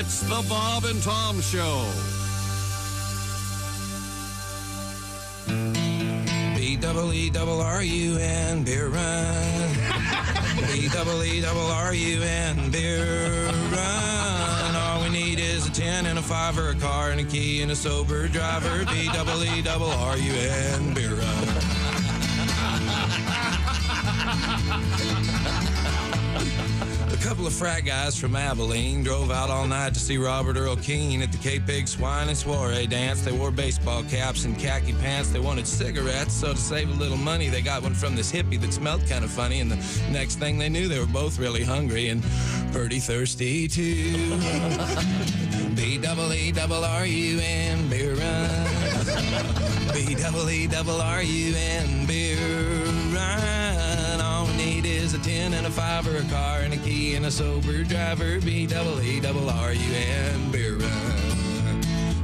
It's the Bob and Tom Show. B-double-E-double-R-U-N, beer run. B-double-E-double-R-U-N, beer run. All we need is a 10 and a 5 or a car and a key and a sober driver. B-double-E-double-R-U-N, beer run. A couple of frat guys from Abilene drove out all night to see Robert Earl Keen at the K-Pig Swine and Soiree dance. They wore baseball caps and khaki pants. They wanted cigarettes, so to save a little money, they got one from this hippie that smelled kind of funny. And the next thing they knew, they were both really hungry and pretty thirsty, too. B-double-E-double-R-U-N, beer run. B-double-E-double-R-U-N, beer run. All we need is a 10 and a 5 or a car and a key and a sober driver. B-double-E-double-R-U-N, beer run.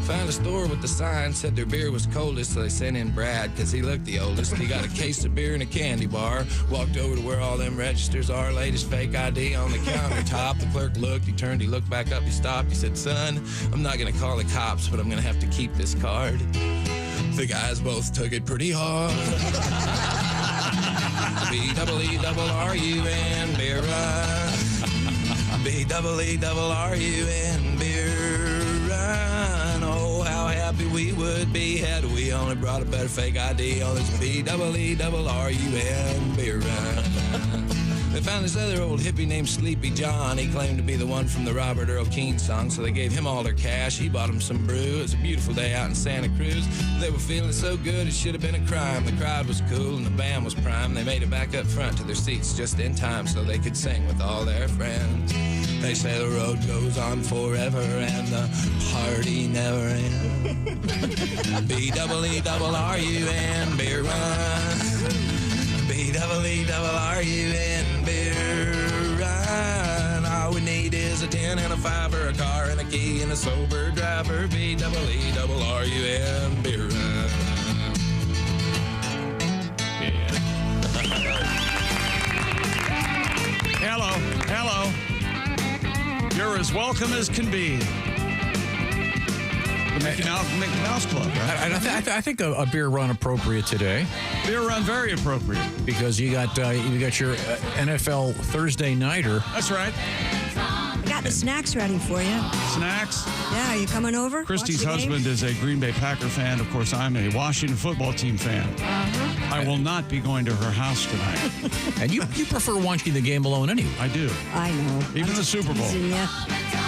Found a store with the sign, said their beer was coldest, so they sent in Brad, because he looked the oldest. He got a case of beer and a candy bar, walked over to where all them registers are, laid his fake ID on the countertop. The clerk looked, he turned, he looked back up, he stopped, he said, "Son, I'm not going to call the cops, but I'm going to have to keep this card." The guys both took it pretty hard. B-double-E-double-R-U-N, beer run. B-double-E-double-R-U-N, beer run. Oh, how happy we would be had we only brought a better fake ID on this B-double-E-double-R-U-N, beer run. They found this other old hippie named Sleepy John. He claimed to be the one from the Robert Earl Keen song, so they gave him all their cash. He bought them some brew. It was a beautiful day out in Santa Cruz. They were feeling so good it should have been a crime. The crowd was cool and the band was prime. They made it back up front to their seats just in time so they could sing with all their friends. They say the road goes on forever and the party never ends. B-double-E-double-R-U-N, beer run. B-double-E-double-R-U-N, beer run. All we need is a 10 and a 5 or a car and a key and a sober driver. B-double-E-double-R-U-N, beer run. Yeah. Hello. You're as welcome as can be. The Mickey Mouse Club, right? I think a beer run appropriate today. Beer run very appropriate. Because you got your NFL Thursday nighter. That's right. I got the snacks ready for you. Snacks? Yeah, are you coming over? Christy's husband is a Green Bay Packer fan. Of course, I'm a Washington football team fan. Uh-huh. I will not be going to her house tonight. And you prefer watching the game alone anyway. I do. I know. Even the Super Bowl. Yeah.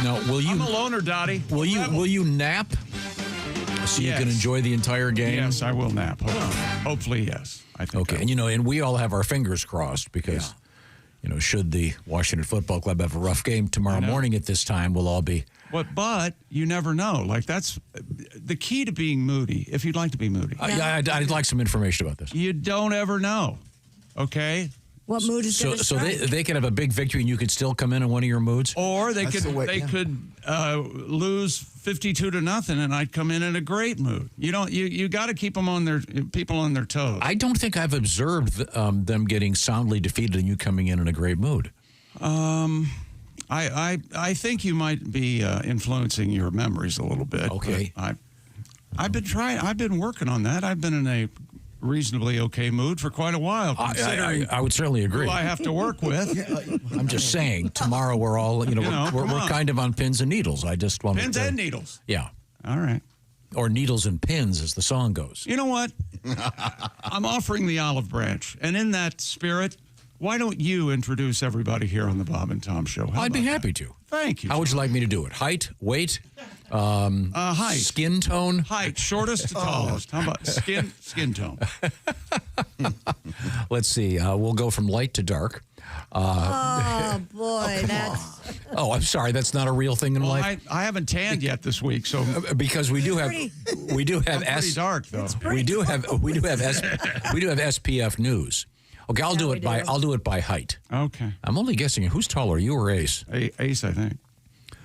No, will you? I'm a loner, Dottie. Will you nap so you can enjoy the entire game? Yes, I will nap. Hopefully yes. I think. Okay, and we all have our fingers crossed because, should the Washington Football Club have a rough game tomorrow morning at this time, we'll all be. But you never know. Like, that's the key to being moody, if you'd like to be moody. I'd like some information about this. You don't ever know, okay? What mood is going to So they could have a big victory and you could still come in one of your moods? Or they could lose 52-0 and I'd come in a great mood. You got to keep people on their toes. I don't think I've observed them getting soundly defeated and you coming in a great mood. I think you might be influencing your memories a little bit. Okay. I've been working on that. I've been in a reasonably okay mood for quite a while. Considering I would certainly agree. who I have to work with. I'm just saying, tomorrow we're all, we're kind of on pins and needles. I just want pins and needles. Yeah. All right. Or needles and pins, as the song goes. You know what? I'm offering the olive branch, and in that spirit, why don't you introduce everybody here on the Bob and Tom Show? I'd be happy to. Thank you. How would you like me to do it? Height, weight, height, skin tone, height, shortest to tallest. How about skin tone? Let's see. We'll go from light to dark. Oh boy, that's. Oh, I'm sorry. That's not a real thing in life. I haven't tanned yet this week, so because we do have pretty dark though. We do have SPF news. Okay, I'll do it by height. Okay. I'm only guessing. Who's taller, you or Ace? Ace, I think.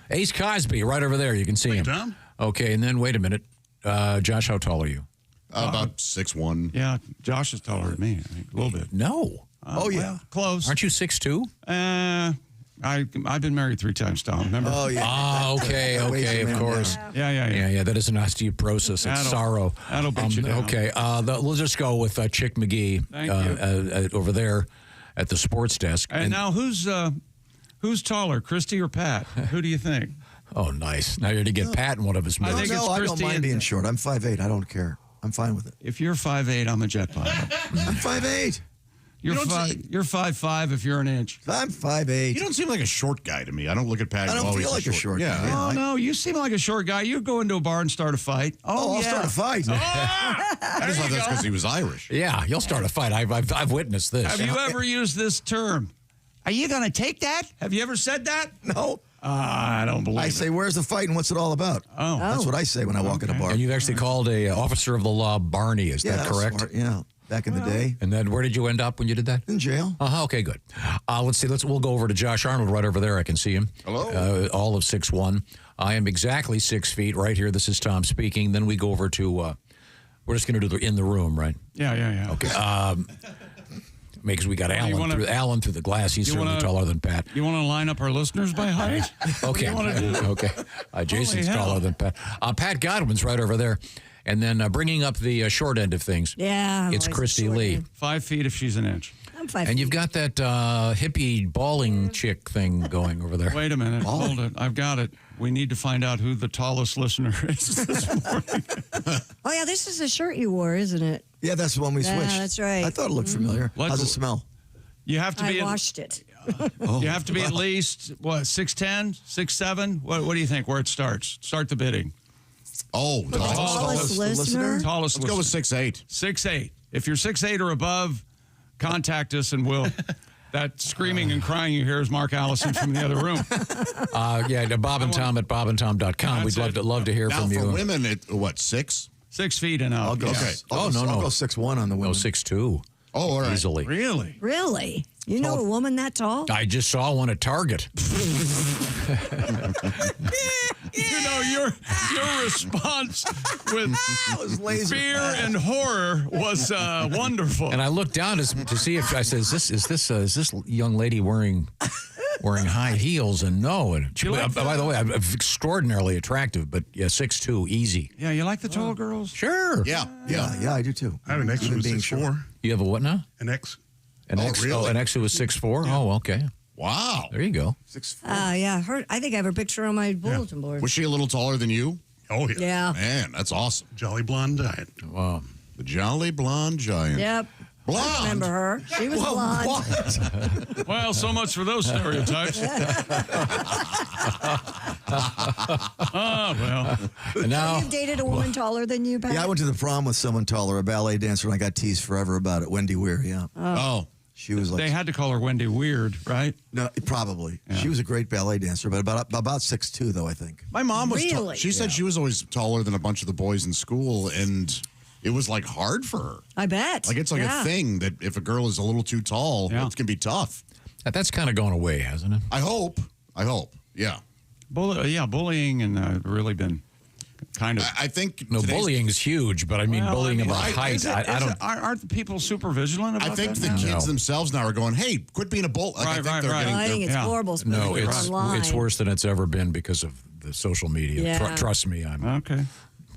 Ace Cosby, right over there. You can see him. Tom? Okay, and then wait a minute. Josh, how tall are you? About 6'1". Yeah, Josh is taller than me, I think, a little bit. No. Oh, yeah. Well, close. Aren't you 6'2"? I've been married 3 times, Tom. Remember? Oh, yeah. Ah, okay, of course. Yeah. That is an osteoporosis. It's sorrow. That'll beat you down. Okay, we'll just go with Chick McGee over there at the sports desk. And now who's taller, Christy or Pat? Who do you think? Oh, nice. Now you're going to get Pat in one of his movies. think it's I don't Christy mind and- being short. I'm 5'8". I don't care. I'm fine with it. If you're 5'8", I'm a jet pilot. I'm 5'8". You're 5'5" if you're an inch. I'm 5'8". You don't seem like a short guy to me. I don't look at Pat. I don't feel like a short guy. Yeah. Yeah. Oh, no, you seem like a short guy. You go into a bar and start a fight. I'll yeah. start a fight. I just thought that's because he was Irish. Yeah, you'll start a fight. I've witnessed this. Have you ever used this term? Are you going to take that? Have you ever said that? No. I don't believe I it. say, where's the fight and what's it all about? Oh. That's what I say when I walk in a bar. And you've actually called a officer of the law Barney. Is that that's correct? smart. Yeah, back in the day. And then where did you end up when you did that? In jail. Okay, good. Let's see. We'll go over to Josh Arnold right over there. I can see him. Hello. All of 6'1". I am exactly 6 feet right here. This is Tom speaking. Then we go over to. We're just going to do the in the room, right? Yeah. Okay. Because we got Alan through the glass. He's certainly taller than Pat. You want to line up our listeners by height? Okay. Okay. Jason's Holy hell. taller than Pat. Pat Godwin's right over there. And then bringing up the short end of things. Yeah. It's Christy Lee. 5 feet if she's an inch. I'm 5 And feet. you've got that hippie balling chick thing going over there. Wait a minute. Hold it. I've got it. We need to find out who the tallest listener is this morning. Oh, yeah, this is the shirt you wore, isn't it? Yeah, that's the one we Yeah, switched. that's right. I thought it looked familiar. How's it smell? You have to be. I washed it. You have to be at least 6'10", 6'7". What do you think? Where it starts? Start the bidding. Oh, The tallest listener? Tallest. Let's go with listener. 6'8". 6'8". If you're 6'8" or above, contact us and we'll. That screaming and crying you hear is Mark Allison from the other room. Bob and Tom at bobandtom.com. We'd love to hear Now from for you. women, 6? 6 feet and up. I'll go. Okay. I'll go 6'1" on the No, women. 6'2". Oh, all right. Easily. Really? Really? You know a woman that tall? I just saw one at Target. You know, your response with fear and horror was wonderful. And I looked down to see if I said, "Is this young lady wearing high heels?" And no. And by the way, I'm extraordinarily attractive, but 6'2", easy. Yeah, you like the tall girls? Sure. Yeah. Yeah, I do too. I have an ex who Even was being 6'4". You have a what now? An ex. An ex? really? Oh, an ex who was 6'4"? Oh, okay. Wow. There you go. 6'4". Yeah. I think I have her picture on my bulletin board. Was she a little taller than you? Oh, yeah. Yeah. Man, that's awesome. Jolly blonde giant. Wow. The Jolly Blonde Giant. Yep. Blonde. I remember her. She was blonde. Well, so much for those stereotypes. Well. And now, You've dated a woman taller than you, Pat? Yeah, I went to the prom with someone taller, a ballet dancer, and I got teased forever about it. Wendy Weir, yeah. Oh. She was like, They had to call her Wendy Weird, right? no, probably. She was a great ballet dancer, but about 6'2", though, I think. My mom was tall. Really? She said she was always taller than a bunch of the boys in school, and it was like hard for her. I bet. Like it's like a thing that if a girl is a little too tall, it can be tough. that's kind of gone away, hasn't it? I hope. Yeah. Bullying and really been kind of. I think No, today's- bullying's huge, but I mean, bullying about height. I don't. Aren't the people super vigilant about I think that the now? kids themselves now are going, hey, quit being a bull. Like, I Right, think right, they're right. getting I think it's Yeah. horrible. No, especially online. it's worse than it's ever been because of the social media. Yeah. Trust me, I'm. Okay.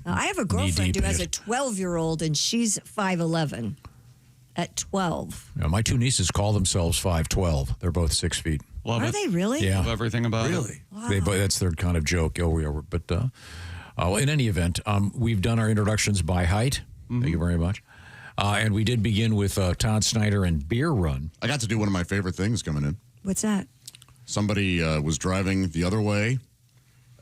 I have a girlfriend knee-deep who in has it. a 12-year-old, and she's 5'11". At 12. My two nieces call themselves 5'12". They're both 6 feet. Love Are it. they really? Yeah. Love everything about it. Really? That's their kind of joke. Oh, we are. But in any event, we've done our introductions by height. Thank you very much. And we did begin with Todd Snyder and Beer Run. I got to do one of my favorite things coming in. What's that? Somebody was driving the other way,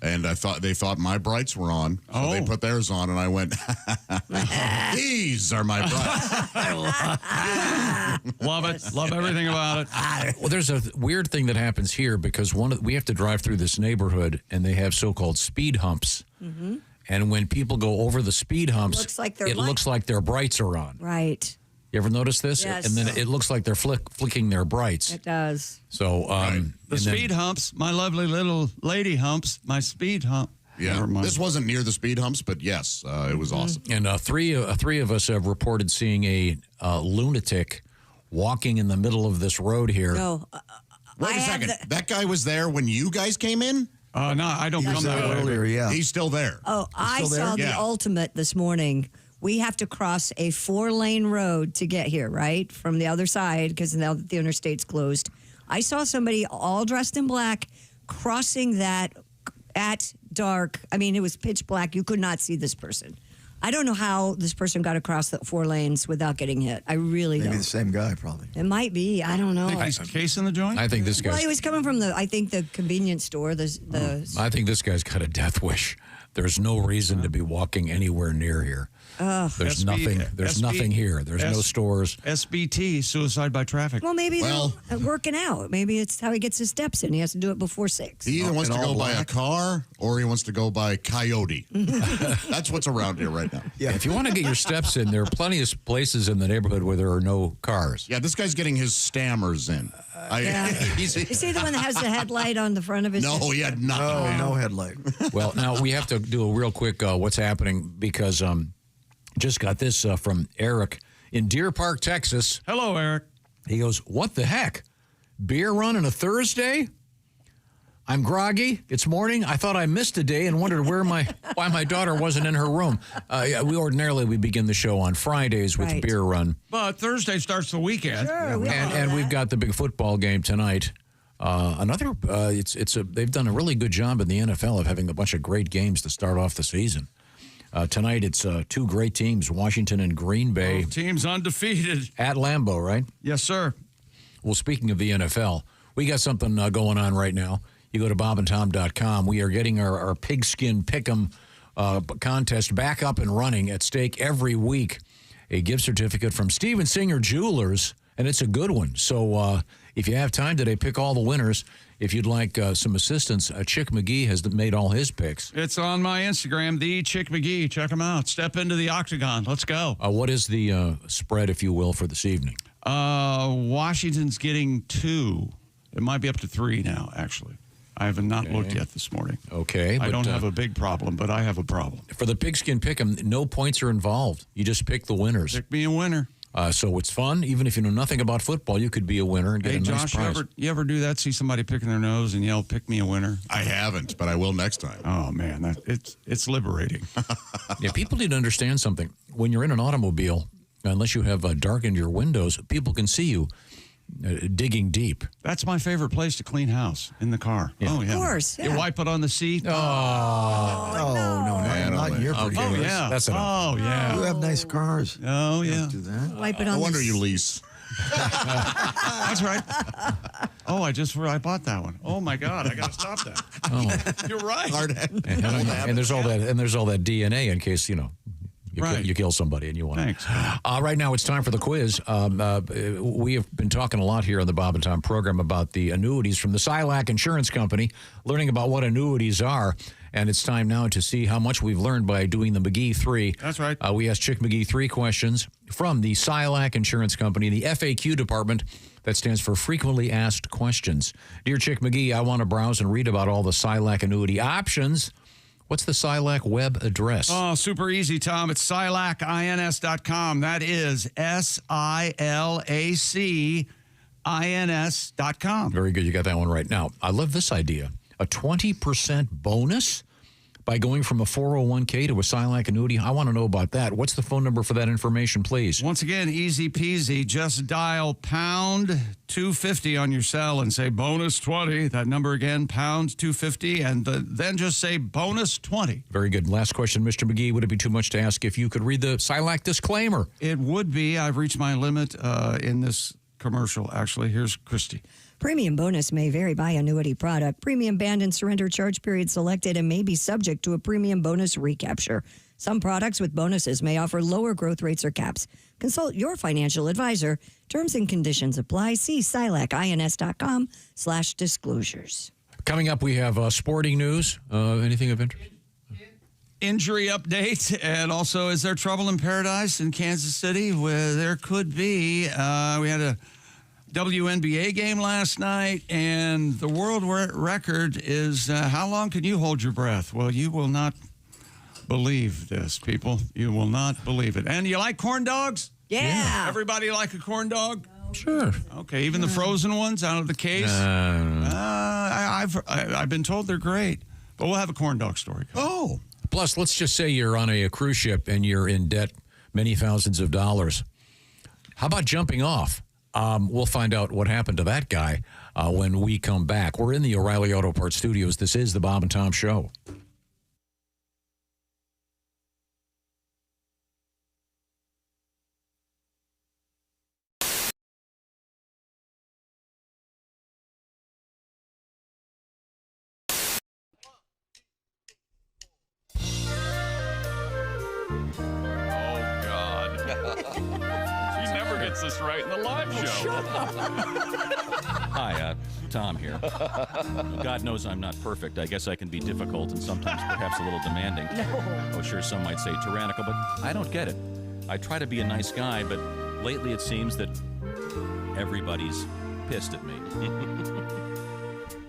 and they thought my brights were on, so they put theirs on, and I went, these are my brights. Love it. Love everything about it. Well, there's a weird thing that happens here because we have to drive through this neighborhood, and they have so-called speed humps. Mm-hmm. And when people go over the speed humps, it looks like their brights are on. Right. You ever notice this? Yes. And then it looks like they're flicking their brights. It does. So The speed humps, my lovely little lady humps, my speed hump. Yeah, Never mind. this wasn't near the speed humps, but yes, it was awesome. And three of us have reported seeing a lunatic walking in the middle of this road here. No, Wait a second. That guy was there when you guys came in? No, I don't come that way. Earlier, yeah. He's still there. Oh, I saw the ultimate this morning. We have to cross a 4-lane road to get here, right? From the other side, because now that the interstate's closed. I saw somebody all dressed in black crossing that at dark. I mean, it was pitch black. You could not see this person. I don't know how this person got across the 4 lanes without getting hit. I really don't. Maybe the same guy, probably. It might be. I don't know. Think he's casing the joint? I think this guy. Well, he was coming from the convenience store. I think this guy's got a death wish. There's no reason to be walking anywhere near here. There's nothing. There's nothing here. There's no stores. SBT, suicide by traffic. Well, maybe they're working out. Maybe it's how he gets his steps in. He has to do it before 6. He either wants to go by a car or he wants to go by coyote. That's what's around here right now. Yeah. If you want to get your steps in, there are plenty of places in the neighborhood where there are no cars. Yeah, this guy's getting his stammers in. Is he the one that has the headlight on the front of his head? No, he had nothing. No headlight. Well, now we have to do a real quick what's happening because just got this from Eric in Deer Park, Texas. Hello, Eric. He goes, what the heck? Beer run on a Thursday? I'm groggy. It's morning. I thought I missed a day and wondered why my daughter wasn't in her room. We begin the show on Fridays with beer run. But Thursday starts the weekend. Sure, and we've got the big football game tonight. They've done a really good job in the NFL of having a bunch of great games to start off the season. Tonight, it's 2 great teams, Washington and Green Bay. Both teams undefeated. At Lambeau, right? Yes, sir. Well, speaking of the NFL, we got something going on right now. You go to bobandtom.com. We are getting our Pigskin Pick'em contest back up and running at stake every week. A gift certificate from Steven Singer Jewelers, and it's a good one. So if you have time today, pick all the winners. If you'd like some assistance, Chick McGee has made all his picks. It's on my Instagram, the Chick McGee. Check him out. Step into the octagon. Let's go. What is the spread, if you will, for this evening? Washington's getting 2. It might be up to 3 now, actually. I have not looked yet this morning. Okay. I don't have a big problem, but I have a problem. For the Pigskin Pick'em, no points are involved. You just pick the winners. Pick me a winner. So it's fun. Even if you know nothing about football, you could be a winner and get a nice prize. Josh, you ever do that? See somebody picking their nose and yell, pick me a winner? I haven't, but I will next time. Oh, man, it's liberating. Yeah, people need to understand something. When you're in an automobile, unless you have darkened your windows, people can see you digging deep. That's my favorite place to clean house, in the car. Yeah. Oh, yeah. Of course. Yeah. You wipe it on the seat. No, not in your particular. Oh, yeah. That's enough. Oh, yeah. You have nice cars. Oh, yeah. Don't do that. Wipe it on No the wonder you lease. That's right. Oh, I bought that one. Oh, my God. I got to stop that. Oh. You're right. And there's all that DNA in case, you kill somebody and you want Thanks. Right now, it's time for the quiz. We have been talking a lot here on the Bob and Tom program about the annuities from the Silac Insurance Company, learning about what annuities are. And it's time now to see how much we've learned by doing the McGee 3. That's right. We asked Chick McGee 3 questions from the Silac Insurance Company, the FAQ department. That stands for Frequently Asked Questions. Dear Chick McGee, I want to browse and read about all the Silac annuity options. What's the Silac web address? Oh, super easy, Tom. It's silacins.com. That is SILACINS.com. Very good. You got that one right. Now, I love this idea. A 20% bonus by going from a 401k to a Silac annuity. I want to know about that. What's the phone number for that information, please? Once again, easy peasy. Just dial pound 250 on your cell and say bonus 20. That number again, pound 250, and then just say bonus 20. Very good. Last question, Mr. McGee. Would it be too much to ask if you could read the Silac disclaimer? It would be. I've reached my limit in this commercial, actually. Here's Christy. Premium bonus may vary by annuity product. Premium band and surrender charge period selected and may be subject to a premium bonus recapture. Some products with bonuses may offer lower growth rates or caps. Consult your financial advisor. Terms and conditions apply. See silacins.com/disclosures. Coming up, we have sporting news. Anything of interest? Injury update, and also, is there trouble in paradise in Kansas City? Where there could be. We had a WNBA game last night, and the world record is how long can you hold your breath? Well, you will not believe this, people. You will not believe it. And you like corn dogs? Yeah. Everybody like a corn dog? Sure. Okay, even the frozen ones out of the case? I've been told they're great. But we'll have a corn dog story. Oh. Plus, let's just say you're on a cruise ship and you're in debt many thousands of dollars. How about jumping off? We'll find out what happened to that guy when we come back. We're in the O'Reilly Auto Parts studios. This is the Bob and Tom Show. This right in the live show. Hi, Tom here. God knows I'm not perfect. I guess I can be difficult and sometimes perhaps a little demanding. No. Oh, sure, some might say tyrannical, but I don't get it. I try to be a nice guy, but lately it seems that everybody's pissed at me.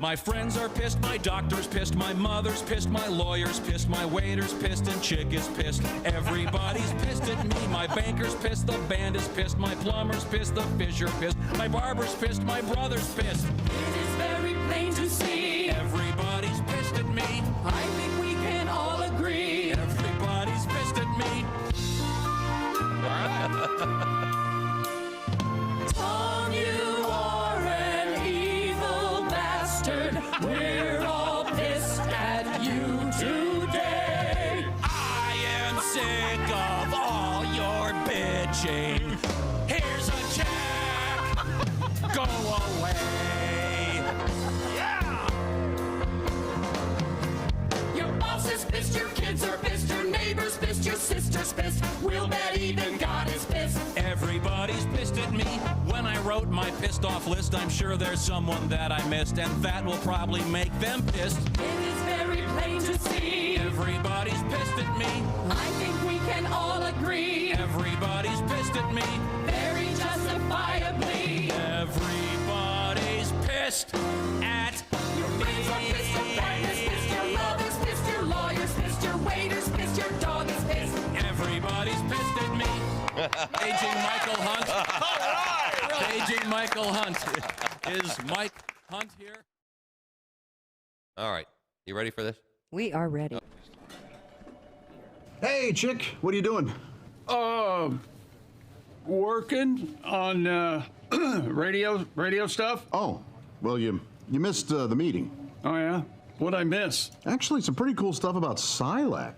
My friends are pissed, my doctor's pissed, my mother's pissed, my lawyer's pissed, my waiter's pissed, and chick is pissed. Everybody's pissed at me. My banker's pissed, the band is pissed, my plumber's pissed, the fish are pissed, my barber's pissed, my brother's pissed. It is very plain to see. Everybody's pissed at me. I think we can all agree. Everybody's pissed at me. Tom, you are an evil bastard. We're all pissed at you today. I am sick of all your bitching. Here's a check. Go away. Yeah. Your boss is pissed, your kids are pissed, your neighbor's pissed, your sister's pissed. We'll bet even God is pissed. Everybody's pissed at me. When I wrote my pissed off list, I'm sure there's someone that I missed, and that will probably make them pissed. It is very plain to see. Everybody's pissed at me. I think we can all agree. Everybody's pissed at me. Very justifiably. Everybody's pissed at Your friends are pissed, your partner's pissed, your mother's pissed, your lawyer's pissed, your waiter's pissed, your dog is pissed. Everybody's pissed at me. Paging Michael Hunt. Paging Michael Hunt. Is Mike Hunt here? All right. You ready for this? We are ready. Hey, chick, what are you doing? Working on radio stuff. Oh, well, you missed the meeting. Oh, yeah? What'd I miss? Actually, some pretty cool stuff about Silac.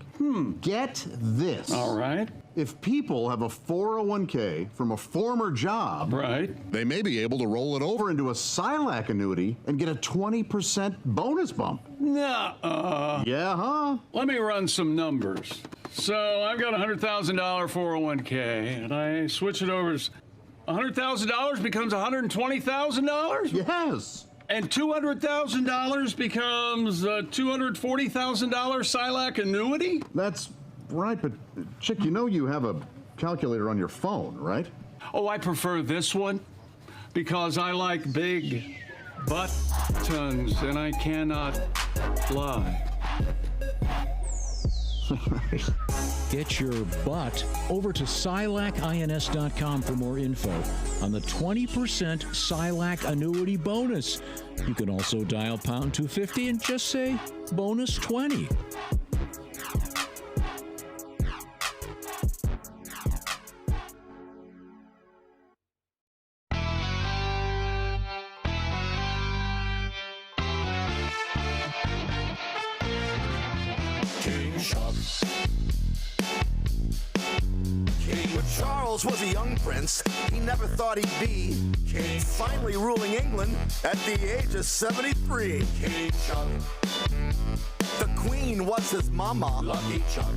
Get this. All right. If people have a 401k from a former job, Right. they may be able to roll it over into a Silac annuity and get a 20% bonus bump. Nuh-uh. Yeah, huh? Let me run some numbers. So I've got a $100,000 401k, and I switch it over. $100,000 becomes $120,000? Yes. And $200,000 becomes a $240,000 Silac annuity? That's right, but chick, you know you have a calculator on your phone, right? Oh, I prefer this one because I like big buttons and I cannot lie. Get your butt over to SilacINS.com for more info on the 20% Silac annuity bonus. You can also dial pound 250 and just say bonus 20. Charles was a young prince. He never thought he'd be king. Finally ruling England at the age of 73. King Chuck. The Queen was his mama. Lucky Chuck.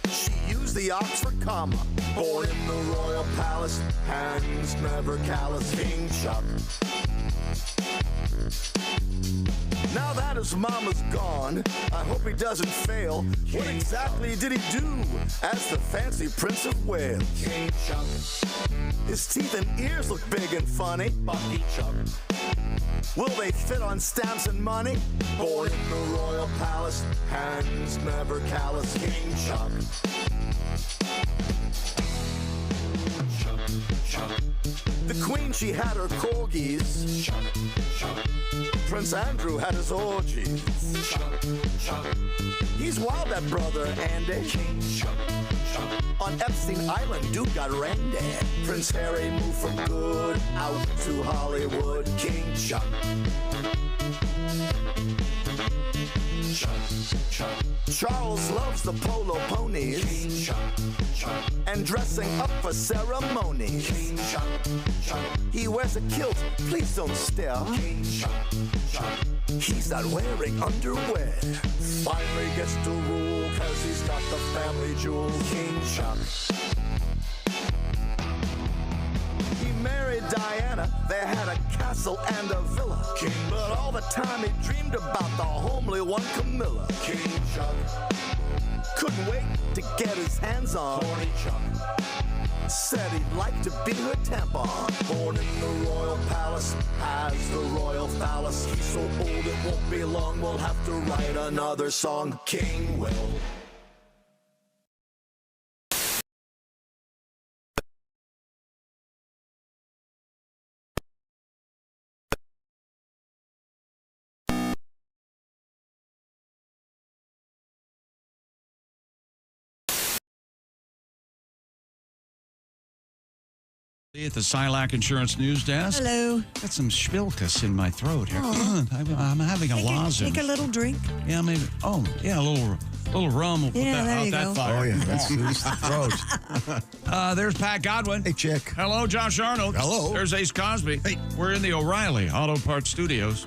She used the Oxford comma. Born in the royal palace, hands never callous. King Chuck. Now that his mama's gone, I hope he doesn't fail. What exactly did he do as the fancy Prince of Wales? King Chuck. His teeth and ears look big and funny. Bucky Chuck. Will they fit on stamps and money? Born in the royal palace, hands never callous. King Chuck. Chuck, Chuck. The Queen, she had her corgis. Prince Andrew had his orgies. He's wild, that brother Andy. On Epstein Island, dude got randy. Prince Harry moved from good out to Hollywood. King Chuck. Charles loves the polo ponies and dressing up for ceremonies. He wears a kilt, please don't stare. He's not wearing underwear. Finally gets to rule cause he's got the family jewel. King Chuck. He married Diana, they had a castle and a villa. But all the time he dreamed about the homely one, Camilla. King Chuck couldn't wait to get his hands on Horny Chuck. Said he'd like to be her tampon. Born in the royal palace, has the royal phallus. He's so old it won't be long, we'll have to write another song. King Will. At the Silac Insurance News Desk. Hello. Got some spilkus in my throat here. I'm having a lozenge. Take a little drink. Yeah, maybe. Oh, yeah, a little rum will put there you that go. fire. Oh, yeah, that's soothes the throat. There's Pat Godwin. Hey, Chick. Hello, Josh Arnold. Hello. There's Ace Cosby. Hey. We're in the O'Reilly Auto Parts Studios.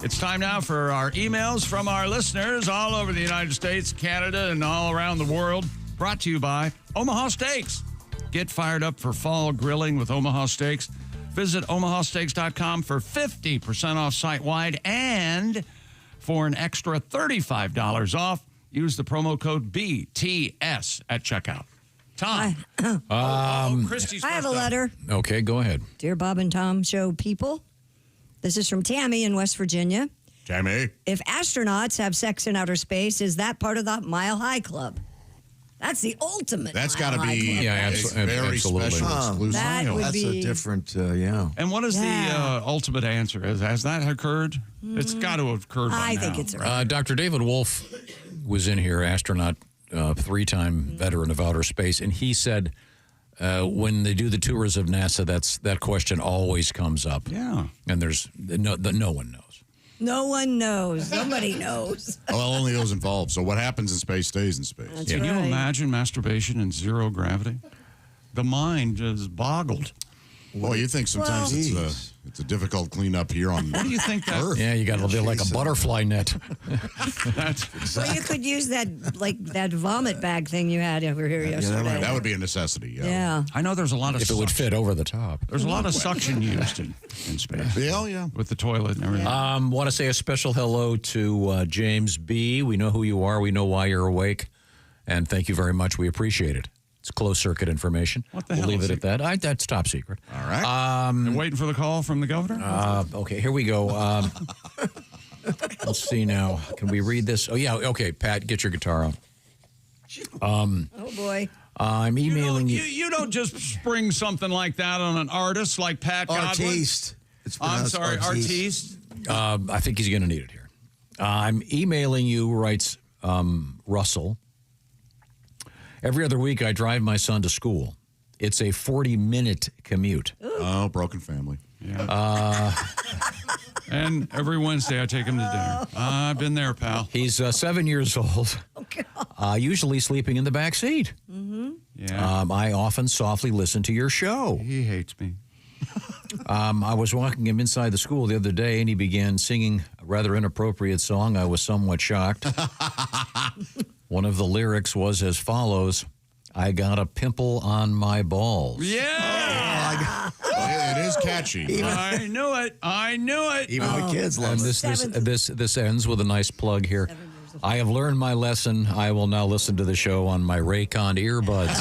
It's time now for our emails from our listeners all over the United States, Canada, and all around the world. Brought to you by Omaha Steaks. Get fired up for fall grilling with Omaha Steaks. Visit omahasteaks.com for 50% off site-wide, and for an extra $35 off, use the promo code BTS at checkout. Tom. Christy's I have a letter. Okay, go ahead. Dear Bob and Tom Show people, this is from Tammy in West Virginia. Tammy. If astronauts have sex in outer space, is that part of the Mile High Club? That's the ultimate. That's got to be very absolutely. special, exclusive. That's a different, yeah. And what is the ultimate answer? Has that occurred? It's got to have occurred by I now. think it's right. Dr. David Wolf was in here, astronaut, three-time veteran of outer space, and he said when they do the tours of NASA, that question always comes up. Yeah. And there's no one knows. No one knows. Somebody knows. Well, only those involved. So what happens in space stays in space. That's Can you right. imagine masturbation in zero gravity? The mind is boggled. Well, you think sometimes it's a difficult cleanup here on What do you think that? Earth. Yeah, you got to be like a butterfly net. Well, you could use that vomit bag thing you had over here yesterday. that would be a necessity. Yeah. I know there's a lot of If it would fit over the top. There's a lot of suction used in space. Yeah. With the toilet and everything. Want to say a special hello to James B. We know who you are. We know why you're awake. And thank you very much. We appreciate it. It's closed circuit information. What the we'll hell leave is it at that. That's top secret. All right. You're waiting for the call from the governor? Okay, here we go. Let's see now. Can we read this? Oh, yeah. Okay, Pat, get your guitar out. Oh, boy. I'm emailing you. You don't just spring something like that on an artist like Pat Godwin. Artiste. I'm sorry, artiste. I think he's going to need it here. I'm emailing you, writes Russell. Every other week, I drive my son to school. It's a 40-minute commute. Oh, broken family. Yeah. And every Wednesday, I take him to dinner. I've been there, pal. He's 7 years old. Usually sleeping in the back seat. Mm-hmm. Yeah. I often softly listen to your show. He hates me. I was walking him inside the school the other day, and he began singing a rather inappropriate song. I was somewhat shocked. One of the lyrics was as follows: I got a pimple on my balls. Yeah! It is catchy. I knew it. Even the kids love And this ends with a nice plug here. I have learned my lesson. I will now listen to the show on my Raycon earbuds.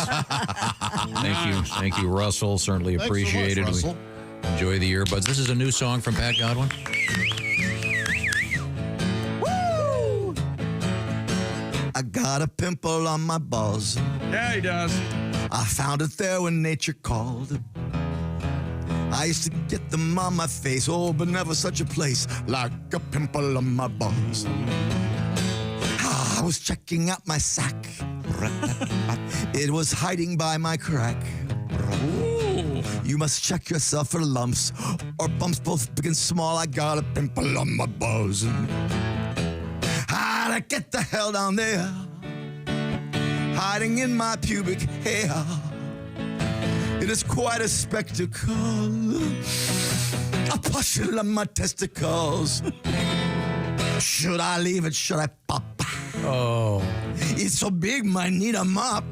Thank you, Russell. Certainly appreciate it. Russell. We enjoy the earbuds. This is a new song from Pat Godwin. Woo! I got a pimple on my balls. Yeah, he does. I found it there when nature called. I I used to get them on my face, oh, but never such a place like a pimple on my balls. I was checking out my sack. It was hiding by my crack. You must check yourself for lumps or bumps, both big and small. I got a pimple on my balls. How'd I get the hell down there? Hiding in my pubic hair. It is quite a spectacle. A pushing on my testicles. Should I leave it? Should I pop? Oh. It's so big, might need a mop.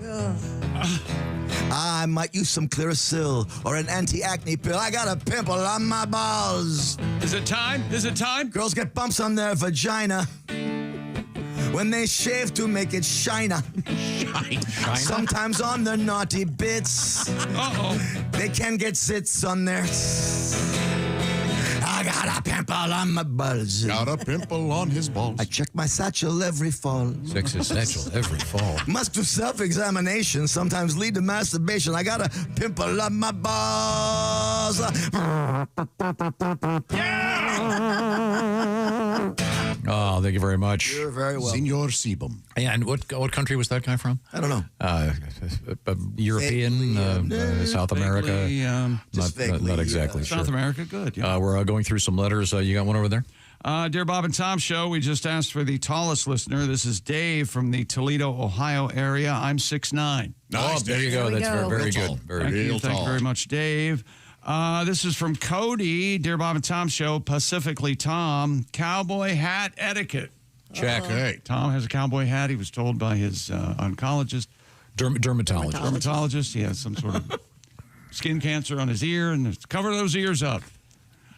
I might use some Clearasil or an anti-acne pill. I got a pimple on my balls. Is it time? Is it time? Girls get bumps on their vagina when they shave to make it shiner. Sometimes on their naughty bits. They can get zits on their... I got a pimple on my balls. Got a pimple on his balls. I check my satchel every fall. Sex is satchel every fall. Must do self-examination, sometimes lead to masturbation. I got a pimple on my balls. Oh, thank you very much. You're very welcome. Senor Sebum. Yeah, and what country was that guy from? I don't know. European, South America. Not exactly sure. South America, good. Yeah. We're going through some letters. You got one over there? Dear Bob and Tom Show, we just asked for the tallest listener. This is Dave from the Toledo, Ohio area. I'm 6'9". Nice. Oh, there you go. That's very good. Thank you very much, Dave. This is from Cody. Dear Bob and Tom Show, Pacifically Tom, cowboy hat etiquette. Check. Okay. Tom has a cowboy hat. He was told by his oncologist. Dermatologist. He has some sort of skin cancer on his ear, and cover those ears up.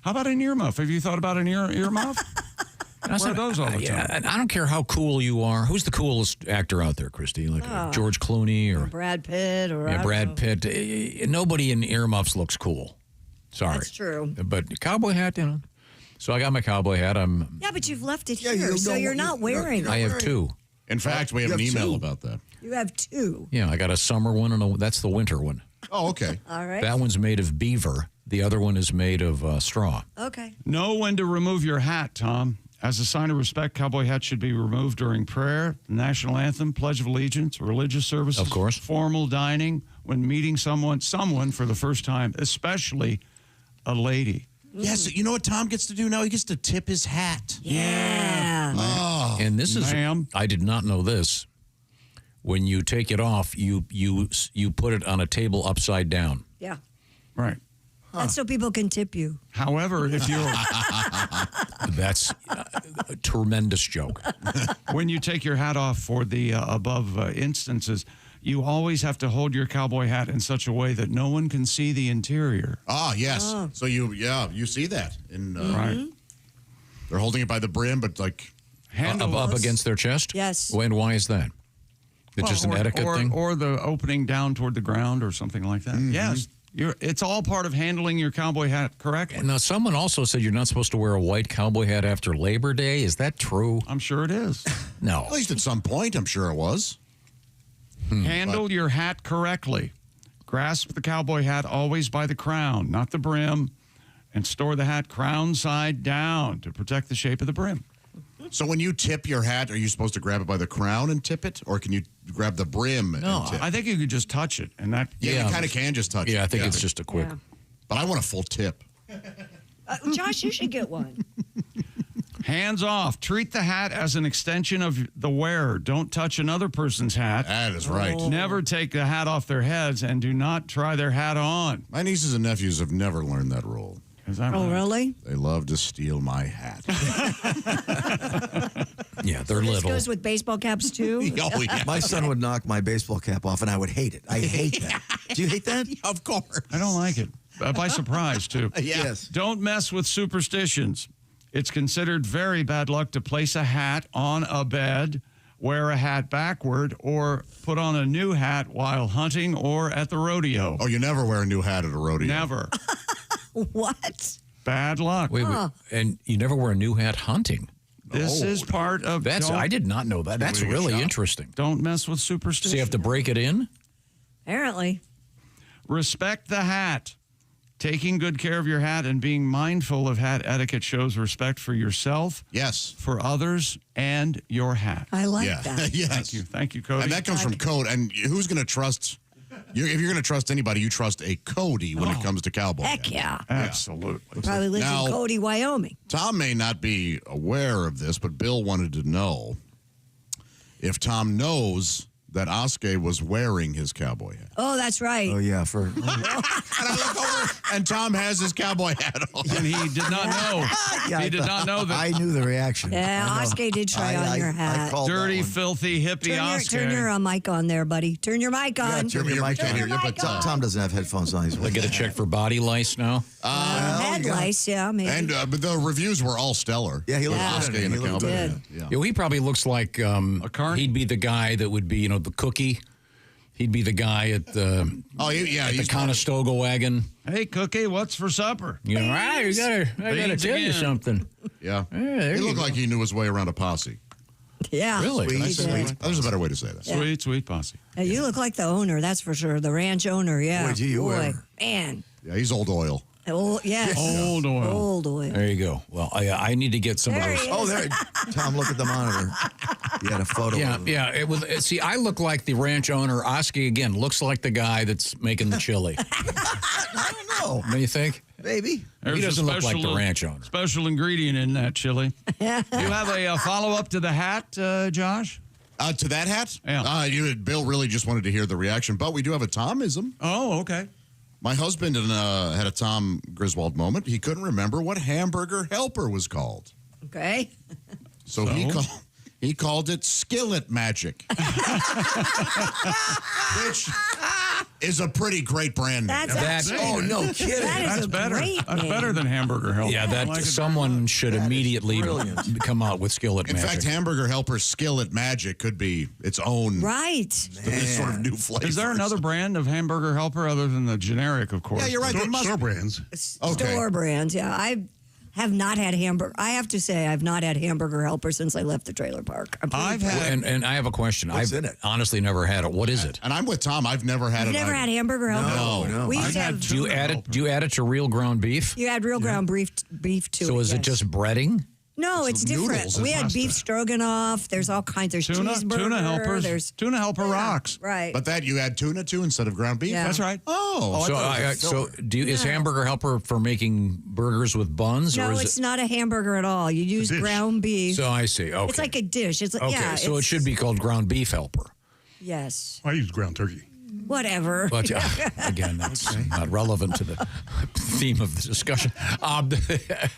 How about an earmuff? Have you thought about an earmuff? Wear those all the time. I don't care how cool you are. Who's the coolest actor out there, Christy? Like George Clooney or Brad Pitt or Brad Pitt. Nobody in earmuffs looks cool. Sorry. That's true. But cowboy hat, you know. So I got my cowboy hat. Yeah, but you've left it here, so you're not wearing it. I have two. In fact, we have an email about that. You have two. Yeah, I got a summer one and that's the winter one. Oh, okay. All right. That one's made of beaver. The other one is made of straw. Okay. Know when to remove your hat, Tom. As a sign of respect, cowboy hats should be removed during prayer, the national anthem, Pledge of Allegiance, religious services, of course, formal dining, when meeting someone for the first time, especially a lady. Yes, you know what Tom gets to do now? He gets to tip his hat. Yeah. Oh, and this is, I did not know this. When you take it off, you put it on a table upside down. Yeah. Right. That's so people can tip you. However, if you're... That's a tremendous joke. When you take your hat off for the above instances, you always have to hold your cowboy hat in such a way that no one can see the interior. Ah, yes. Oh. So you see that. Right. They're holding it by the brim, but like... Up against their chest? Yes. And why is that? It's just an etiquette thing? Or the opening down toward the ground or something like that. Mm-hmm. Yes. It's all part of handling your cowboy hat correctly. Now, someone also said you're not supposed to wear a white cowboy hat after Labor Day. Is that true? I'm sure it is. No. At least at some point, I'm sure it was. Handle your hat correctly. Grasp the cowboy hat always by the crown, not the brim, and store the hat crown side down to protect the shape of the brim. So when you tip your hat, are you supposed to grab it by the crown and tip it? Or can you grab the brim and tip? I think you could just touch it. And that you kind of can just touch it. Yeah, I think it's just a quick. Yeah. But I want a full tip. Josh, you should get one. Hands off. Treat the hat as an extension of the wearer. Don't touch another person's hat. That is right. Never take the hat off their heads, and do not try their hat on. My nieces and nephews have never learned that rule. Is that right? Really? They love to steal my hat. Yeah, they're little. This goes with baseball caps, too? Oh, yeah. My son would knock my baseball cap off, and I would hate it. I hate that. Do you hate that? Of course. I don't like it. By surprise, too. Yes. Don't mess with superstitions. It's considered very bad luck to place a hat on a bed, wear a hat backward, or put on a new hat while hunting or at the rodeo. Oh, you never wear a new hat at a rodeo? Never. What? Bad luck. Wait, and you never wear a new hat hunting? This is part of... I did not know that. That's really interesting. Don't mess with superstition. So you have to break it in? Apparently. Respect the hat. Taking good care of your hat and being mindful of hat etiquette shows respect for yourself, yes, for others, and your hat. I like that. Yes. Thank you, Cody. And that comes from Code. And who's going to trust? If you're going to trust anybody, you trust a Cody when it comes to Cowboy. Heck yeah. Absolutely. Probably lives Now, in Cody, Wyoming. Tom may not be aware of this, but Bill wanted to know if Tom knows that Oskar was wearing his cowboy hat. Oh, that's right. Oh, yeah. And I look over, and Tom has his cowboy hat on. And he did not know. He did not know that. I knew the reaction. Yeah, Oskar did try on your hat. Dirty, filthy, hippie Oskar. Turn your mic on there, buddy. Turn your mic on. Turn your mic on here. But Tom doesn't have headphones on. He's They get a check for body lice now? Head lice, yeah, maybe. And but the reviews were all stellar. Yeah, he looked Oskar good. in the He looked cowboy good. hat. Yeah. Yeah, well, he probably looks like he'd be the guy that would be, the cookie. He'd be the guy at the at the Conestoga wagon. Hey, Cookie, what's for supper? I gotta tell you something. Yeah. There He you looked go. like he knew his way around a posse. Yeah. Really? Sweet. There's a better way to say that. Sweet, sweet posse. Hey, you look like the owner, that's for sure. The ranch owner, yeah. Boy, gee, you were. Man. Yeah, he's old oil. Oh, yes. Old oil. Old oil. There you go. Well, I need to get some There of he those. is. Oh, there. Tom, look at the monitor. You had a photo Yeah, of him. yeah. It was. See, I look like the ranch owner. Oskar, again, looks like the guy that's making the chili. I don't know. Don't you think? Maybe. There's He a doesn't look like the special- ranch owner. Special ingredient in that chili. You have a follow-up to the hat, Josh? To that hat? Yeah. Bill really just wanted to hear the reaction, but we do have a Tomism. Oh, okay. My husband had a Tom Griswold moment. He couldn't remember what Hamburger Helper was called. Okay. So? He called it Skillet Magic. Which is a pretty great brand name. Oh, no kidding. That's better. That's better than Hamburger Helper. Yeah, I like it. someone should immediately come out with skillet In magic. fact, Hamburger Helper Skillet Magic could be its own Right. sort of new flavor. Is there another brand of Hamburger Helper other than the generic, of course? Yeah, you're right. There must Store brands. Store brands, yeah. I have not had hamburger. I have to say, I've not had Hamburger Helper since I left the trailer park. I've had, and I have a question. What's I've in it? honestly never had it. What is it? And I'm with Tom. I've never had You've it. never had Hamburger Helper? No. We used I've to had have, Do you add it to real ground beef? you had real ground beef to So it. is it yes. just breading? No, it's different. noodles We and had pasta. beef stroganoff. There's all kinds. There's cheeseburger. tuna helpers. There's Tuna Helper rocks. right. But that you add tuna to instead of ground beef? Yeah. That's right. Oh. So is Hamburger Helper for making burgers with buns? no, or is it's it? not a hamburger at all. You use ground beef. So I see. Okay. It's like a dish. It's like, okay. yeah. So it it's- should be called ground beef helper. Yes. I use ground turkey. Whatever. But again, that's not relevant to the theme of the discussion.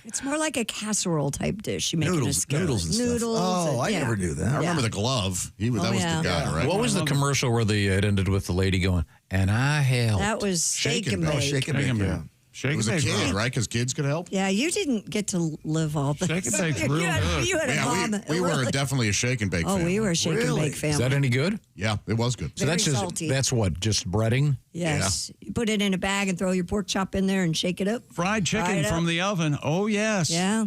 It's more like a casserole type dish. You make Noodles- in a skillet. noodles and stuff. Noodles. Oh, I yeah. never knew that. I remember the glove. That was yeah. the guy, right? What was the commercial where it ended with the lady going, and I helped? That was shake and bake. Shake and bake, yeah. Shake It was a and bake, kid, right? right? Because kids could help. Yeah, you didn't get to live all this. Shake and bake's real you had, good. You had a mom. Yeah, we were really- definitely a shake and bake Oh, family. we were a shake and bake Is family. that any good? Yeah, it was good. So Very that's just salty. that's what, just breading? Yes. You put it in a bag and throw your pork chop in there and shake it up. Fried chicken Fry it from up. the oven. Oh, yes. Yeah.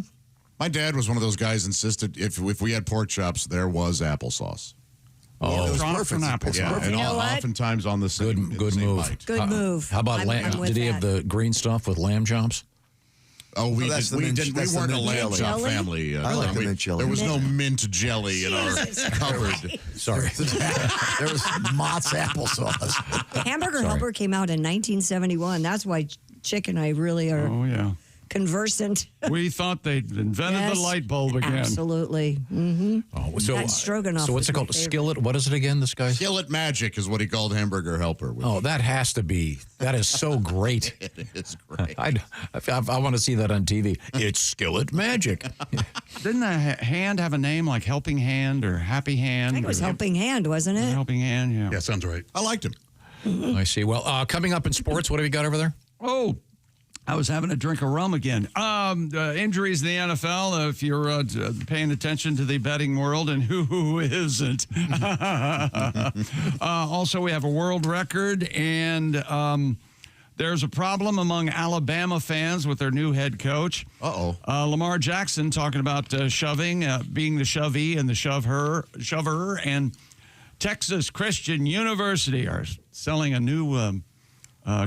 My dad was one of those guys insisted if we had pork chops, there was applesauce. Oh, it was Drop perfect. from apple. Yeah, You and know what? oftentimes on the same Good same move. bite. Good move. How about I'm lamb? with Did he have that. the green stuff with lamb chops? Oh, we that's did, the we mint- didn't. We that's the weren't a mint lamb jelly. chop Jelly? family. I like the mint jelly. There was no mint jelly in our cupboard. Sorry. There was Mott's applesauce. Hamburger Helper came out in 1971. That's why Chick and I really are Oh, yeah. conversant. We thought they'd invented Yes, the light bulb again. Absolutely. Mm-hmm. Oh, so That stroganoff So what's was it my called? A favorite. skillet? What is it again? This guy's. Skillet Magic is what he called Hamburger Helper. Oh, that has to be. That is so great. It is great. I want to see that on TV. It's skillet magic. Didn't the hand have a name like Helping Hand or Happy Hand? I think it was or- Helping Hand, wasn't it? Helping Hand, yeah. Yeah, sounds right. I liked him. I see. Well, coming up in sports, what have you got over there? Oh, I was having a drink of rum again. Injuries in the NFL, if you're paying attention to the betting world, and who isn't. Also, we have a world record, and there's a problem among Alabama fans with their new head coach. Lamar Jackson talking about shoving, being the shovey and the shover, and Texas Christian University are selling a new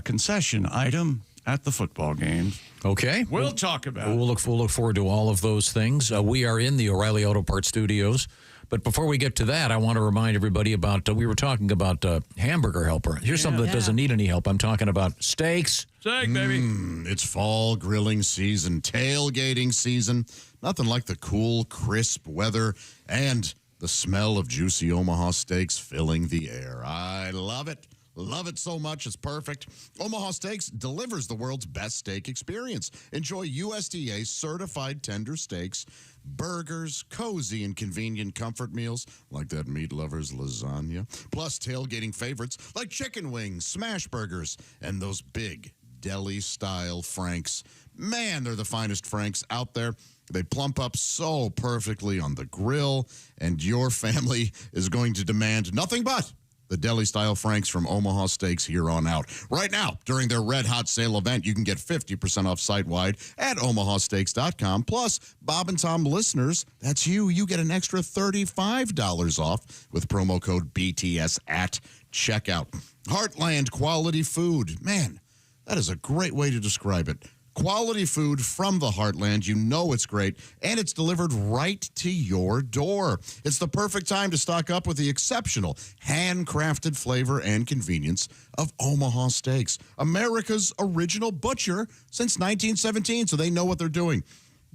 concession item at the football games. Okay. We'll talk about it. We'll look forward to all of those things. We are in the O'Reilly Auto Parts studios. But before we get to that, I want to remind everybody about, we were talking about Hamburger Helper. Here's something that doesn't need any help. I'm talking about steaks. Steak, baby. It's fall grilling season, tailgating season. Nothing like the cool, crisp weather and the smell of juicy Omaha steaks filling the air. I love it. Love it so much. It's perfect. Omaha Steaks delivers the world's best steak experience. Enjoy USDA certified tender steaks, burgers, cozy and convenient comfort meals like that meat lover's lasagna, plus tailgating favorites like chicken wings, smash burgers, and those big deli-style franks. Man, they're the finest franks out there. They plump up so perfectly on the grill, and your family is going to demand nothing but the deli-style franks from Omaha Steaks here on out. Right now, during their Red Hot Sale event, you can get 50% off site-wide at omahasteaks.com. Plus, Bob and Tom listeners, that's you. You get an extra $35 off with promo code BTS at checkout. Heartland quality food. Man, that is a great way to describe it. Quality food from the Heartland. You know it's great, and it's delivered right to your door. It's the perfect time to stock up with the exceptional handcrafted flavor and convenience of Omaha Steaks, America's original butcher since 1917, so they know what they're doing.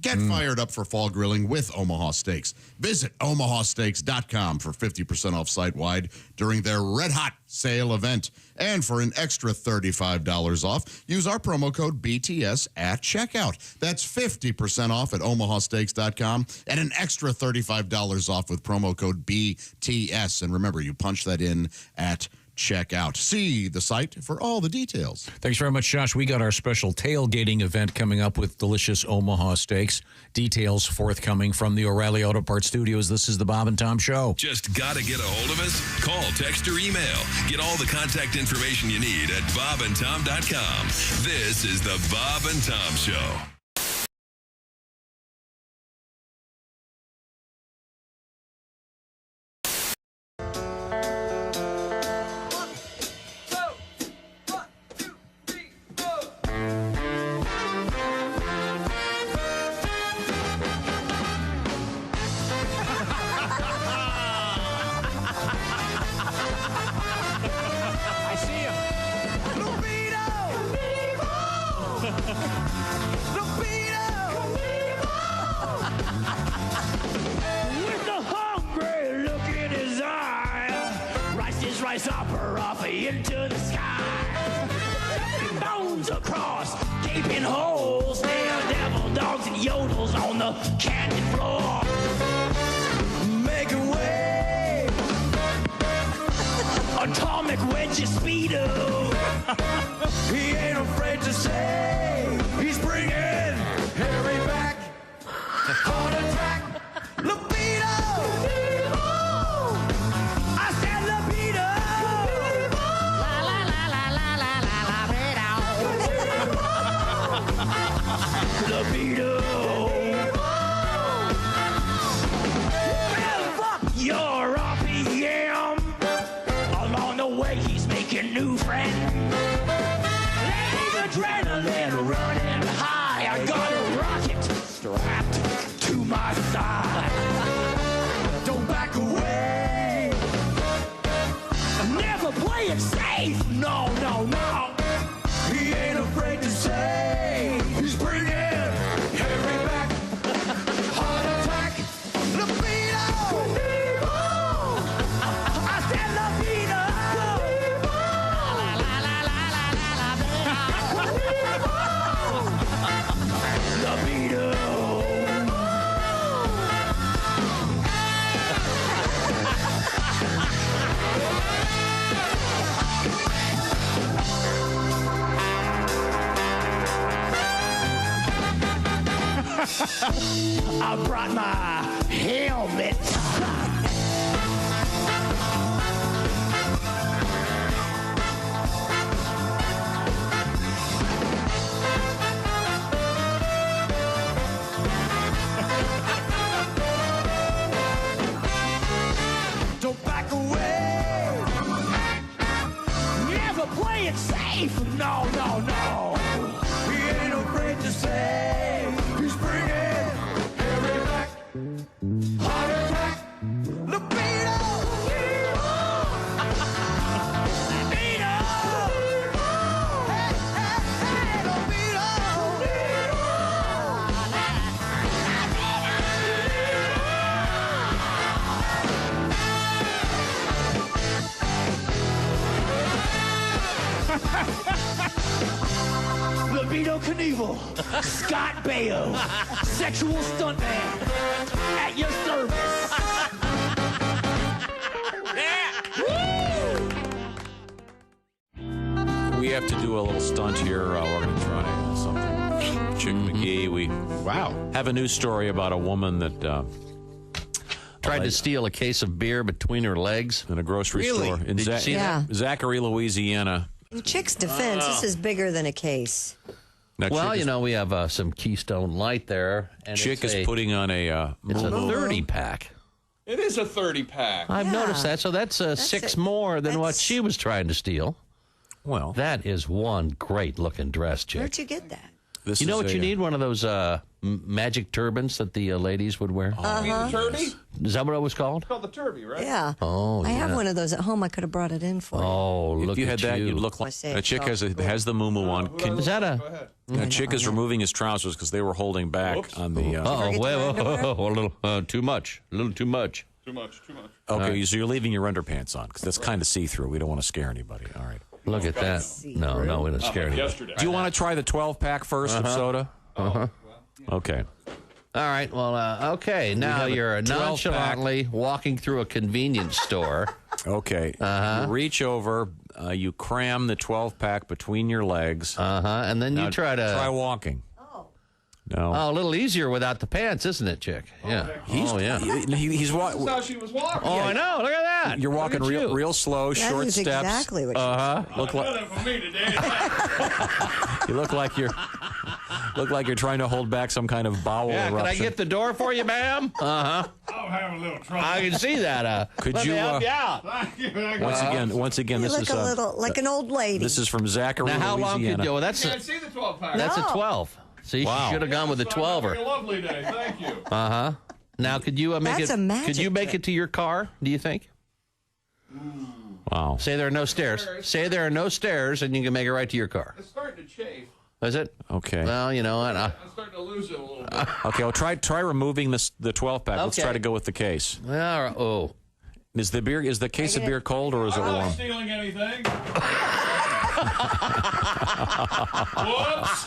Get fired up for fall grilling with Omaha Steaks. Visit omahasteaks.com for 50% off site-wide during their Red Hot Sale event. And for an extra $35 off, use our promo code BTS at checkout. That's 50% off at omahasteaks.com and an extra $35 off with promo code BTS. And remember, you punch that in at checkout. See the site for all the details. Thanks very much, Josh. We got our special tailgating event coming up with delicious Omaha Steaks. Details forthcoming from the O'Reilly Auto Parts studios. This is the Bob and Tom Show. Just got to get a hold of us? Call, text, or email. Get all the contact information you need at bobandtom.com. This is the Bob and Tom Show. Into the sky, jumping bones across gaping holes. There are devil dogs and yodels on the canyon floor, making way. Atomic wedge speedo. He ain't afraid to say he's bringing Harry back. Heart attack, libido. I said libido. Libido. Well, fuck your RPM. Along the way, he's making new friends. Let adrenaline running high. I got a rocket strapped to my side. Don't back away. Never play it safe. No, no, no. He ain't afraid to say he's bringing Harry back. Heart attack, libido. I said libido. Libido. I brought my helmet. Don't back away. Never play it safe. No, no, no. Knievel, Scott Baio, sexual stuntman, at your service. We have to do a little stunt here. We're going to try something. Chick McGee, we have a news story about a woman that tried to steal a case of beer between her legs in a grocery store in Did you see that? Zachary, Louisiana. In Chick's defense, this is bigger than a case. Now, Well, you know, we have some Keystone Light there. And Chick it's is putting on a it's a Moo-Moo. 30-pack. It is a 30-pack. I've noticed that. So that's six more than what she was trying to steal. Well, that is one great-looking dress, Chick. Where'd you get that? You know what you need? One of those magic turbans that the ladies would wear. You mean the turby? Is that what it was called? It's called the turby, right? Yeah. Oh, I have one of those at home. I could have brought it in for you. Oh, look if you had at that, you. you'd look like a chick has the moo-moo on. Is that a? A chick is removing his trousers because they were holding back on the. a little too much. A little too much. Too much. Okay, so you're leaving your underpants on because that's kind of see-through. We don't want to scare anybody. All right. Look at that. No, we don't scare anybody. Do you want to try the 12-pack first of soda? Okay. All right. Well, okay. Now you're nonchalantly walking through a convenience store. Okay. You reach over, you cram the 12-pack between your legs. And then you try walking. No. Oh, a little easier without the pants, isn't it, Chick? Yeah. He's walking. That's how she was walking. Oh, I know. Look at that. You're walking real slow, That short is steps. exactly what she Look like for me today. you look like you're trying to hold back some kind of bowel Yeah, eruption. can I get the door for you, ma'am? I'm having a little trouble. I can see that. Could let you me help you out? Thank you. once again, You this look is a little like an old lady. This is from Zachary, Now, how long Louisiana. could you? Well, that's Can't see the 12-pack. that's No. a 12. See, Wow. she should have gone with the It's having 12er. a lovely day. Thank you. Now, could you make That's it? a magic Could you make trick. it to your car? Do you think? Wow. Say there are no stairs. Say there are no stairs, and you can make it right to your car. It's starting to chafe. Is it? Okay. Well, you know what? I'm starting to lose it a little bit. Okay, well, try removing the 12-pack. Let's Okay. try to go with the case. Oh. Is the case of beer cold or is it I'm not warm? stealing anything. Whoops.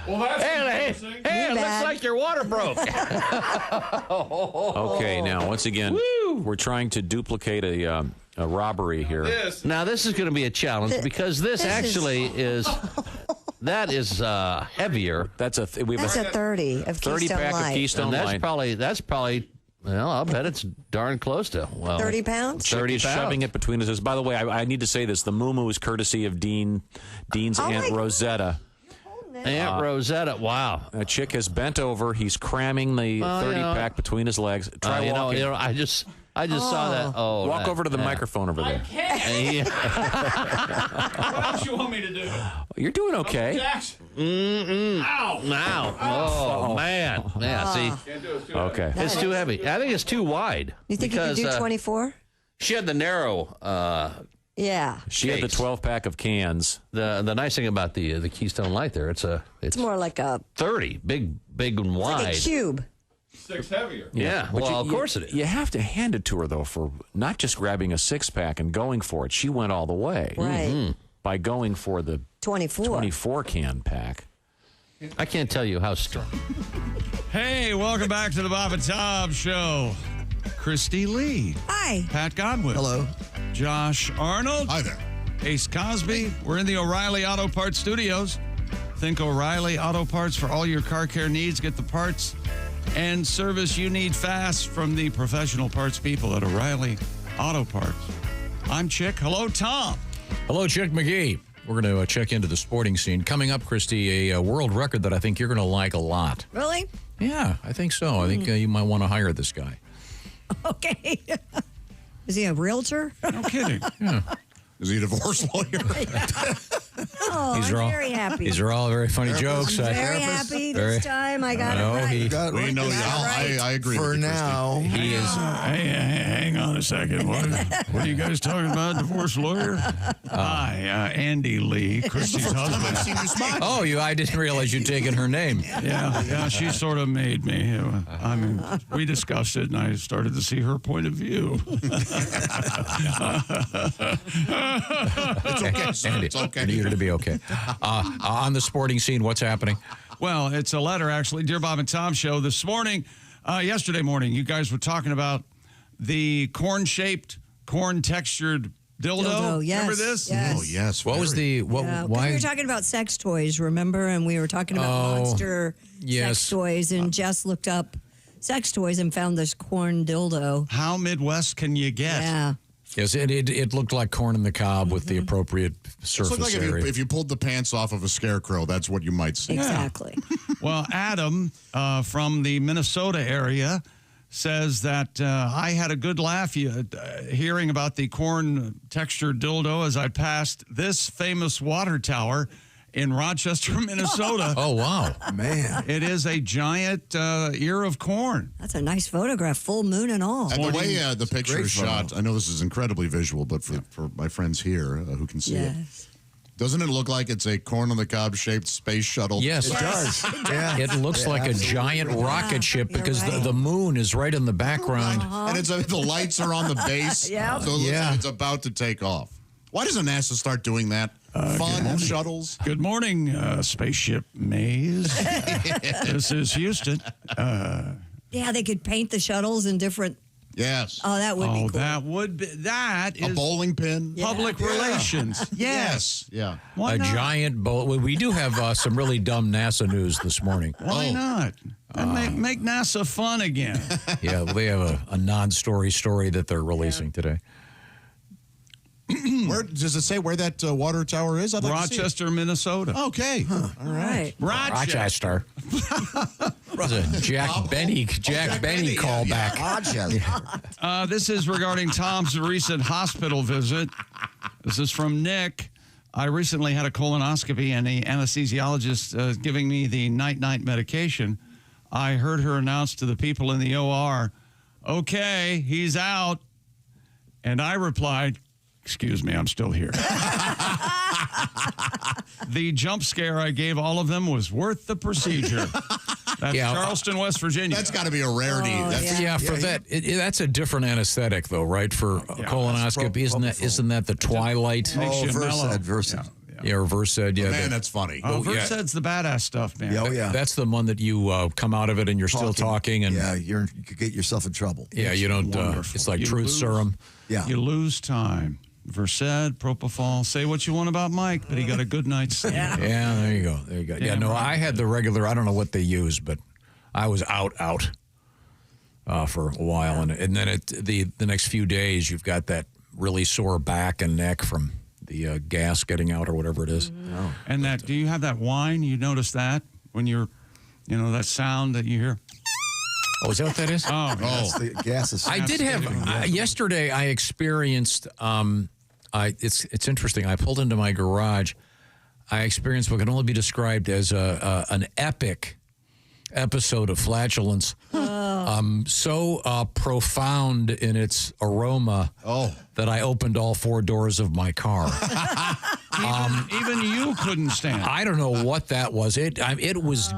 Well, that's embarrassing. Hey, it looks like your water broke. Okay, now once again, we're trying to duplicate a robbery here. Now this is going to be a challenge because this actually is that is heavier. That's a 30 of 30 Keystone pack Light. of Keystone And Light. that's probably. Well, I'll bet it's darn close to 30 pounds. 30 Chick is pounds. shoving it between his. By the way, I need to say this: the moo is courtesy of Dean's Aunt Rosetta. Aunt Rosetta, wow. A Chick has bent over. He's cramming the 30-pack between his legs. Try walking. I just saw that. Oh, Walk over to the microphone over there. What else you want me to do? You're doing okay. Ow. Now, oh man, yeah. See, Can't do it. It's too Okay. heavy. it's too heavy. I think it's too wide. You think you could do 24? She had the narrow. Yeah. She had the 12-pack of cans. The nice thing about the Keystone Light there, it's It's more like a 30, big and wide. like a cube. 6 heavier. Yeah, But well, of course it is. You have to hand it to her, though, for not just grabbing a 6-pack and going for it. She went all the way. Right. By going for the 24. can pack. I can't tell you how strong. Hey, welcome back to the Bob and Tom Show. Christy Lee. Hi. Pat Godwin. Hello. Josh Arnold. Hi there. Ace Cosby. We're in the O'Reilly Auto Parts Studios. Think O'Reilly Auto Parts for all your car care needs. Get the parts and service you need fast from the professional parts people at O'Reilly Auto Parts. I'm Chick. Hello, Tom. Hello, Chick McGee. We're going to check into the sporting scene. Coming up, Christy, a world record that I think you're going to like a lot. Really? Yeah, I think so. I think you might want to hire this guy. Okay. Is he a realtor? No kidding. Yeah. Is he a divorce lawyer? Oh, These I'm are all- very happy. These are all very funny jokes. Very happy this time. I got it No, right. We know you. I agree For with you, now. He is. Hey, hang on a second. What are you guys talking about? Divorce lawyer? Hi, Andy Lee, Christy's husband. I've seen you smile. Oh, I didn't realize you'd taken her name. Yeah, she sort of made me. I mean, we discussed it, and I started to see her point of view. It's okay, sir. Andy, It's okay. I need her to be okay. Okay. On the sporting scene, what's happening? Well, it's a letter, actually. Dear Bob and Tom Show. This morning, yesterday morning, you guys were talking about the corn-shaped, corn-textured dildo. Yes. Remember this? Yes. Oh, yes. What was the... Yeah, why? we were talking about sex toys, remember? And we were talking about monster sex toys. And Jess looked up sex toys and found this corn dildo. How Midwest can you get? Yeah. Yes, it looked like corn in the cob with the appropriate surface It's like area. if you pulled the pants off of a scarecrow, that's what you might see. Exactly. Well, Adam from the Minnesota area says that I had a good laugh hearing about the corn textured dildo as I passed this famous water tower in Rochester, Minnesota. Oh, wow. Man. It is a giant ear of corn. That's a nice photograph, full moon and all. And the way the picture great is shot, photo. I know this is incredibly visual, but for my friends here who can see it, doesn't it look like it's a corn on the cob shaped space shuttle? Yes. It does. Yeah. It looks like a giant rocket ship because the moon is right in the background. And the lights are on the base. Yeah. So it looks like it's about to take off. Why doesn't NASA start doing that? Fun shuttles. Good morning, Spaceship Maze. This is Houston. Yeah, they could paint the shuttles in different... Yes. Oh, that would be cool. That is a bowling pin. Public relations. Yes. Yeah. Why a not? giant bowl. We do have some really dumb NASA news this morning. Why not? And make NASA fun again. Yeah, they have a non-story story that they're releasing today. Where does it say where that water tower is? I'd like to see it. Rochester, Minnesota. Okay. All right. Rochester. That's a Jack Benny callback. Rochester. This is regarding Tom's recent hospital visit. This is from Nick. I recently had a colonoscopy, and the anesthesiologist giving me the night-night medication. I heard her announce to the people in the OR, "Okay, he's out." And I replied, "Excuse me, I'm still here." The jump scare I gave all of them was worth the procedure. That's Charleston, West Virginia. That's got to be a rarity. That's a different anesthetic, though, right? For colonoscopy, isn't that the Twilight? Versed. Yeah, or Versed. Yeah, Man, that's funny. Versed's the badass stuff, man. Oh, yeah. That's the one that you come out of it and you're still talking. And you could get yourself in trouble. Yeah, you don't. It's like truth serum. Yeah. You lose time. Versed, propofol. Say what you want about Mike, but he got a good night's sleep. Yeah, there you go. Yeah, no, I had the regular. I don't know what they use, but I was out for a while, and then the next few days you've got that really sore back and neck from the gas getting out or whatever it is. Oh. And do you have that whine? You notice that when you're, that sound that you hear? Oh, is that what that is? That's the gas. I did have yesterday. I experienced. It's interesting. I pulled into my garage. I experienced what can only be described as an epic episode of flatulence. So profound in its aroma that I opened all four doors of my car. Even you couldn't stand it. I don't know what that was. It was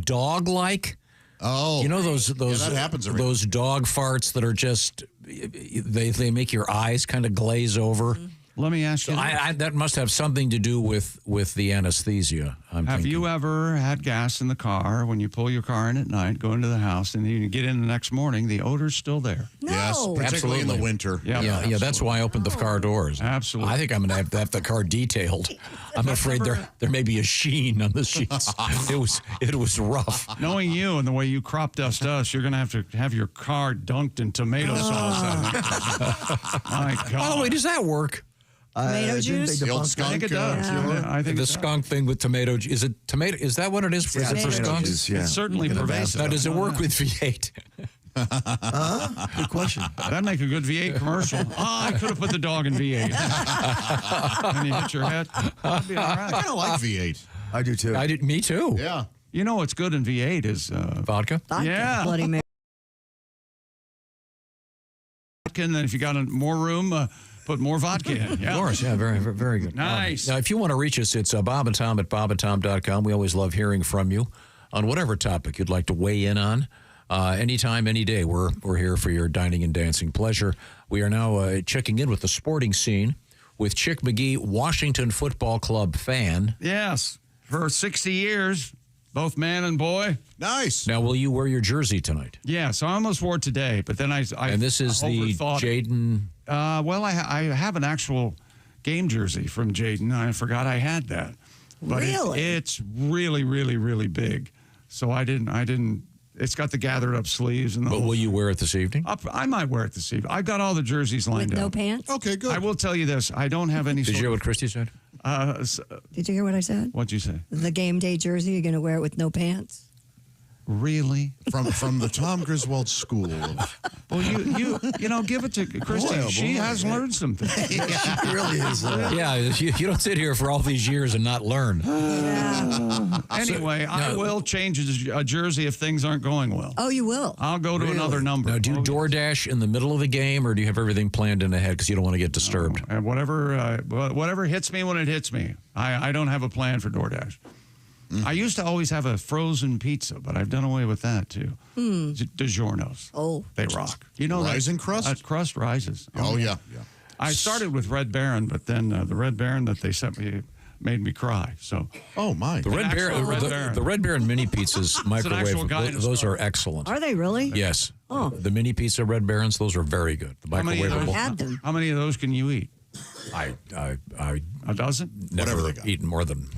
dog-like. Oh, you know those that happens those dog farts that are just they make your eyes kind of glaze over. Let me ask you. That must have something to do with the anesthesia. Have you ever had gas in the car when you pull your car in at night, go into the house, and you get in the next morning, the odor's still there? No. Yes, particularly in the winter. Yeah, that's why I opened the car doors. Absolutely. I think I'm going to have the car detailed. I'm afraid there may be a sheen on the sheets. It was rough. Knowing you and the way you crop dust us, you're going to have your car dunked in tomato sauce. My God. By the way, does that work? Tomato juice? The old skunk. I think it does. I think the skunk thing with tomato. Is it tomato? Is that what it is for, for skunks? Juice, yeah. It's certainly pervasive. Now, does it work with V8? Good question. That'd make a good V8 commercial. I could have put the dog in V8. And you hit your head. That'd be all right. I kind of like V8. I do too. Me too. Yeah. You know what's good in V8 is vodka. Yeah. Bloody Mary. And then if you got more room, put more vodka in. Yeah. Of course, yeah, very, very good. Nice. Now, if you want to reach us, it's Bob and Tom at bobandtom.com. We always love hearing from you on whatever topic you'd like to weigh in on. Anytime, any day, we're here for your dining and dancing pleasure. We are now checking in with the sporting scene. with Chick McGee, Washington Football Club fan. Yes, for 60 years, both man and boy. Nice. Now, will you wear your jersey tonight? Yeah, so I almost wore it today, but then I and this is the Jaden. Well, I have an actual game jersey from Jaden. I forgot I had that. But Really? It's really, really, really big. So I didn't. It's got the gathered up sleeves and the. But will you wear it this evening? I might wear it this evening. I've got all the jerseys lined With up. no pants? Okay, good. I will tell you this. I don't have any. Did you hear what Christy said? Did you hear what I said? What'd you say? The game day jersey, you're going to wear it with no pants? Really? From the Tom Griswold School. Well, you know, give it to Christy. Boy, oh she boy. has learned something. It really is. Yeah, you don't sit here for all these years and not learn. Anyway, I will change a jersey if things aren't going well. Oh, you will? I'll go to another number. Now, do you DoorDash in the middle of the game, or do you have everything planned in ahead because you don't want to get disturbed? And whatever hits me when it hits me. I don't have a plan for DoorDash. I used to always have a frozen pizza, but I've done away with that too. DiGiorno's. Oh. They rock. You know Rising crust? That crust rises. Oh, yeah. I started with Red Baron, but then the Red Baron that they sent me made me cry. So, oh my! The Red Baron, the Red Baron mini pizzas, microwave. Those are excellent. Are they really? Yes. Oh. The mini pizza Red Barons, those are very good. The microwavable. Had them. How many of those can you eat? I a dozen? Never eaten more than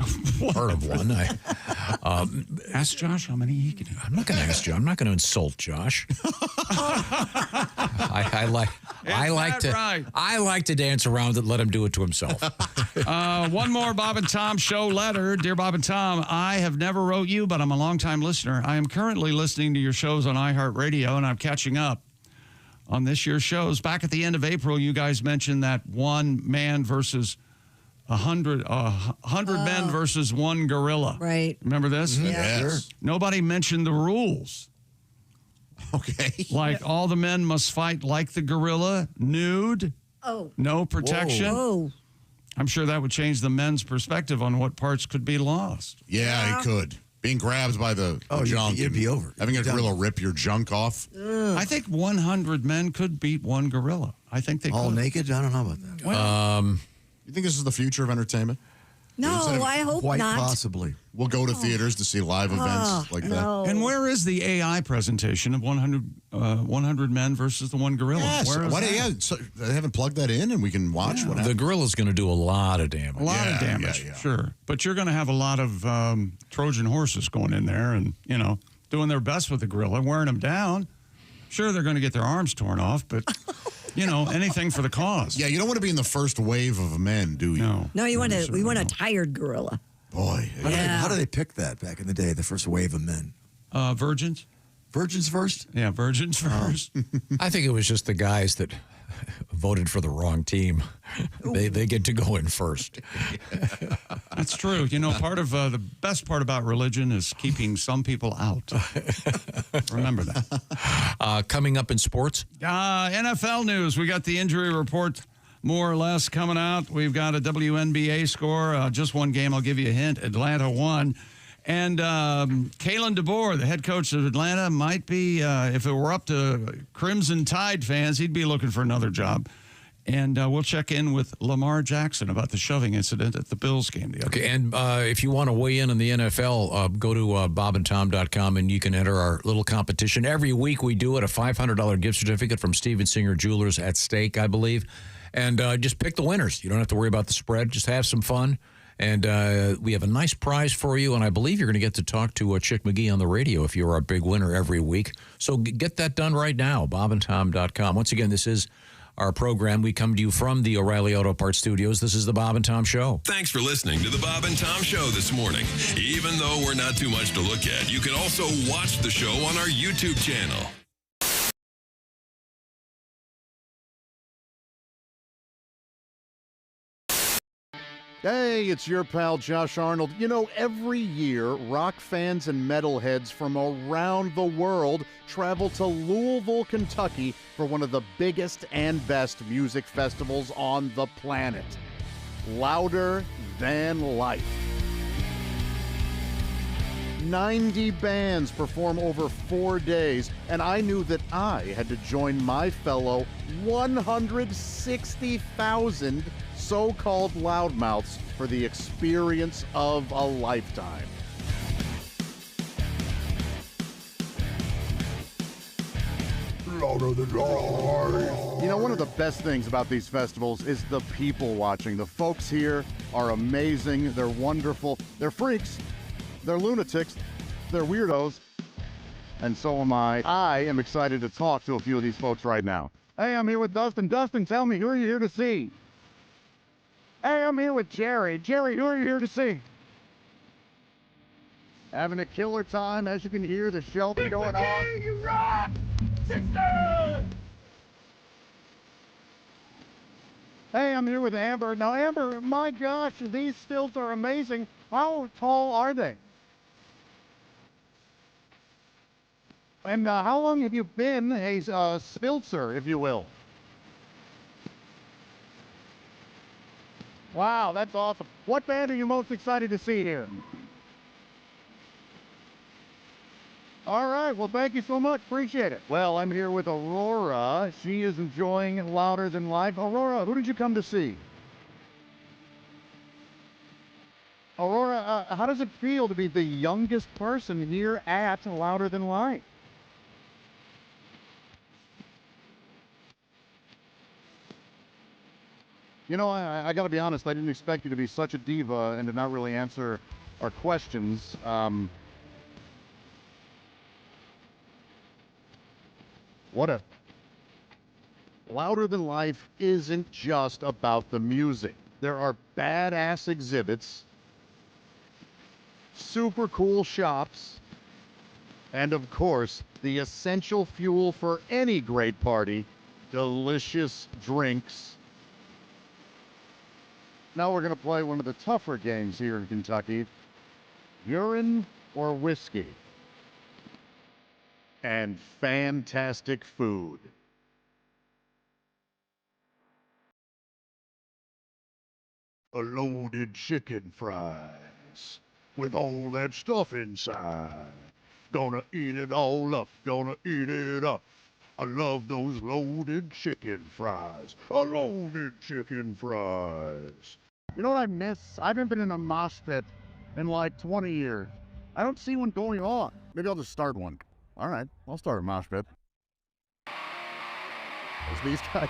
part of one. Ask Josh how many he can eat. I'm not going to ask Josh. I'm not going to insult Josh. I like to dance around and let him do it to himself. One more Bob and Tom show letter. Dear Bob and Tom, I have never wrote you, but I'm a longtime listener. I am currently listening to your shows on iHeartRadio, and I'm catching up on this year's shows. Back at the end of April, you guys mentioned that one man versus 100 men versus one gorilla. Right. Remember this? Mm-hmm. Yeah. Yes. Nobody mentioned the rules. Okay. Like all the men must fight like the gorilla, nude. Oh. No protection. Whoa. I'm sure that would change the men's perspective on what parts could be lost. Yeah, it could. Being grabbed by the junk. You'd be over. Having a gorilla rip your junk off. I think 100 men could beat one gorilla. I think they all could. naked? I don't know about that. Well, you think this is the future of entertainment? No, I hope Quite not. possibly. We'll go to theaters to see live events like that. And where is the AI presentation of 100 men versus the one gorilla? Yes. Where is that? So they haven't plugged that in, and we can watch what happens. The gorilla's going to do a lot of damage. A lot of damage, sure. But you're going to have a lot of Trojan horses going in there and, doing their best with the gorilla, wearing them down. Sure, they're going to get their arms torn off, but, anything for the cause. Yeah, you don't want to be in the first wave of men, do you? No, we want a tired gorilla. Boy. How do they pick that back in the day, the first wave of men? Virgins? Virgins first? Yeah, virgins first. I think it was just the guys that voted for the wrong team. They get to go in first. That's true. Part of the best part about religion is keeping some people out. Remember that. Coming up in sports? NFL news. We got the injury report more or less coming out. We've got a WNBA score. Just one game. I'll give you a hint. Atlanta won. And Kalen DeBoer, the head coach of Atlanta, might be, if it were up to Crimson Tide fans, he'd be looking for another job. And we'll check in with Lamar Jackson about the shoving incident at the Bills game the other day. And if you want to weigh in on the NFL, go to bobandtom.com and you can enter our little competition. Every week we do it, a $500 gift certificate from Steven Singer Jewelers at stake, I believe. And just pick the winners. You don't have to worry about the spread. Just have some fun. And we have a nice prize for you, and I believe you're going to get to talk to Chick McGee on the radio if you're a big winner every week. So get that done right now, bobandtom.com. Once again, this is our program. We come to you from the O'Reilly Auto Parts Studios. This is the Bob and Tom Show. Thanks for listening to the Bob and Tom Show this morning. Even though we're not too much to look at, you can also watch the show on our YouTube channel. Hey, it's your pal Josh Arnold. Every year, rock fans and metalheads from around the world travel to Louisville, Kentucky for one of the biggest and best music festivals on the planet. Louder Than Life. 90 bands perform over 4 days, and I knew that I had to join my fellow 160,000 so-called loudmouths for the experience of a lifetime. Louder than life. You know, one of the best things about these festivals is the people watching. The folks here are amazing. They're wonderful. They're freaks. They're lunatics. They're weirdos. And so am I. I am excited to talk to a few of these folks right now. Hey, I'm here with Dustin. Dustin, tell me, who are you here to see? Hey, I'm here with Jerry. Jerry, who are you here to see? Having a killer time, as you can hear, the shelving going on. You rock! Sister! Hey, I'm here with Amber. Now, Amber, my gosh, these stilts are amazing. How tall are they? And how long have you been a stiltzer, if you will? Wow, that's awesome. What band are you most excited to see here? All right, well, thank you so much. Appreciate it. Well, I'm here with Aurora. She is enjoying Louder Than Life. Aurora, who did you come to see? Aurora, how does it feel to be the youngest person here at Louder Than Life? You know, I got to be honest, I didn't expect you to be such a diva and to not really answer our questions. Louder Than Life isn't just about the music. There are badass exhibits, super cool shops, and of course, the essential fuel for any great party, delicious drinks. Now we're going to play one of the tougher games here in Kentucky. Urine or whiskey? And fantastic food. A loaded chicken fries with all that stuff inside. Gonna eat it all up, gonna eat it up. I love those loaded chicken fries. A loaded chicken fries. You know what I miss? I haven't been in a mosh pit in like 20 years. I don't see one going on. Maybe I'll just start one. All right, I'll start a mosh pit. It's these guys.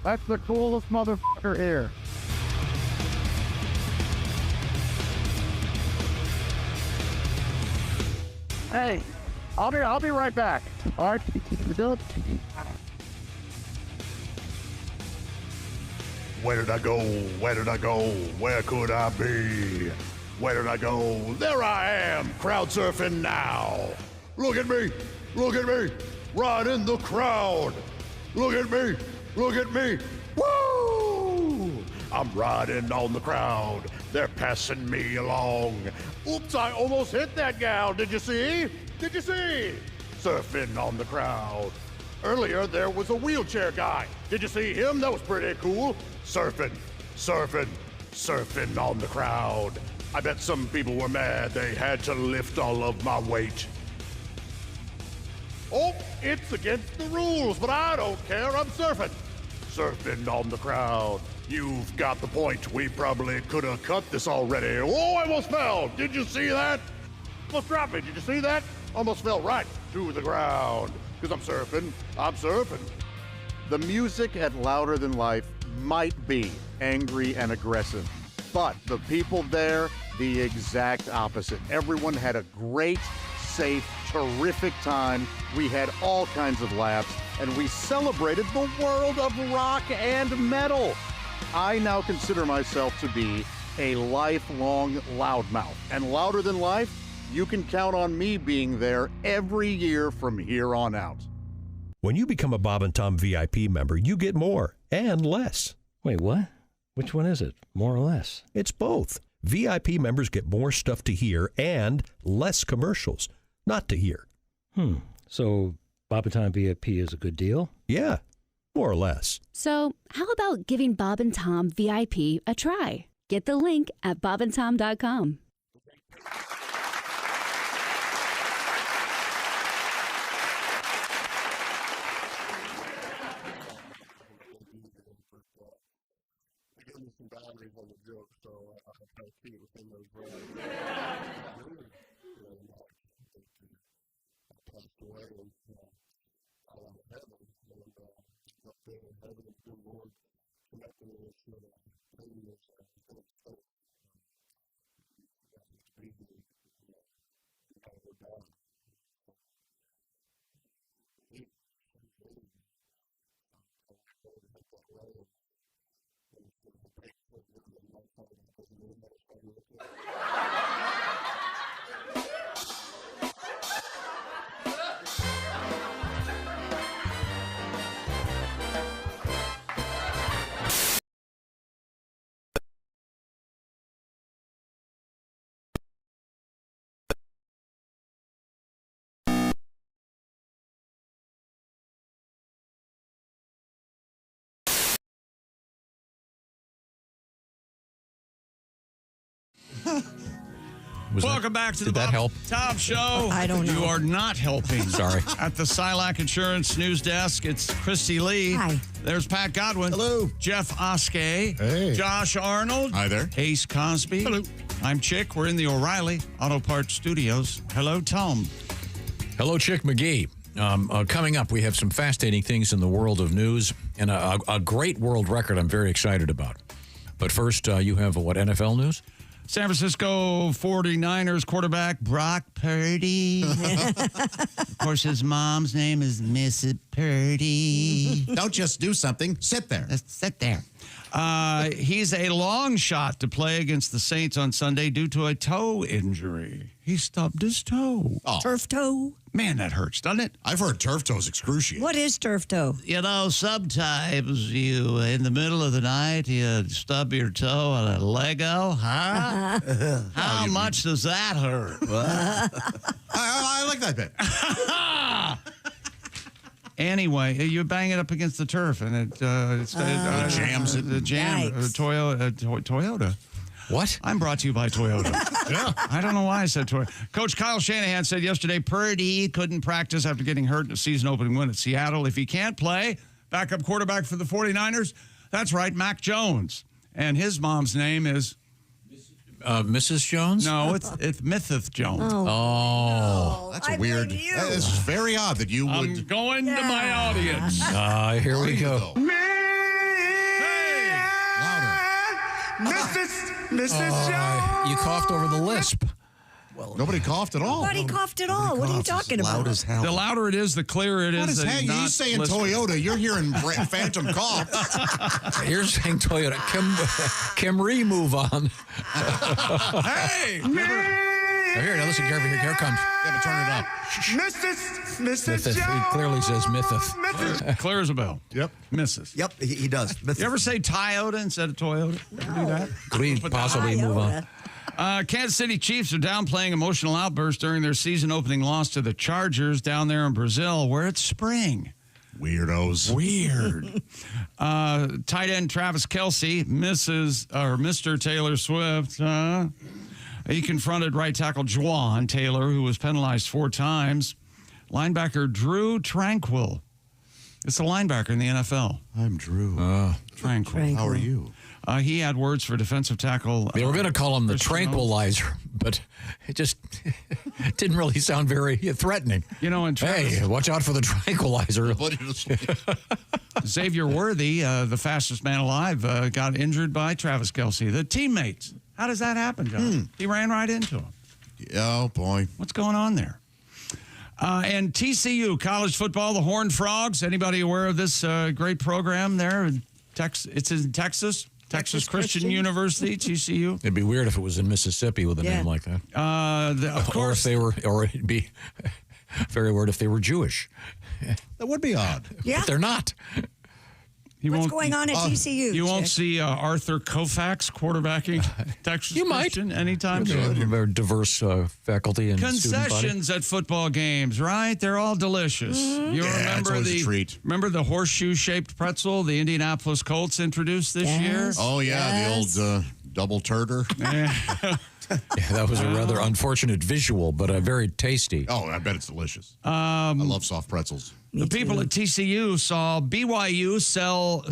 That's the coolest motherfucker here. Hey, I'll be right back. All right. Where did I go? Where did I go? Where could I be? Where did I go? There I am, crowd surfing now. Look at me. Look at me. Right in the crowd. Look at me. Look at me. Woo! I'm riding on the crowd. They're passing me along. Oops, I almost hit that gal. Did you see? Did you see? Surfing on the crowd. Earlier, there was a wheelchair guy. Did you see him? That was pretty cool. Surfing, surfing, surfing on the crowd. I bet some people were mad they had to lift all of my weight. Oh, it's against the rules, but I don't care. I'm surfing. Surfing on the crowd. You've got the point. We probably could have cut this already. Oh, I almost fell. Did you see that? Almost dropped me. Did you see that? Almost fell right to the ground. Because I'm surfing. I'm surfing. The music at Louder Than Life might be angry and aggressive, but the people there, the exact opposite. Everyone had a great, safe, terrific time. We had all kinds of laughs, and we celebrated the world of rock and metal. I now consider myself to be a lifelong loudmouth, and Louder Than Life, you can count on me being there every year from here on out. When you become a Bob and Tom VIP member, you get more and less. Wait, what? Which one is it? More or less? It's both. VIP members get more stuff to hear and less commercials not to hear. So Bob and Tom VIP is a good deal? Yeah, more or less. So how about giving Bob and Tom VIP a try? Get the link at bobandtom.com. Welcome back to the Did that Bob help? Tom Show. I don't know. You are not helping. Sorry. At the Silac Insurance News Desk, it's Christy Lee. Hi. There's Pat Godwin. Hello. Jeff Oskay. Hey. Josh Arnold. Hi there. Ace Cosby. Hello. I'm Chick. We're in the O'Reilly Auto Parts Studios. Hello, Tom. Hello, Chick McGee. Coming up, we have some fascinating things in the world of news and a great world record I'm very excited about. But first, you have what, NFL news? San Francisco 49ers quarterback Brock Purdy. Of course, his mom's name is Mrs. Purdy. Don't just do something. Sit there. Just sit there. He's a long shot to play against the Saints on Sunday due to a toe injury. He stubbed his toe. Oh, Turf toe. Man, that hurts, doesn't it? I've heard turf toe is excruciating. What is turf toe? You know, sometimes you, in the middle of the night, you stub your toe on a Lego, huh? How much does that hurt? I like that bit. Anyway, you bang it up against the turf, and it jams it. The jam, Toyota. What? I'm brought to you by Toyota. Yeah. I don't know why I said Toyota. Coach Kyle Shanahan said yesterday Purdy couldn't practice after getting hurt in a season-opening win at Seattle. If he can't play, backup quarterback for the 49ers, that's right, Mac Jones. And his mom's name is... Mrs. Jones? No, it's Mithith Jones. Oh. That's a weird... It's very odd that you would... I'm going to my audience. Here we go. Hey! Louder. Mrs. Jones! You coughed over the lisp. Well, nobody coughed at all. Nobody coughed at all. What are you talking about? Loud as hell. The louder it is, the clearer it is. What is hanging? He's saying Toyota. You're hearing phantom cough. You're saying Toyota. Camry, move on. Hey! Here, now listen, here it comes. Yeah, but turn it up. Mithith. He clearly says Mithith. Clear as a bell. Yep. Misses. Yep, he does. You ever say Toyota instead of Toyota? Do that? Could we possibly move on? Kansas City Chiefs are downplaying emotional outbursts during their season-opening loss to the Chargers down there in Brazil, where it's spring. Weirdos. Weird. Tight end Travis Kelce Mr. Taylor Swift. He confronted right tackle Juwan Taylor, who was penalized 4 times. Linebacker Drew Tranquil. It's a linebacker in the NFL. I'm Drew. Tranquil. How are you? He had words for defensive tackle. They were going to call him the tranquilizer, but it just didn't really sound very threatening. You know, and hey, watch out for the tranquilizer. Xavier Worthy, the fastest man alive, got injured by Travis Kelce. The teammates. How does that happen, John? He ran right into him. Oh, boy. What's going on there? And TCU, college football, the Horned Frogs. Anybody aware of this great program there? It's in Texas. Texas Christian University, TCU. It'd be weird if it was in Mississippi with a name like that. Of course. Or it'd be very weird if they were Jewish. That would be odd. Yeah. But they're not. What's going on at TCU? You won't see Arthur Koufax quarterbacking Texas Christian anytime soon. Very diverse faculty and concessions at football games, right? They're all delicious. You remember a treat. Remember the horseshoe-shaped pretzel the Indianapolis Colts introduced this year? Oh yeah, the old double turder. Yeah, that was a rather unfortunate visual, but very tasty. Oh, I bet it's delicious. I love soft pretzels. The people at TCU saw BYU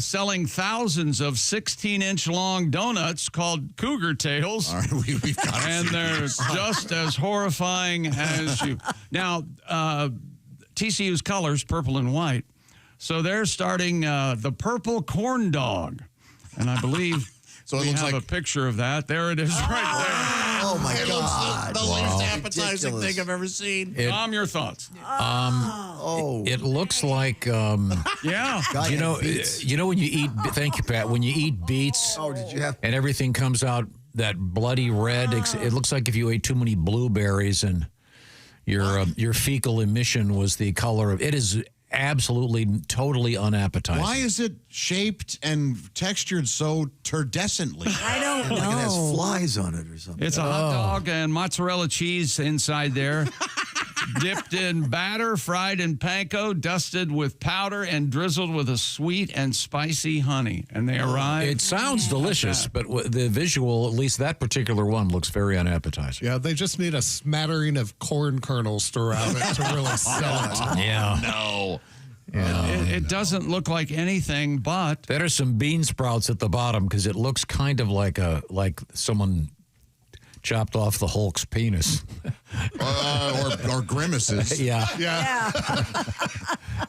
selling thousands of 16-inch long donuts called Cougar Tails. All right, we've got and they're just as horrifying as you. Now, TCU's colors, purple and white. So they're starting the purple corn dog. And I believe so we have a picture of that. There it is right there. Oh, my God. The least appetizing thing I've ever seen. Tom, your thoughts? It looks like yeah. You know when you eat. Thank you, Pat. When you eat beets, and everything comes out that bloody red. It looks like if you ate too many blueberries and your fecal emission was the color of it. Is absolutely, totally unappetizing. Why is it shaped and textured so turdescently? I don't know. Like it has flies on it or something. It's a hot dog and mozzarella cheese inside there. Dipped in batter, fried in panko, dusted with powder, and drizzled with a sweet and spicy honey. And they arrive. It sounds delicious, but the visual, at least that particular one, looks very unappetizing. Yeah, they just need a smattering of corn kernels throughout it to really sell it. Yeah. No. Yeah. It doesn't look like anything, but there are some bean sprouts at the bottom because it looks kind of like someone chopped off the Hulk's penis. or grimaces. Yeah.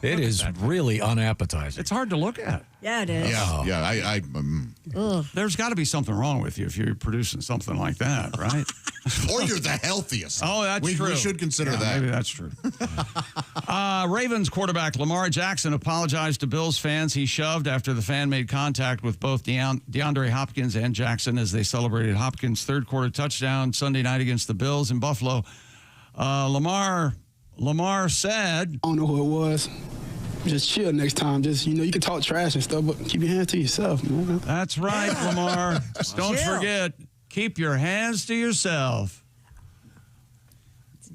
It is really unappetizing. It's hard to look at. Yeah, it is. Yeah. There's got to be something wrong with you if you're producing something like that, right? Or you're the healthiest. Oh, that's true. We should consider that. Maybe that's true. Ravens quarterback Lamar Jackson apologized to Bills fans he shoved after the fan made contact with both DeAndre Hopkins and Jackson as they celebrated Hopkins' third-quarter touchdown Sunday night against the Bills in Buffalo. Lamar said, I don't know who it was. Just chill next time. Just, you can talk trash and stuff, but keep your hands to yourself, man. That's right, Lamar. Don't forget, keep your hands to yourself.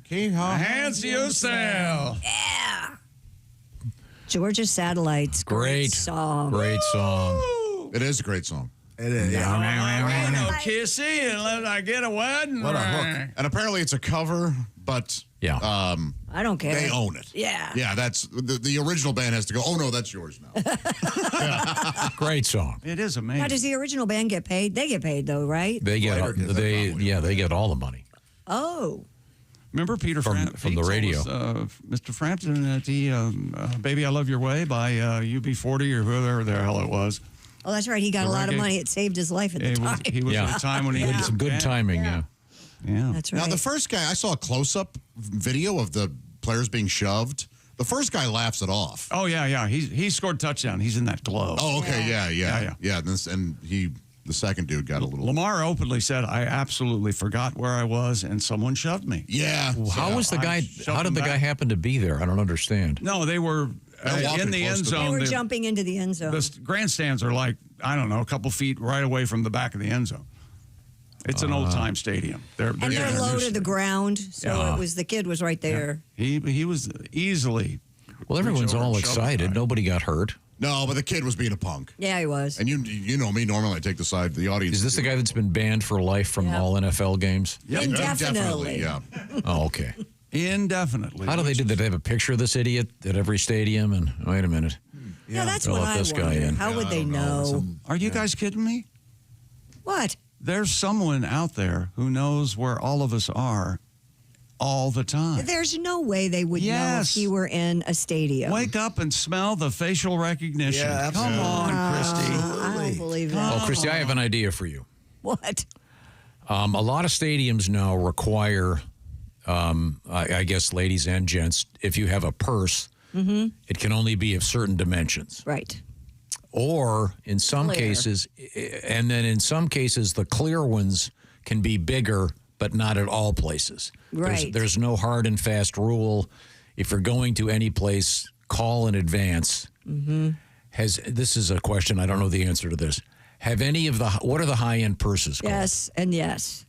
Keep your hands to yourself. Yeah. Georgia Satellites. Great song. Great song. It is a great song. It is. Ain't no kissy unless I get a wedding. What a hook. And apparently it's a cover, but yeah. I don't care. They own it. Yeah. Yeah, that's the original band has to go, oh no, that's yours now. Great song. It is amazing. Now, does the original band get paid? They get paid though, right? They get they get all the money. Oh. Remember Peter from the radio. Mr. Frampton at the Baby I Love Your Way by UB40 or whoever the hell it was. Oh, that's right. He got a lot of money. It saved his life at the time. He was at a time when he had some good timing, yeah. That's right. Now, the first guy, I saw a close-up video of the players being shoved. The first guy laughs it off. Oh, yeah. He scored a touchdown. He's in that glove. Oh, okay, yeah. And the second dude got a little... Lamar openly said, I absolutely forgot where I was, and someone shoved me. Yeah. How was the guy... How did the guy happen to be there? I don't understand. No, they were in the end zone. They were jumping into the end zone. The grandstands are like, I don't know, a couple feet right away from the back of the end zone. It's an old-time stadium. They're low to the ground, so the kid was right there. Yeah. He was easily... Well, everyone's all excited. Nobody got hurt. No, but the kid was being a punk. Yeah, he was. And you know me, normally I take the side of the audience. Is this the guy that's been banned for life from all NFL games? Yep. Indefinitely. Yeah. Oh, okay. Indefinitely. How do they do that? They have a picture of this idiot at every stadium? And wait a minute. Yeah, that's what I wonder. How would they know? Are you guys kidding me? What? There's someone out there who knows where all of us are all the time. There's no way they would know if he were in a stadium. Wake up and smell the facial recognition. Yeah, come on, Christy. I don't believe that. Oh, Christy, I have an idea for you. What? A lot of stadiums now require, I guess, ladies and gents, if you have a purse, it can only be of certain dimensions. Right. Or in some cases, and then in some cases, the clear ones can be bigger, but not at all places. Right. There's no hard and fast rule. If you're going to any place, call in advance. This is a question, I don't know the answer to this. What are the high-end purses called? Yes and yes.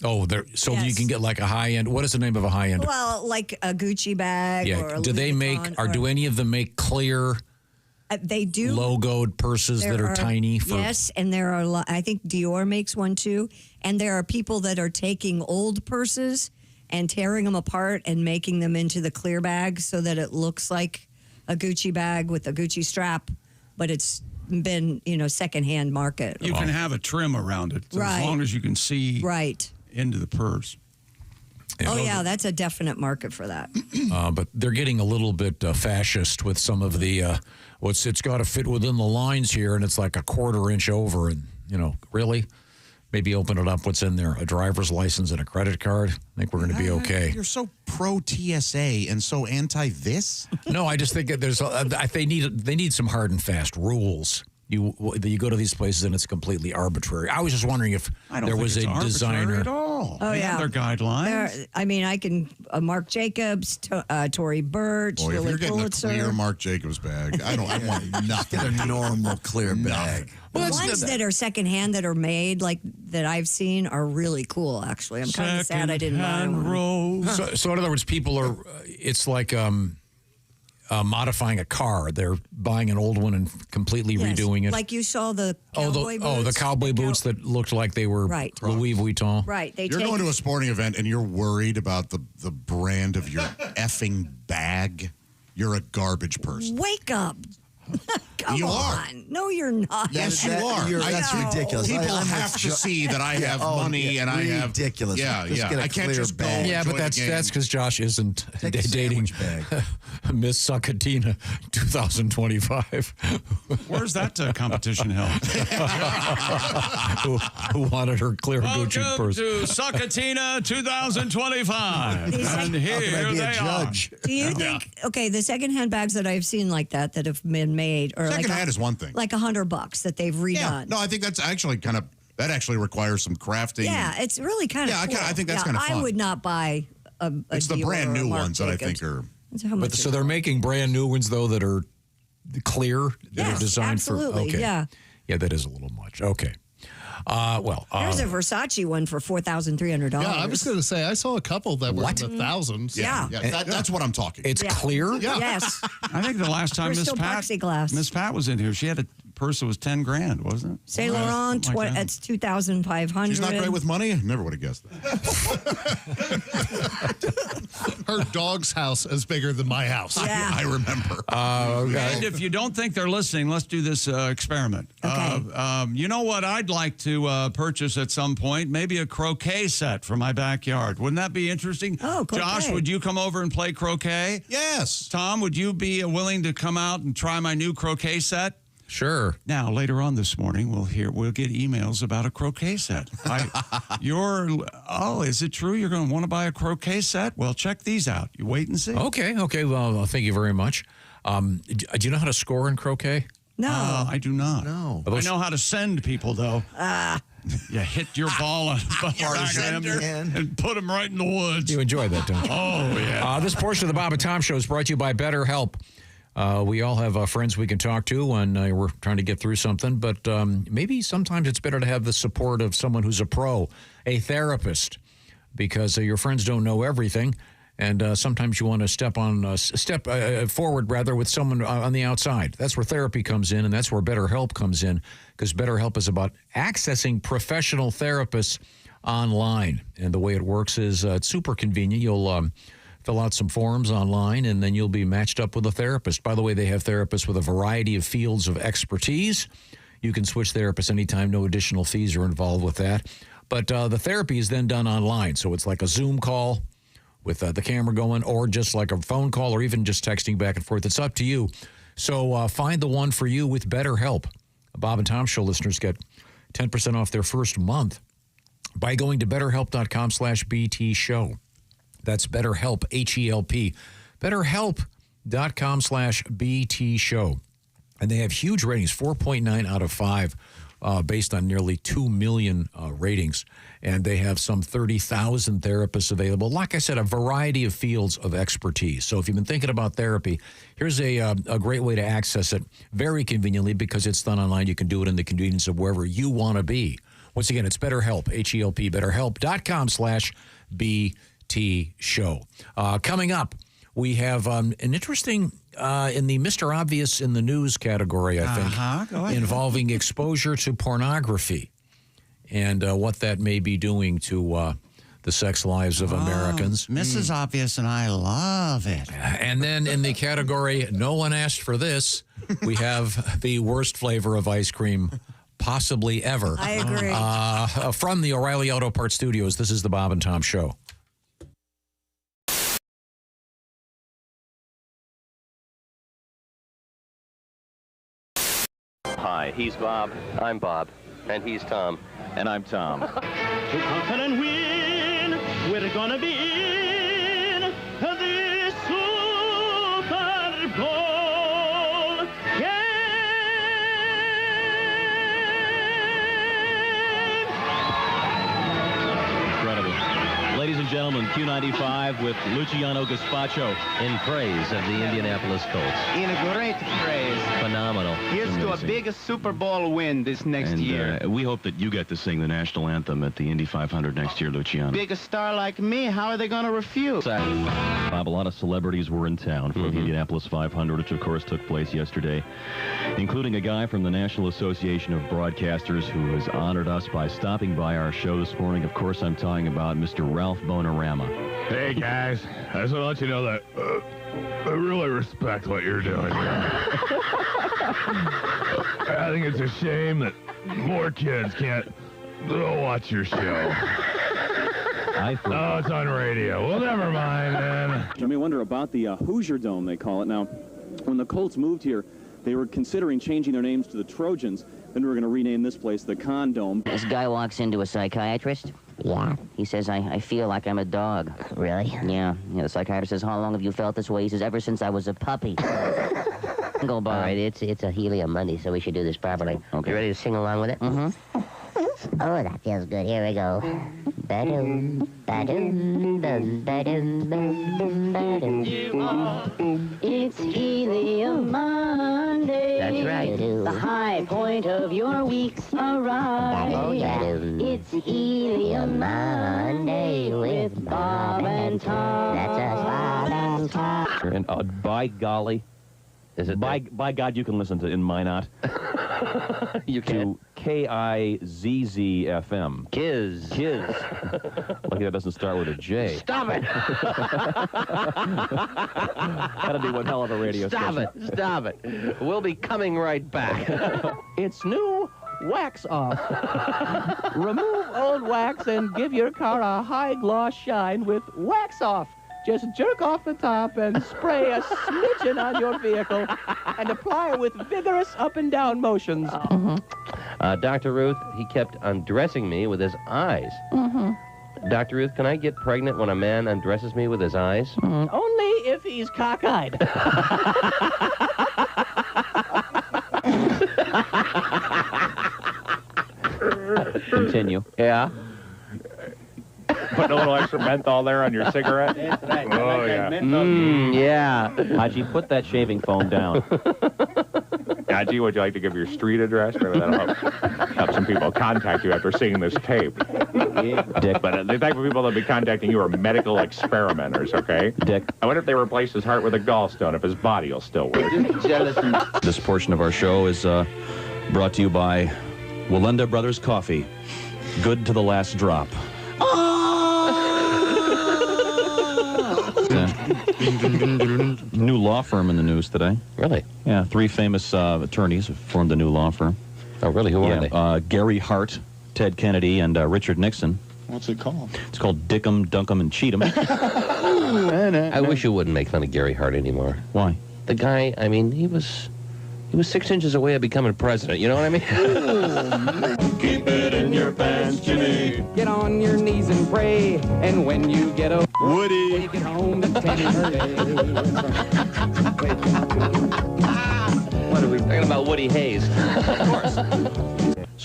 Oh, you can get like a high-end, what is the name of a high-end? Well, like a Gucci bag or a do they Louis make, Vuitton do any of them make clear they do logoed purses that are tiny? Yes, and there are, I think Dior makes one too. And there are people that are taking old purses and tearing them apart and making them into the clear bag so that it looks like a Gucci bag with a Gucci strap, but it's been, secondhand market. You can have a trim around it Right. as long as you can see into the purse. Yeah, that's a definite market for that. But they're getting a little bit fascist with some of the, it's got to fit within the lines here, and it's like a 1/4 inch over, and, really? Maybe open it up, what's in there, a driver's license and a credit card. I think we're going to be okay. You're so pro TSA and so anti this. No, I just think that they need some hard and fast rules. You go to these places and it's completely arbitrary. I was just wondering if there was a designer at all. Oh, They have their guidelines. I can Marc Jacobs, Tory Burch, Boy, if Lily you're getting Pulitzer. a clear Marc Jacobs bag, I want nothing. Get a normal clear bag. The ones that are secondhand that are made, like that I've seen, are really cool. Actually, I'm kind of sad I didn't buy one. So in other words, people are. It's like modifying a car. They're buying an old one and completely redoing it. Like you saw the cowboy boots. The cowboy boots that looked like they were Louis Vuitton. Right. You're going to a sporting event and you're worried about the brand of your effing bag. You're a garbage person. Wake up. Come You are. on. No, you're not. Yes, you are. That's ridiculous. People have to see that I have money and I have ridiculous. Yeah. I can't just go. Yeah, but that's because Josh isn't dating Miss Succatina 2025. Where's that competition held? who wanted her clear Gucci purse? Welcome to Succatina 2025. And here they are. Do you think, the secondhand bags that I've seen like that have been made, or Secondhand is one thing. like $100 that they've redone. Yeah. No, I think that's actually that actually requires some crafting. Yeah, it's really kind of cool. I think that's kind of fun. I would not buy a It's the Dior brand or new Marc ones that I Jacobs. think are. So they're making brand new ones though that are clear, that are designed absolutely, for. Okay. yeah. Yeah, that is a little much. Okay. There's a Versace one for $4,300. Yeah, I was going to say I saw a couple that were in the thousands. Yeah. That's what I'm talking. It's clear. Yeah. Yes. I think the last time Crystal Miss Pat was in here, she had a purse that was $10,000, wasn't it? Saint Laurent, it's $2,500. She's not great with money. I never would have guessed that. Her dog's house is bigger than my house. Yeah. I remember. And if you don't think they're listening, let's do this experiment. Okay. You know what I'd like to purchase at some point? Maybe a croquet set for my backyard. Wouldn't that be interesting? Oh, croquet. Josh, would you come over and play croquet? Yes. Tom, would you be willing to come out and try my new croquet set? Sure. Now, later on this morning, we'll get emails about a croquet set. Is it true you're going to want to buy a croquet set? Well, check these out. You wait and see. Okay. Well, thank you very much. Do you know how to score in croquet? No. I do not. No. I know how to send people, though. You hit your ball on them and put them right in the woods. You enjoy that, don't you? Oh, yeah. This portion of the Bob and Tom Show is brought to you by BetterHelp. We all have friends we can talk to when we're trying to get through something, but maybe sometimes it's better to have the support of someone who's a pro, a therapist, because your friends don't know everything, and sometimes you want to step forward with someone on the outside. That's where therapy comes in, and that's where BetterHelp comes in, because BetterHelp is about accessing professional therapists online, and the way it works is it's super convenient. You'll fill out some forms online, and then you'll be matched up with a therapist. By the way, they have therapists with a variety of fields of expertise. You can switch therapists anytime. No additional fees are involved with that. But the therapy is then done online. So it's like a Zoom call with the camera going, or just like a phone call, or even just texting back and forth. It's up to you. So find the one for you with BetterHelp. Bob and Tom Show listeners get 10% off their first month by going to BetterHelp.com/BT Show. That's BetterHelp, H-E-L-P. BetterHelp.com/BT Show. And they have huge ratings, 4.9 out of 5 based on nearly 2 million ratings. And they have some 30,000 therapists available. Like I said, a variety of fields of expertise. So if you've been thinking about therapy, here's a great way to access it very conveniently because it's done online. You can do it in the convenience of wherever you want to be. Once again, it's BetterHelp, H-E-L-P, BetterHelp.com/BT show. Coming up, we have an interesting, in the Mr. Obvious in the news category, I think, Go ahead. involving exposure to pornography and what that may be doing to the sex lives of Americans. Mrs. Obvious and I love it. And then in the category, no one asked for this, we have the worst flavor of ice cream possibly ever. I agree. From the O'Reilly Auto Parts Studios, this is the Bob and Tom Show. Hi, he's Bob. I'm Bob. And he's Tom. And I'm Tom. To conquer and win, we're gonna be in the Super Bowl game. Incredible. Ladies and gentlemen, Q95 with Luciano Gaspacho. In praise of the Indianapolis Colts. In a great phrase. Phenomenal. Here's to a big Super Bowl win this next year. We hope that you get to sing the national anthem at the Indy 500 next year, Luciano. Big a star like me, how are they going to refuse? Bob, a lot of celebrities were in town for the Indianapolis 500, which of course took place yesterday, including a guy from the National Association of Broadcasters who has honored us by stopping by our show this morning. Of course, I'm talking about Mr. Ralph Bonorama. Hey, guys. I just want to let you know that I really respect what you're doing here. I think it's a shame that more kids can't watch your show. Oh, it's on radio. Well, never mind, man. You may wonder about the Hoosier Dome, they call it. Now, when the Colts moved here, they were considering changing their names to the Trojans. Then we were going to rename this place the Condome. This guy walks into a psychiatrist. Yeah. He says, I feel like I'm a dog. Really? Yeah. The psychiatrist says, how long have you felt this way? He says, ever since I was a puppy. Go by. All right, it's a Helium Monday, so we should do this properly. Okay. You ready to sing along with it? Mm-hmm. Oh, that feels good. Here we go. Ba-doom, ba-doom, bum, ba-doom, bum, bum, ba-doom. It's Helium Monday. That's right. The high point of your week's arrived. Oh, yeah. It's Helium Monday with Bob and Tom. That's us, Bob and Tom. And by golly, is it by God, you can listen to In Minot. You can. To KIZZ-FM. Kiz. Lucky that doesn't start with a J. Stop it! That'd be one hell of a radio station. Stop it. We'll be coming right back. It's new wax off. Remove old wax and give your car a high gloss shine with wax off. Just jerk off the top and spray a smidgen on your vehicle and apply with vigorous up and down motions. Dr. Ruth, he kept undressing me with his eyes. Dr. Ruth, can I get pregnant when a man undresses me with his eyes? Only if he's cockeyed. Continue. Yeah. Putting a little extra menthol there on your cigarette? That's right. Oh, yeah. Yeah. Haji, put that shaving foam down. Haji, would you like to give your street address? Maybe that'll help some people contact you after seeing this tape. Dick. But the type of people that will be contacting you are medical experimenters, okay? Dick. I wonder if they replace his heart with a gallstone, if his body will still work. This portion of our show is brought to you by Walenda Brothers Coffee. Good to the last drop. New law firm in the news today. Really? Yeah, 3 famous attorneys have formed a new law firm. Oh, really? Who are they? Gary Hart, Ted Kennedy, and Richard Nixon. What's it called? It's called Dickum, Dunkum, and Cheatham. I wish you wouldn't make fun of Gary Hart anymore. Why? The guy, I mean, he was 6 inches away of becoming president. You know what I mean? Keep it in your pants, Jimmy. Get on your knees and pray, and when you get over, Woody. when you get home to What are we talking about? Woody Hayes. Of course.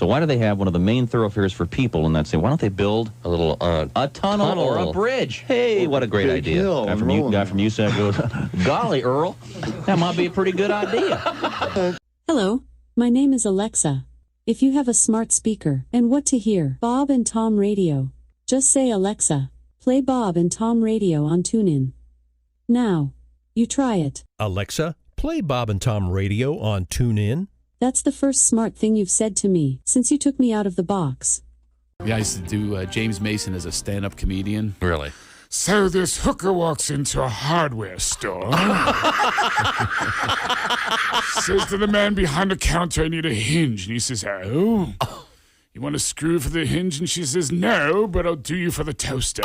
So why do they have one of the main thoroughfares for people in that city? Why don't they build a little a tunnel or a bridge? Hey, what a great idea! Guy from USAC goes, golly, Earl, that might be a pretty good idea. Hello, my name is Alexa. If you have a smart speaker and what to hear, Bob and Tom Radio, just say Alexa, play Bob and Tom Radio on TuneIn. Now, you try it. Alexa, play Bob and Tom Radio on TuneIn. That's the first smart thing you've said to me since you took me out of the box. Yeah, I used to do James Mason as a stand-up comedian. Really? So this hooker walks into a hardware store. Says to the man behind the counter, I need a hinge. And he says, oh, you want a screw for the hinge? And she says, no, but I'll do you for the toaster.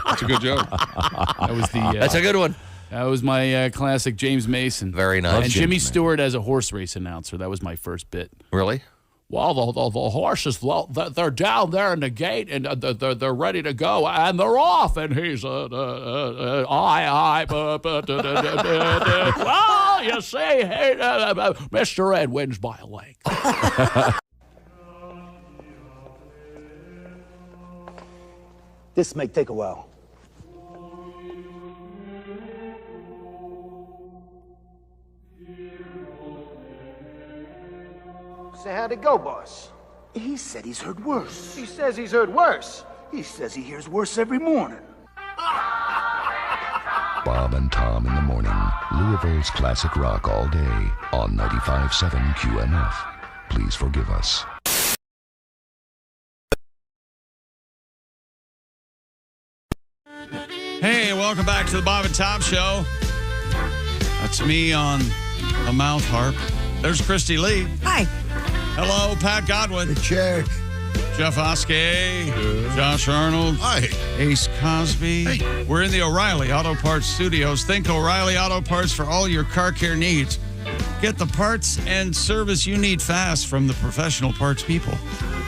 That's a good joke. That was the. That's a good one. That was my classic James Mason. Very nice. And Jimmy Stewart as a horse race announcer. That was my first bit. Really? Well, the horses, they're down there in the gate, and they're ready to go, and they're off. And he's, well, you see, hey, Mr. Ed wins by a leg. This may take a while. So how'd it go, boss? He said he's heard worse. He says he's heard worse. He says he hears worse every morning. Bob and Tom in the morning. Louisville's classic rock all day on 95.7 QMF. Please forgive us. Hey, welcome back to the Bob and Tom Show. That's me on a mouth harp. There's Christy Lee. Hi. Hello, Pat Godwin. Check. Jeff Oskey. Josh Arnold. Hi. Ace Cosby. Hey. We're in the O'Reilly Auto Parts Studios. Think O'Reilly Auto Parts for all your car care needs. Get the parts and service you need fast from the professional parts people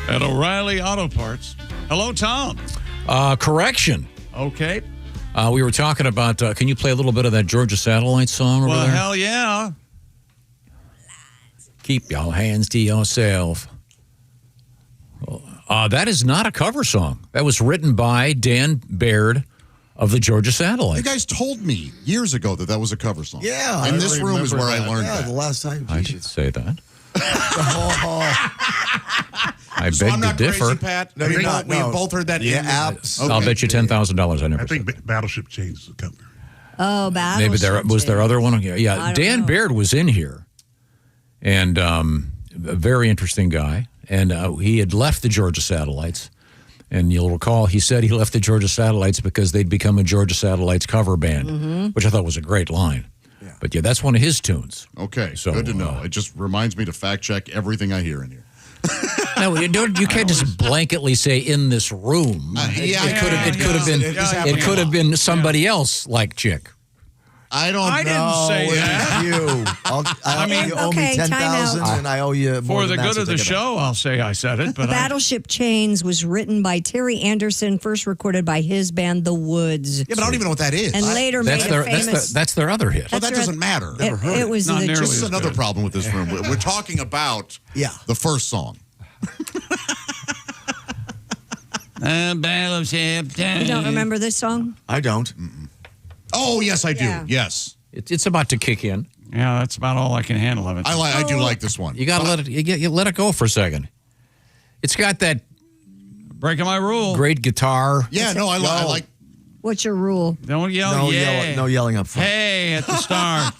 at O'Reilly Auto Parts. Hello, Tom. Correction. Okay. We were talking about, can you play a little bit of that Georgia Satellite song over Well, there? hell yeah. Keep your hands to yourself. That is not a cover song. That was written by Dan Baird of the Georgia Satellite. You guys told me years ago that was a cover song. Yeah. And this room is where I learned that. that. The last time. I didn't say that. I So beg I'm to not differ. crazy, Pat. No, you're not. We No. both heard that. Yeah, in absolutely. I'll bet you $10,000 I never I said think Battleship Chains is a cover. Oh, Battleship. Maybe there was there other one. Yeah, I don't Dan know. Baird was in here, and a very interesting guy. And he had left the Georgia Satellites, and you'll recall he said he left the Georgia Satellites because they'd become a Georgia Satellites cover band, which I thought was a great line. Yeah. But yeah, that's one of his tunes. Okay, So, good to know. It just reminds me to fact check everything I hear in here. No, you can't just blanketly say in this room. It could have been somebody else like Chick. I don't I didn't say that. You. I mean, you owe me okay, time $10,000 out. and I owe you more For the than that, good so of the take it show, I'll say I said it. But Battleship Chains was written by Terry Anderson, first recorded by his band, The Woods. Yeah, but I don't even know what that is. And later That's made their a famous... that's their other hit. Well, that doesn't matter. Never heard it. Was Not the nearly This is as another good. problem with this room. We're talking about the first song. Battleship. You don't remember this song? I don't. Oh, yes, I do. Yeah. Yes. It's about to kick in. Yeah, that's about all I can handle of it. I do like this one. You got to let it. You let it go for a second. It's got that breaking my rule. Great guitar. Yeah, no, I like. What's your rule? Don't yell. No yelling up front. Hey, at the start.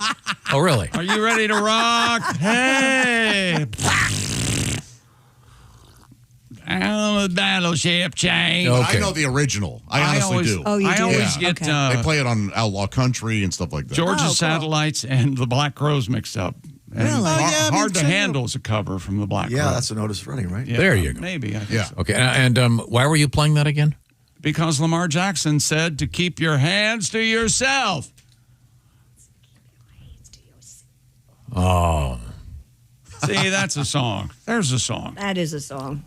Oh, really? Are you ready to rock? Hey. I'm a battleship chain. I know the original. I honestly do. Oh, you do? I always get they play it on Outlaw Country and stuff like that. Georgia cool. Satellites and the Black Crowes mixed up. And Really? hard to handle as a cover from the Black Yeah, Crowes. that's an Otis Redding, right? Yeah, There you go. Maybe. I think Yeah. so. Okay, and why were you playing that again? Because Lamar Jackson said to keep your hands to yourself. Oh. See, that's a song. There's a song. That is a song.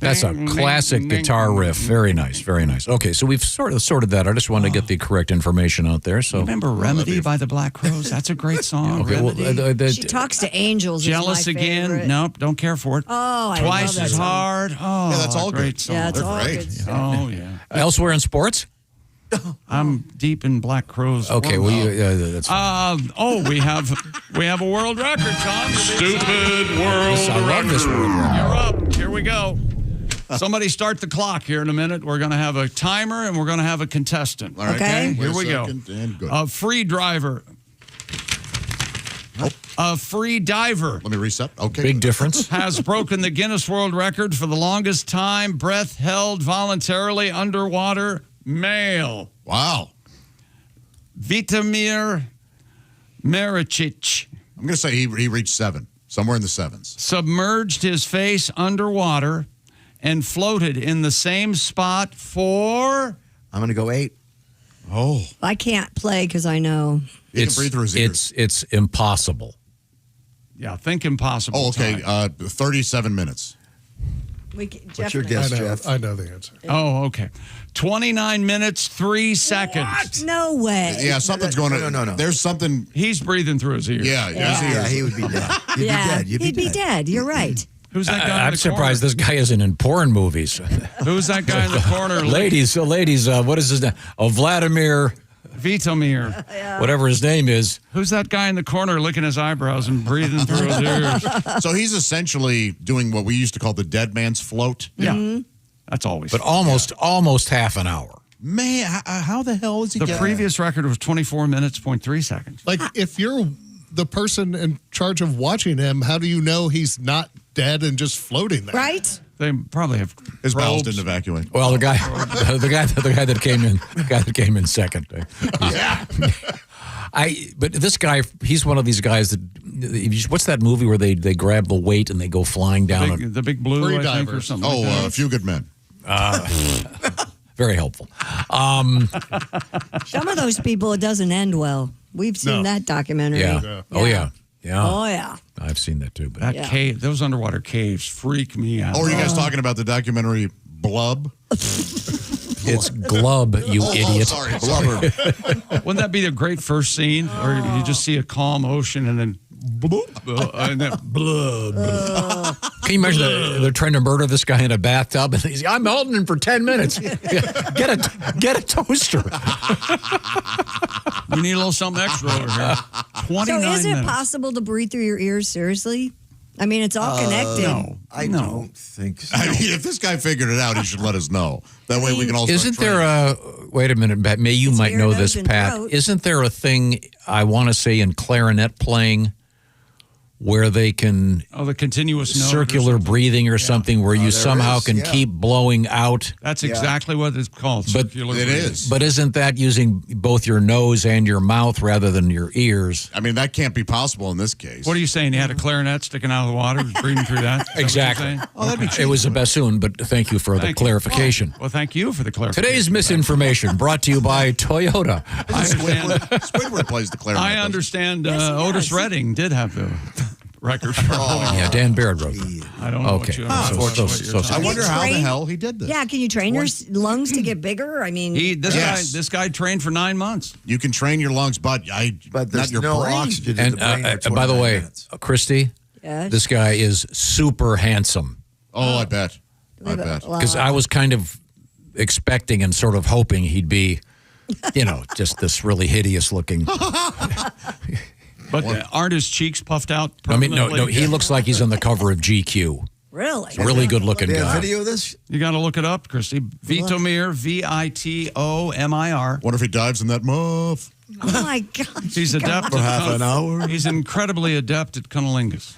That's a classic guitar riff. Very nice, very nice. Okay, so we've sort of sorted that. I just want to get the correct information out there. So remember Remedy by the Black Crowes? That's a great song. Okay, well, She Talks to Angels. Jealous is my Again? favorite. Nope, don't care for it. Oh, I Twice love that as song. hard. Oh, Yeah, that's all great good. song. Yeah, it's all great. good stuff. Oh, yeah. elsewhere in sports. I'm deep in Black Crowes. Okay, well, that's fine. we have a world record, Tom. Stupid world I love this world record. You're up. Here we go. Somebody start the clock here in a minute. We're going to have a timer and we're going to have a contestant. All right. Okay. Here Wait we a go. second, and good. A free driver. A free diver Let me reset. Okay. Big difference. has broken the Guinness World Record for the longest time breath held voluntarily underwater. Male. Wow. Vitamir Maricic I'm going to say he reached 7, somewhere in the 7s. submerged his face underwater and floated in the same spot for... I'm going to go 8. Oh. I can't play because I know. He can breathe through his ears. It's impossible. Yeah, think impossible. Oh, okay. time. 37 minutes. What's your guess, Jeff? I know the answer. Oh, okay. 29 minutes, 3 seconds. No way. Yeah, something's going on. No. There's something. He's breathing through his ears. Yeah, his ears. Yeah, he would be dead. You'd be dead. He'd be dead. You're right. Who's that guy in I'm the surprised this guy isn't in porn movies. corner? Who's that guy in the corner? ladies, what is his name? Oh, Vladimir, Vitamir. whatever his name is. Who's that guy in the corner licking his eyebrows and breathing through his ears? So he's essentially doing what we used to call the dead man's float. Yeah. That's always. But almost half an hour. Man, how the hell is he the getting previous record was 24 minutes, 0.3 seconds. Like, if you're the person in charge of watching him, how do you know he's not dead and just floating there? Right? They probably have His bowels probes. didn't evacuate. Well, the guy that came in second. But this guy, he's one of these guys that. What's that movie where they grab the weight and they go flying down? The Big Blue, Free I think, or divers. something. like that. A Few Good Men. Very helpful. Some of those people, it doesn't end well. We've seen that documentary. Yeah. Oh yeah. Oh, yeah. I've seen that too. But That cave, those underwater caves freak me out. Oh, are you guys talking about the documentary Blub? It's Glub, you idiot. Sorry, Blubber. Wouldn't that be the great first scene? Or you just see a calm ocean and then and then blub. Can you imagine they're trying to murder this guy in a bathtub and he's I'm holding him for 10 minutes. Get a toaster. We need a little something extra over here. 29 So is it minutes. possible to breathe through your ears? Seriously? I mean, it's all connected. No. I don't think so. I mean, if this guy figured it out, he should let us know. That way we can all start Isn't there training. wait a minute, Pat, you might ear, know nose, this, and Pat. throat. Isn't there a thing, I want to say, in clarinet playing where they can the continuous note or circular something. breathing or something where you somehow can keep blowing out? That's exactly what it's called. But circular it breathing. is. But isn't that using both your nose and your mouth rather than your ears? I mean, that can't be possible in this case. What are you saying? You had a clarinet sticking out of the water, breathing through that? Is that what you're Exactly. saying? Oh, that'd be cheap. It was a bassoon, but thank you for the Thank you. clarification. Well, thank you for the clarification. Today's misinformation brought to you by Toyota. Squidward plays the clarinet. I understand Otis Redding did have the record for holding. Yeah, Dan Baird wrote that. I don't know what you I wonder how the train- hell he did this. Yeah, can you train your lungs to get bigger? I mean, This guy trained for 9 months. You can train your lungs, but there's not your no brain. oxygen in And the brain for by the 29 way, minutes. Christy, Yes? this guy is super handsome. Oh, I bet. I bet. Because I was kind of expecting and sort of hoping he'd be, just this really hideous looking. But aren't his cheeks puffed out? I mean, no, permanently? he looks like he's on the cover of GQ. Really? He's a really good looking They have guy. video of this? You got to look it up, Christy. Vitomir, Vitomir. Wonder if he dives in that muff. Oh, my God. He's adept For half an hour? He's incredibly adept at cunnilingus.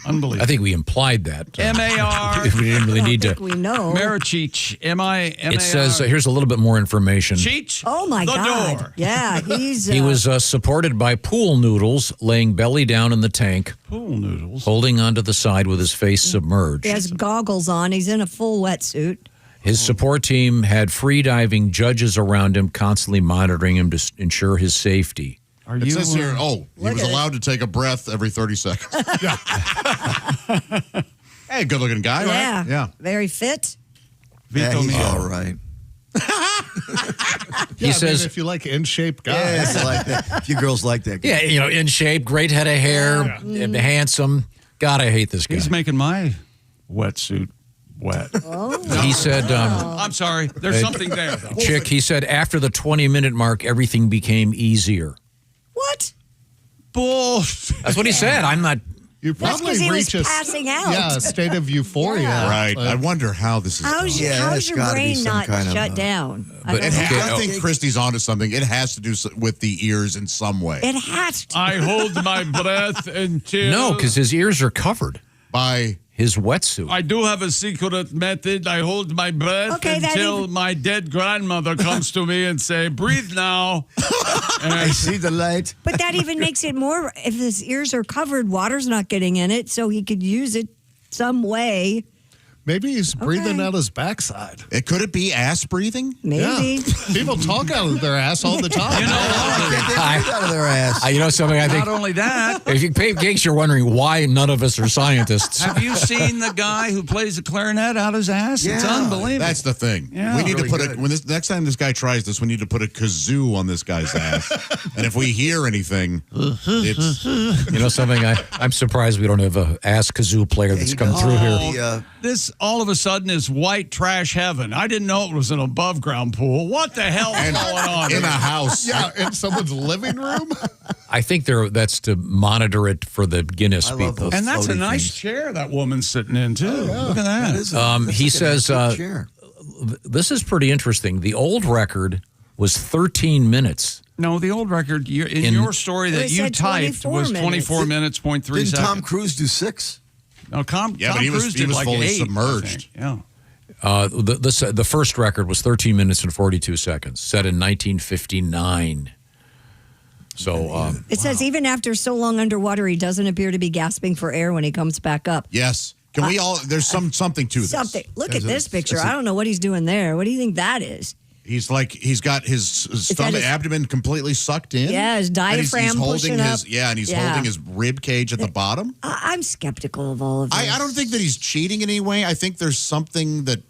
Unbelievable. I think we implied that. M-A-R. We didn't really need to. We know. Maricic. M-I-M-A-R. It says, here's a little bit more information. Cheech. Oh, my the God. Door. Yeah, he's... He was supported by pool noodles, laying belly down in the tank, Pool noodles. holding onto the side with his face submerged. He has goggles on. He's in a full wetsuit. His support team had free diving judges around him, constantly monitoring him to ensure his safety. It says here, he was allowed to take a breath every 30 seconds. Hey, good-looking guy, Yeah. right? Yeah. Very fit. Vito he's Mio. all right. He says- if you like in-shape guys. Yeah, I like that. A few girls like that guy. Yeah, in shape, great head of hair, handsome. God, I hate this guy. He's making my wetsuit wet. He said, I'm sorry. There's something there, though. Chick, he said after the 20-minute mark, everything became easier. What? Bullshit. That's what he said. I'm not. You That's probably 'cause he was reach a passing out. a state of euphoria. Yeah. Right. I wonder how this is How's going. how's your brain not shut down? But- I don't know. I think Christy's onto something. It has to do with the ears in some way. It has to. I hold my breath until... No, because his ears are covered by his wetsuit. I do have a secret method. I hold my breath Okay, that until even- my dead grandmother comes to me and say, breathe now. I see the light. But that even makes it more. If his ears are covered, water's not getting in it, so he could use it some way. Maybe he's breathing out his backside. Could it be ass breathing? Maybe. Yeah. People talk out of their ass all the time. You know what? Out of their ass. You know something? I think. Not only that. If you, in case you're wondering why none of us are scientists. Have you seen the guy who plays the clarinet out his ass? It's Yeah. unbelievable. That's the thing. Yeah. We need Really to put good. it next time this guy tries this. We need to put a kazoo on this guy's ass, and if we hear anything, it's You know something? I'm surprised we don't have a ass kazoo player that's come through here. This all of a sudden is white trash heaven. I didn't know it was an above ground pool. What the hell is going on? in a house. Yeah, in someone's living room. I think that's to monitor it for the Guinness I love people. those. And that's a floaty nice things. chair that woman's sitting in, too. Look at that. He says, chair. this is pretty interesting. The old record was 13 minutes. No, the old record, in your story Well, that it you said typed 24 was 24 minutes. minutes, 0.3 Didn't seconds. Tom Cruise do 6? No, Tom but he Cruise was did like fully 8, submerged. I think. Yeah. The first record was 13 minutes and 42 seconds, set in 1959. So It says even after so long underwater, he doesn't appear to be gasping for air when he comes back up. yes. Can we all? There's something to this. Something. Look at this picture. I don't know what he's doing there. What do you think that is? He's got his stomach, his- abdomen completely sucked in. Yeah, his And diaphragm he's holding pushing his up. and he's Yeah. holding his rib cage at the bottom. I'm skeptical of all of this. I don't think that he's cheating in any way. I think there's something that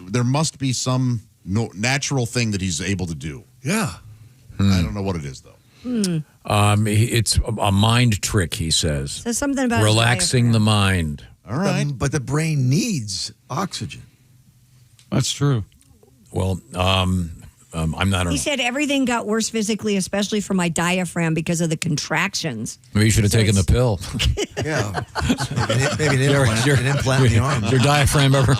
there must be some natural thing that he's able to do. Yeah. I don't know what it is though. it's a mind trick, he says. Says something about his relaxing the mind. All right. But the brain needs oxygen. That's true. Well, I'm not. He said everything got worse physically, especially for my diaphragm because of the contractions. Maybe you should have taken the pill. Yeah. Maybe an implant in the arm. Your diaphragm ever?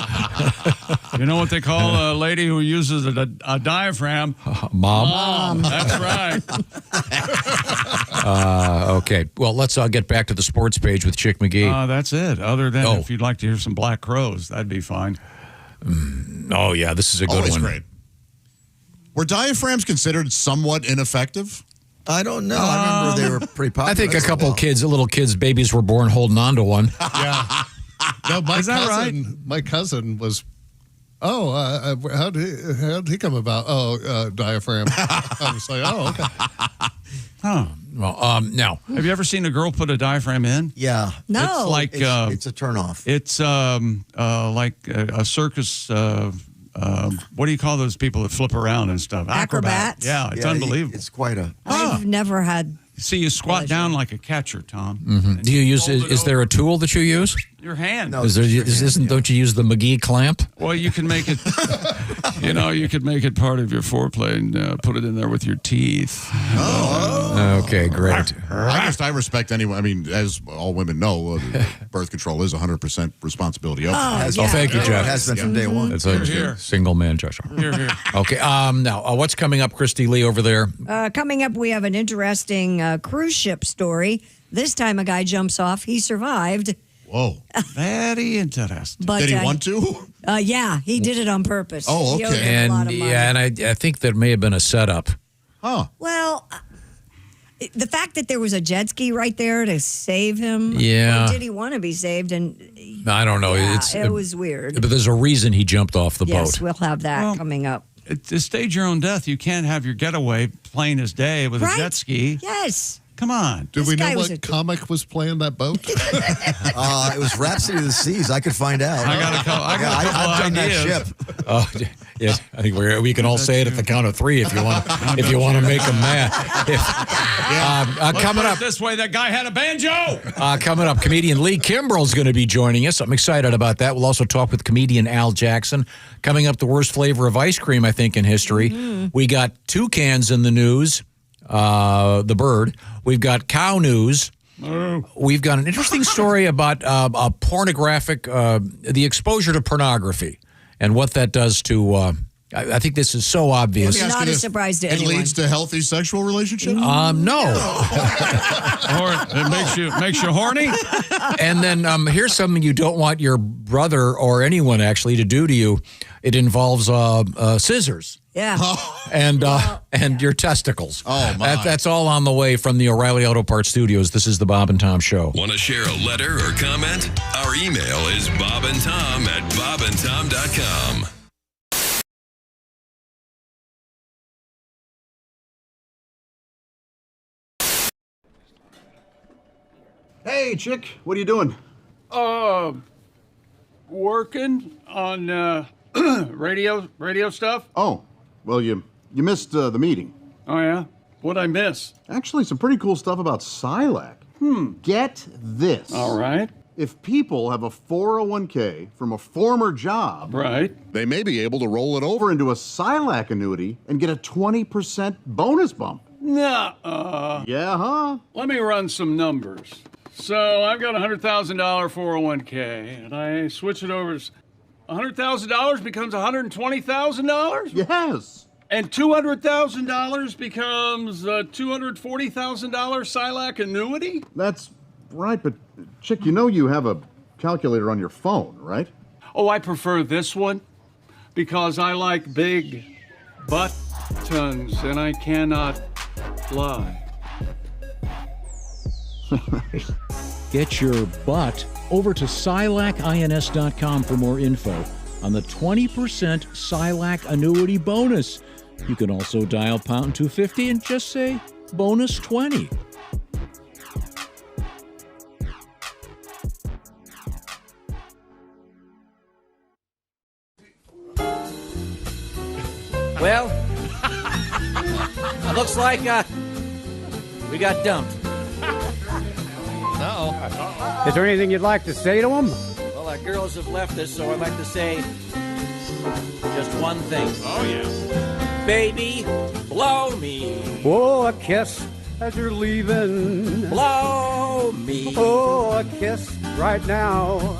You know what they call a lady who uses a diaphragm? Mom. That's right. Okay. Well, let's get back to the sports page with Chick McGee. That's it. Other than if you'd like to hear some Black Crows, that'd be fine. Oh, yeah. This is a good Always one. great. Were diaphragms considered somewhat ineffective? I don't know. I remember they were pretty popular. I think a couple little kids, babies were born holding on to one. Yeah. No, Is that right? My cousin was. Oh, how'd he come about? Oh, diaphragm. I was like, oh, okay. Huh. Well, now, have you ever seen a girl put a diaphragm in? Yeah. No. It's like It's a turnoff. it's like a circus. What do you call those people that flip around and stuff? Acrobats. Yeah, it's Yeah, unbelievable. It's quite a. I've never had. See, you squat down like a catcher, Tom. Mm-hmm. Do you use? Is there a tool that you use? Your hand. No, Is there? Don't you use the McGee clamp? Well, you can make it. You could make it part of your foreplay and put it in there with your teeth. Okay, great. I guess I respect anyone. I mean, as all women know, birth control is 100% responsibility of. Thank you, Jeff. It has been from day one. It's a Here. single man, Josh. Here, here. Okay. Now, what's coming up, Christy Lee, over there? Coming up, we have an interesting cruise ship story. This time, a guy jumps off. He survived. Whoa. Very interesting. But, Did he want to? Yeah, he did it on purpose. Oh, He owed okay. him a lot And of money. and I think there may have been a setup. Huh. Well, the fact that there was a jet ski right there to save him. Yeah. Or did he want to be saved? And I don't know. yeah, It's it was weird. But there's a reason he jumped off the Yes, boat. we'll have that Well, coming up. To stage your own death, you can't have your getaway plain as day with Right. a jet ski. Yes. Come on. Do we know what comic was playing that boat? It was Rhapsody of the Seas. I could find out. I've done that ship. Oh, yes. I think we can all say it at the count of 3 if you want. If you want to make them mad. Coming up this way, that guy had a banjo. Coming up, comedian Lee Kimbrell is going to be joining us. I'm excited about that. We'll also talk with comedian Al Jackson. Coming up, the worst flavor of ice cream, I think, in history. We got toucans in the news. The bird. We've got cow news. We've got an interesting story about a pornographic, the exposure to pornography and what that does to. I think this is so obvious. It's not a surprise to anyone. It leads to healthy sexual relationships? No. Or it makes you horny. And then here's something you don't want your brother or anyone actually to do to you. It involves scissors. Yeah. And your testicles. Oh, my. That's all on the way from the O'Reilly Auto Parts Studios. This is the Bob and Tom Show. Want to share a letter or comment? Our email is bobandtom@bobandtom.com. Hey, chick, what are you doing? Working on radio stuff. Oh, well, you missed the meeting. Oh, yeah? What'd I miss? Actually, some pretty cool stuff about Silac. Get this. All right. If people have a 401k from a former job, right, they may be able to roll it over into a Silac annuity and get a 20% bonus bump. Nah. Yeah, huh? Let me run some numbers. So I've got a $100,000 401k, and I switch it over. $100,000 becomes $120,000? Yes. And $200,000 becomes a $240,000 Silac annuity? That's right, but chick, you know you have a calculator on your phone, right? Oh, I prefer this one because I like big buttons and I cannot lie. Get your butt over to SilacINS.com for more info on the 20% Silac annuity bonus. You can also dial pound 250 and just say bonus 20. Well, looks like we got dumped. Uh-oh. Is there anything you'd like to say to them? Well, our girls have left us, so I'd like to say just one thing. Oh, yeah. Baby, blow me. Oh, a kiss as you're leaving. Blow me. Oh, a kiss right now.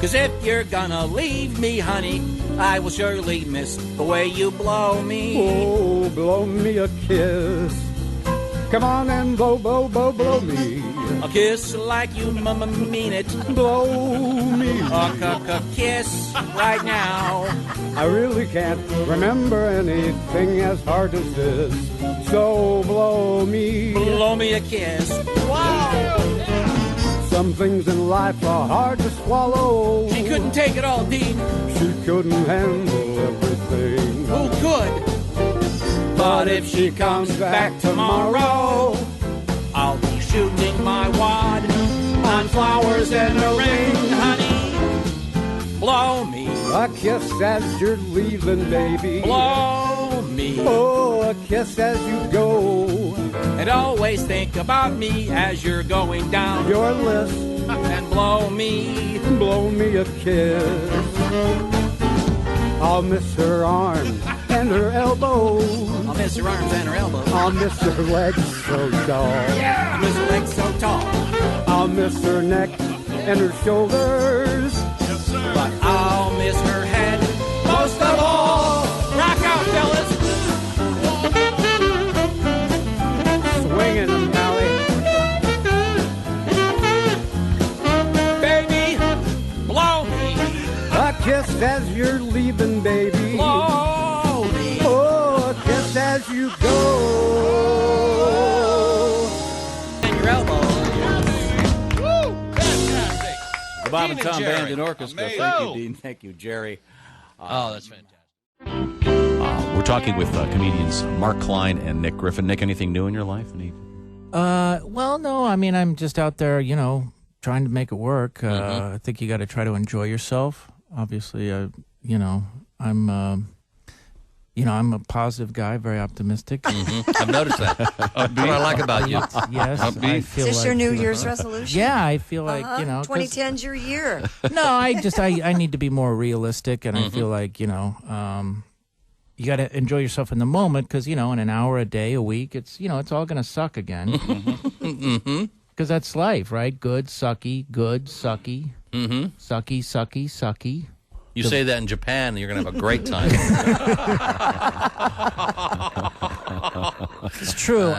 'Cause if you're gonna leave me, honey, I will surely miss the way you blow me. Oh, blow me a kiss. Come on and blow, blow, blow, blow me. A kiss like you mean it. Blow me. A kiss right now. I really can't remember anything as hard as this. So blow me. Blow me a kiss. Wow. Some things in life are hard to swallow. She couldn't take it all, Dean. She couldn't handle everything. Who could? But if she comes back tomorrow, I'll be shooting my wad on flowers and a ring, honey. Blow me. A kiss as you're leaving, baby. Blow me. Oh, a kiss as you go. And always think about me as you're going down your list. And blow me. Blow me a kiss. I'll miss her arm and her elbow. I'll miss her arms and her elbow. I'll miss her legs so tall. Yeah. I'll miss her legs so tall. I'll miss her neck and her shoulders. Yes, sir. But I'll miss her head most of all. Rock out, fellas. Swinging them, Pally. Baby, blow me. A kiss as you're leaving, baby. Blow me. Oh, a kiss as you go. And your elbow. Woo! Fantastic. The Bob and Dean Tom Jerry. Band and Orchestra. Amazing. Thank you, Dean. Thank you, Jerry. Oh, that's fantastic. We're talking with comedians Mark Klein and Nick Griffin. Nick, anything new in your life? Well, no, I mean, I'm just out there, trying to make it work. I think you got to try to enjoy yourself. Obviously, I'm a positive guy, very optimistic. I've noticed that. That's what I like about you. Yes, I feel Is this like, your New Year's resolution? Yeah, I feel like 2010's your year. No, I need to be more realistic, and I feel like you got to enjoy yourself in the moment because in an hour, a day, a week, it's all going to suck again. Because that's life, right? Good, sucky, sucky, sucky, sucky. You say that in Japan, you're going to have a great time. It's true.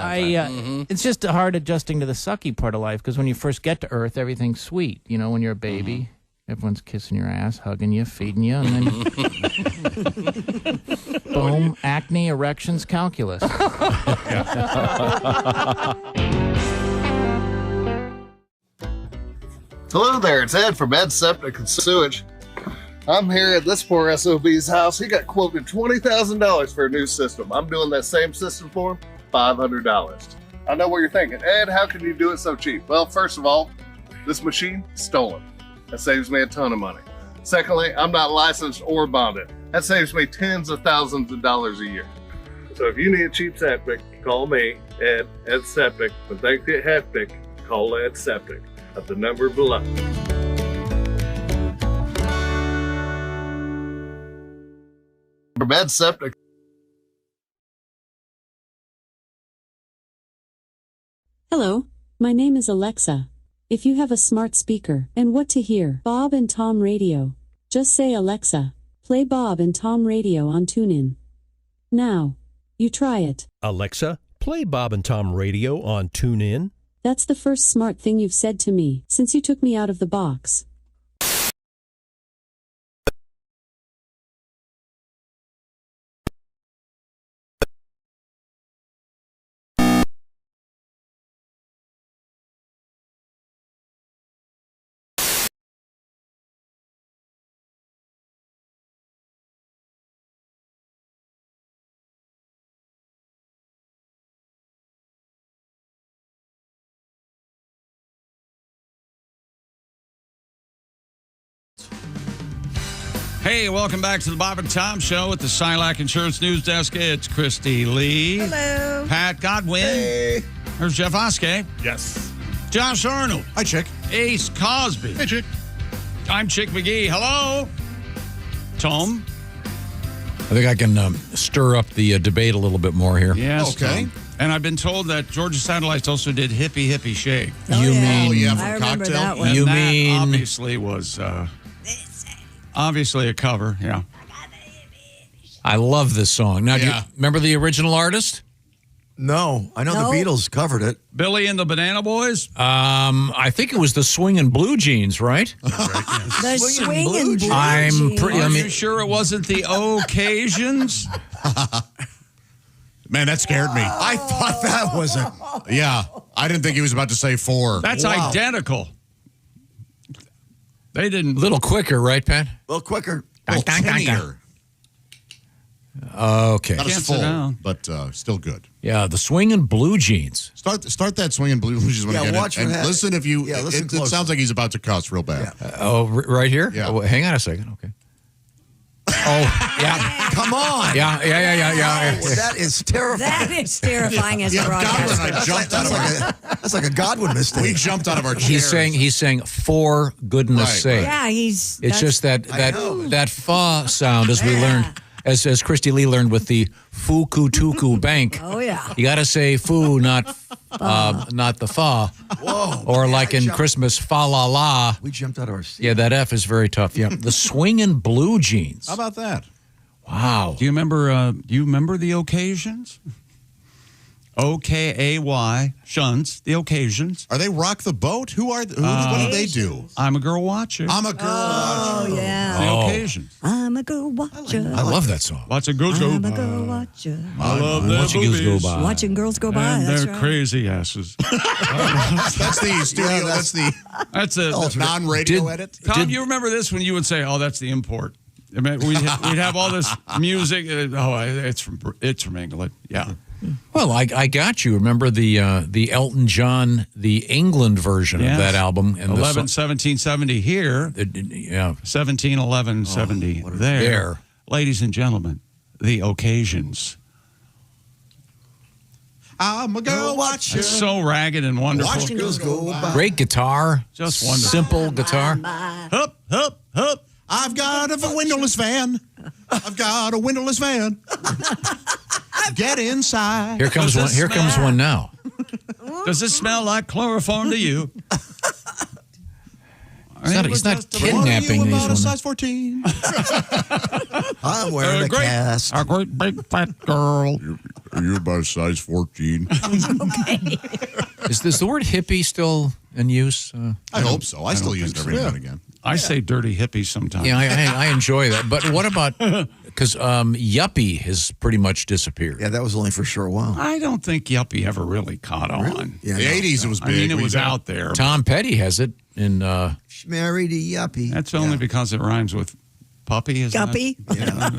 It's just hard adjusting to the sucky part of life because when you first get to Earth, everything's sweet. When you're a baby, everyone's kissing your ass, hugging you, feeding you, and then boom, acne, erections, calculus. Hello there, it's Ed from Ed Septic and Sewage. I'm here at this poor SOB's house. He got quoted $20,000 for a new system. I'm doing that same system for him, $500. I know what you're thinking. Ed, how can you do it so cheap? Well, first of all, this machine, stolen. That saves me a ton of money. Secondly, I'm not licensed or bonded. That saves me tens of thousands of dollars a year. So if you need a cheap septic, call me, Ed Septic. When things get hectic, call Ed Septic at the number below. Ed Septic. Hello, my name is Alexa. If you have a smart speaker and what to hear, Bob and Tom Radio, just say Alexa, play Bob and Tom Radio on TuneIn. Now, you try it. Alexa, play Bob and Tom Radio on TuneIn. That's the first smart thing you've said to me since you took me out of the box. Hey, welcome back to the Bob and Tom Show at the Silac Insurance News Desk. It's Christy Lee. Hello. Pat Godwin. Hey. There's Jeff Oskey. Yes. Josh Arnold. Hi, Chick. Ace Cosby. Hey, Chick. I'm Chick McGee. Hello. Tom. I think I can stir up the debate a little bit more here. Yes. Okay. Tom. And I've been told that Georgia Satellites also did Hippie Hippie Shake. You mean I remember that one. And You that mean- obviously was obviously a cover. Yeah. I love this song. Now, do you remember the original artist? No, I know the Beatles covered it. Billy and the Banana Boys. I think it was the Swingin' Blue Jeans, right? The swinging blue I'm pretty. Are I mean, you sure it wasn't the Occasions? Man, that scared me. I thought that was a. Yeah, I didn't think he was about to say 4. That's identical. They didn't. a little quicker, right, Pat? A little quicker. Tinier. Okay. Not Can't as sit full, down. but still good. Yeah, the Swingin' Blue Jeans. Start that swinging blue jeans when Yeah, I get watch it. And for that. listen if you. Yeah, listen it close. sounds like he's about to cuss real bad. Right here? Yeah. Oh, hang on a second. Okay. Oh, yeah. Come on. Yeah. That is terrifying. That is terrifying as a Godwin, broadcaster. I jumped out of our. That's like a Godwin mistake. We jumped out of our chairs. He's saying for goodness sake. Yeah, he's. It's just that fa sound as we learned, as Christy Lee learned with the Fukutuku Bank. Oh yeah. You got to say foo, not the fa. Whoa. Or like in Christmas, fa la la. We jumped out of our seat. Yeah, that F is very tough. Yeah, the Swingin' Blue Jeans. How about that? Wow. Do you remember the Occasions? OKAY Shuns, the Occasions. Are they Rock the Boat? Who are? What do they do? I'm a Girl Watcher. I'm a girl. Oh yeah. The Occasions. I'm a girl watcher. I love that song. Watching girls go I'm a by. girl watcher. I love their Watching girls boobies. go by. Watching girls go by. And That's their right. crazy asses. That's the studio. That's a non-radio edit. Tom, you remember this when you would say, "Oh, that's the import." I mean, we'd have all this music. It's from England. Yeah. Well, I got you. Remember the Elton John, the England version of that album? And 1770 here. Yeah. 1770 there. Ladies and gentlemen, the occasions. I'm a girl watcher. It's so ragged and wonderful. Watching girls go by. Great guitar. Just wonderful. Simple guitar. Hup, hup, hup. I've got a windowless van. I've got a windowless van. Get inside. Here comes one. Here comes one now. Does it smell like chloroform to you? He's not kidnapping these women. Size 14. I'm wearing a cast. A great big fat girl. You're about a size 14. Okay. Is the word hippie still in use? I hope so. I still use it every now and again. I say dirty hippie sometimes. Yeah, I enjoy that. But what about, because yuppie has pretty much disappeared. Yeah, that was only for a short while. I don't think yuppie ever really caught on. Yeah, the 80s it was big. I mean, it was out there. Tom Petty has it in... She married a yuppie. That's only because it rhymes with puppy, isn't Guppy? it? Yeah.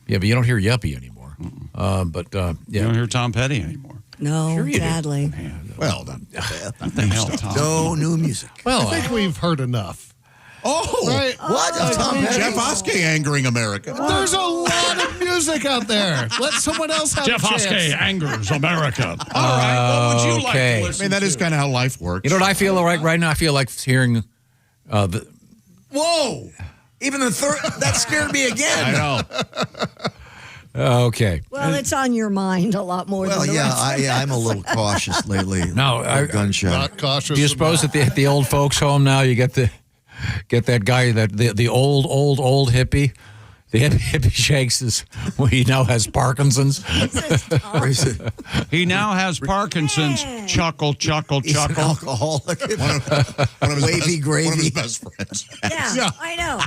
Yeah, but you don't hear yuppie anymore. Yeah. You don't hear Tom Petty anymore. No, Sure you do. sadly. Well done. What the hell, Tom? No new music. Well, I think we've heard enough. Oh, Right? What? Tom Petty? Jeff Oskey angering America. There's a lot of music out there. Let someone else have Jeff a chance. Oskey angers America. All right, what would you okay. like to listen I mean, that is kind of how life works. You know what I feel right now? I feel like hearing the... Whoa! Even the third, that scared me again. I know. Okay. Well, it's on your mind a lot more Well, than the rest. I'm a little cautious lately. No, gunshot. Not cautious. Do you suppose at the old folks' home now you get that guy, the old hippie? The hippie shakes he now has Parkinson's. He now has Parkinson's. Chuckle, chuckle, He's an chuckle. alcoholic. One of his Wavy gravy. One of his best friends. Yeah, I know.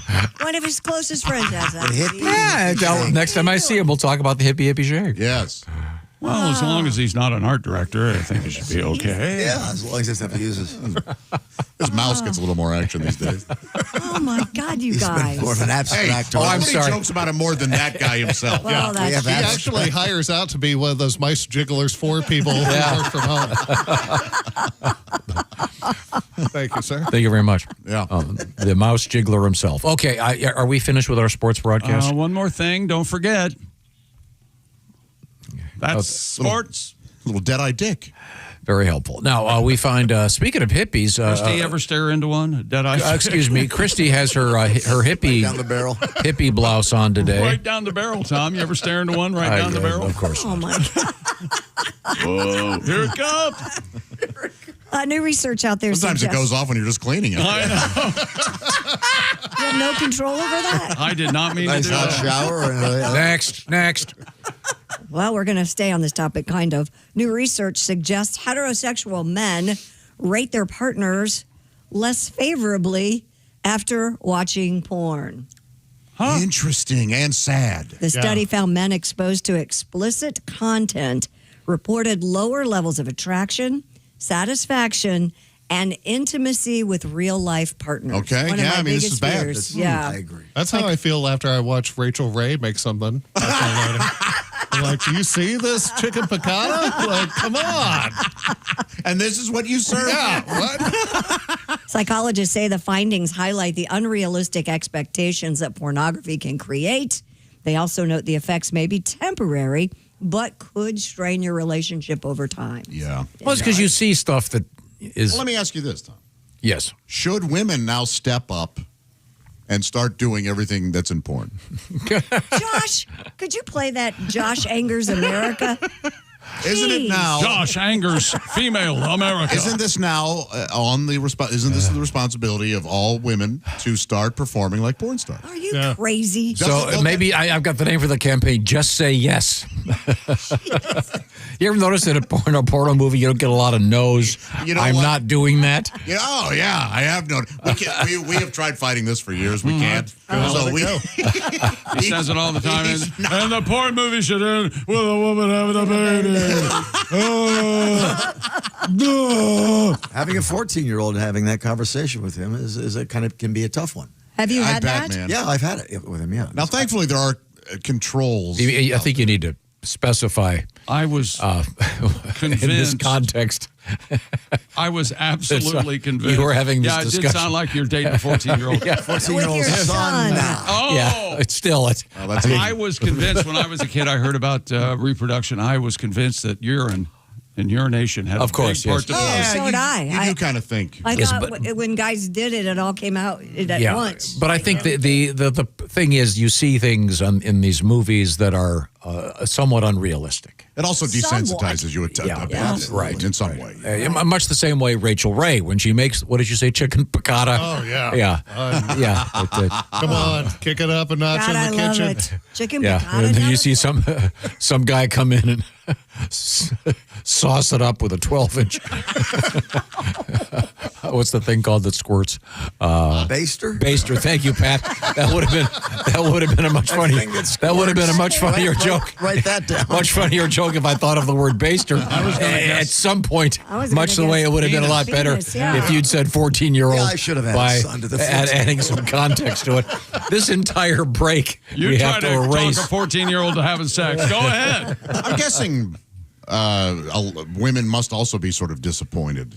One of his closest friends has that. Yeah, next time I see him, we'll talk about the hippie shake. Yes. Well, as long as he's not an art director, I think it should be okay. Yeah, as long as he doesn't have to use His mouse gets a little more action these days. Oh, my God, you guys. more of an abstract. I'm sorry. Jokes about him more than that guy himself. Well, that's He actually hires out to be one of those mice jigglers for people who work from home. Thank you, sir. Thank you very much. Yeah. The mouse jiggler himself. Okay, are we finished with our sports broadcast? One more thing. Don't forget. That's sports. Little dead-eye dick. Very helpful. Now, we find, speaking of hippies... Christy ever stare into one? Dead-eye? Excuse me. Christy has her hippie... Right down the barrel. Hippie blouse on today. Right down the barrel, Tom. You ever stare into one right down the barrel? Of course. Oh, my God. Whoa. Here it comes. New research out there Sometimes it suggests goes off when you're just cleaning it. I know. you have no control over that. I did not mean Nice to do hot that. shower. Next. Well, we're going to stay on this topic, kind of. New research suggests heterosexual men rate their partners less favorably after watching porn. Huh? Interesting and sad. The study found men exposed to explicit content reported lower levels of attraction, satisfaction, and intimacy with real-life partners. Okay, One of my this is biggest bad. fears. Yeah, I agree. That's how I feel after I watch Rachel Ray make something. I'm like, do you see this chicken piccata? Like, come on. And this is what you serve? Yeah, what? Psychologists say the findings highlight the unrealistic expectations that pornography can create. They also note the effects may be temporary, but could strain your relationship over time. Yeah. Well, it's because you see stuff that is... Well, let me ask you this, Tom. Yes. Should women now step up and start doing everything that's in porn? Josh, could you play that Josh Angers America? Isn't it now? Josh angers female America. Isn't this now isn't this the responsibility of all women to start performing like porn stars? Are you crazy? So maybe I've got the name for the campaign, Just Say Yes. You ever notice that in a porno movie, you don't get a lot of no's? You know I'm what? not doing that. Oh, yeah, I have known. We have tried fighting this for years. We can't. So He says it all the time. And the porn movie should end with a woman having a baby. Having a 14-year-old having that conversation with him is a kind of can be a tough one. Have you I had bet, that? man. Yeah, I've had it with him. Yeah. Now, thankfully, there are controls. I think you need to specify I was convinced. In this context. I was absolutely convinced. You were having this discussion. It did sound like you're dating a 14-year-old. Yeah, 14-year-old son now. Oh. Yeah, it's still. I was convinced when I was a kid, I heard about reproduction. I was convinced that urine and urination had a big part to play. So did I. You do kind of think. I thought when guys did it, it all came out at once. But I think the thing is, you see things in these movies that are somewhat unrealistic. It also desensitizes you a bit, right, in some way. Much the same way Rachel Ray, when she makes, what did you say, chicken piccata? Oh, yeah. Yeah. Come on, kick it up a notch in the kitchen. Love it. Chicken Yeah, piccata. and then you see some guy come in and sauce it up with a 12-inch. What's the thing called that squirts? Baster. Baster. Thank you, Pat. That would have been a much funnier. That would have been a much funnier joke. Write that down. Much funnier joke if I thought of the word baster. At some point, much the way it would have been a lot better if you'd said 14-year-old. Yeah, I should have added son to the adding some context to it. This entire break, You we try have to to erase. talk a 14-year-old to having sex. Go ahead. I'm guessing women must also be sort of disappointed.